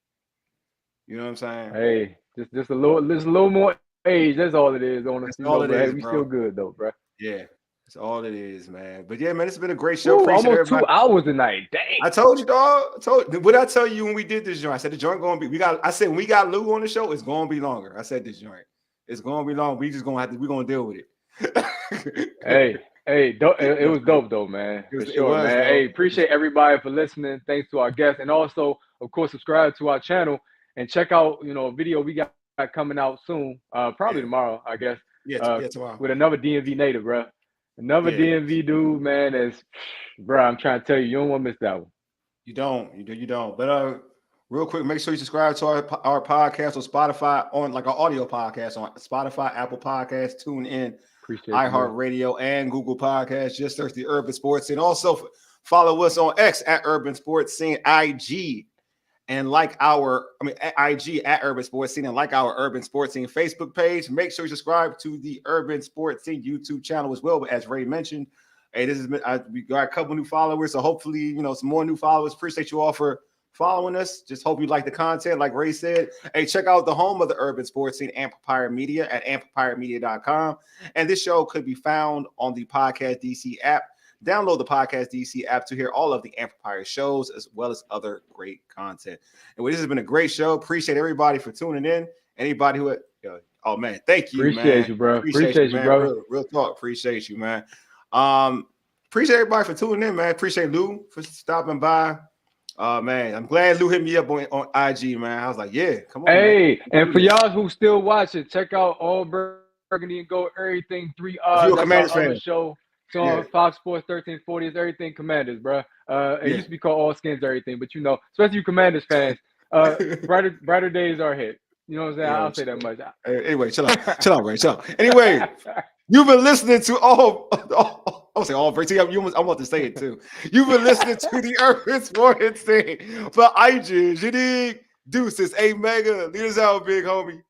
You know what I'm saying? Hey, just a little more age. That's all it is. On us, all it is, we bro. still good though, bro. Yeah. That's all it is, man. But yeah, man, it's been a great show. Ooh, Appreciate almost everybody. 2 hours tonight. Dang. I told you, dog. What did I tell you when we did this joint? I said the joint gonna be. I said when we got Lou on the show, it's gonna be longer. I said this joint, it's gonna be long. We just gonna have to. We're gonna deal with it. Hey, it was dope though, man. For sure, man. Dope. Hey, appreciate everybody for listening. Thanks to our guests, and also, of course, subscribe to our channel and check out, a video we got coming out soon. Probably tomorrow, I guess. Yeah, tomorrow With another DMV native, bro. Another DMV dude, man. Bro, I'm trying to tell you, you don't want to miss that one. You don't. But real quick, make sure you subscribe to our podcast on Spotify, on like our audio podcast on Spotify, Apple Podcasts, TuneIn, iHeartRadio, and Google Podcasts. Just search the Urban Sports Scene. Also follow us on X at Urban Sports Scene, IG, and IG at Urban Sports Scene, and like our Urban Sports Scene Facebook page. Make sure you subscribe to the Urban Sports Scene YouTube channel as well. But as Ray mentioned, hey, we got a couple new followers, so hopefully, some more new followers. Appreciate you all for following us. Just hope you like the content, like Ray said. Hey, check out the home of the Urban Sports Scene, Amplifier Media, at amplifiermedia.com. And this show could be found on the Podcast DC app. Download the Podcast DC app to hear all of the Amplifier shows as well as other great content. And this has been a great show. Appreciate everybody for tuning in. Anybody who, oh man, thank you, Appreciate you, bro. Appreciate you, bro. Real talk. Appreciate you, man. Appreciate everybody for tuning in, man. Appreciate Lou for stopping by. Man, I'm glad Lou hit me up on IG, man. I was like, yeah, come on. Hey, man. And for y'all who still watching, check out All Burgundy and Gold Everything 3 You're a Commanders fan. Show. It's on Fox Sports 1340. It's everything Commanders, bro. It used to be called All Skins Everything, but especially you Commanders fans, brighter days are ahead. You know what I'm saying? I'll say that much. Anyway, chill out, Ray. Chill out. Anyway, you've been listening to I'm saying all breaks. I want to say it too. You've been listening to the Urban Sports Scene. But I just, you dig? Deuces, A Mega. Lead us out, big homie.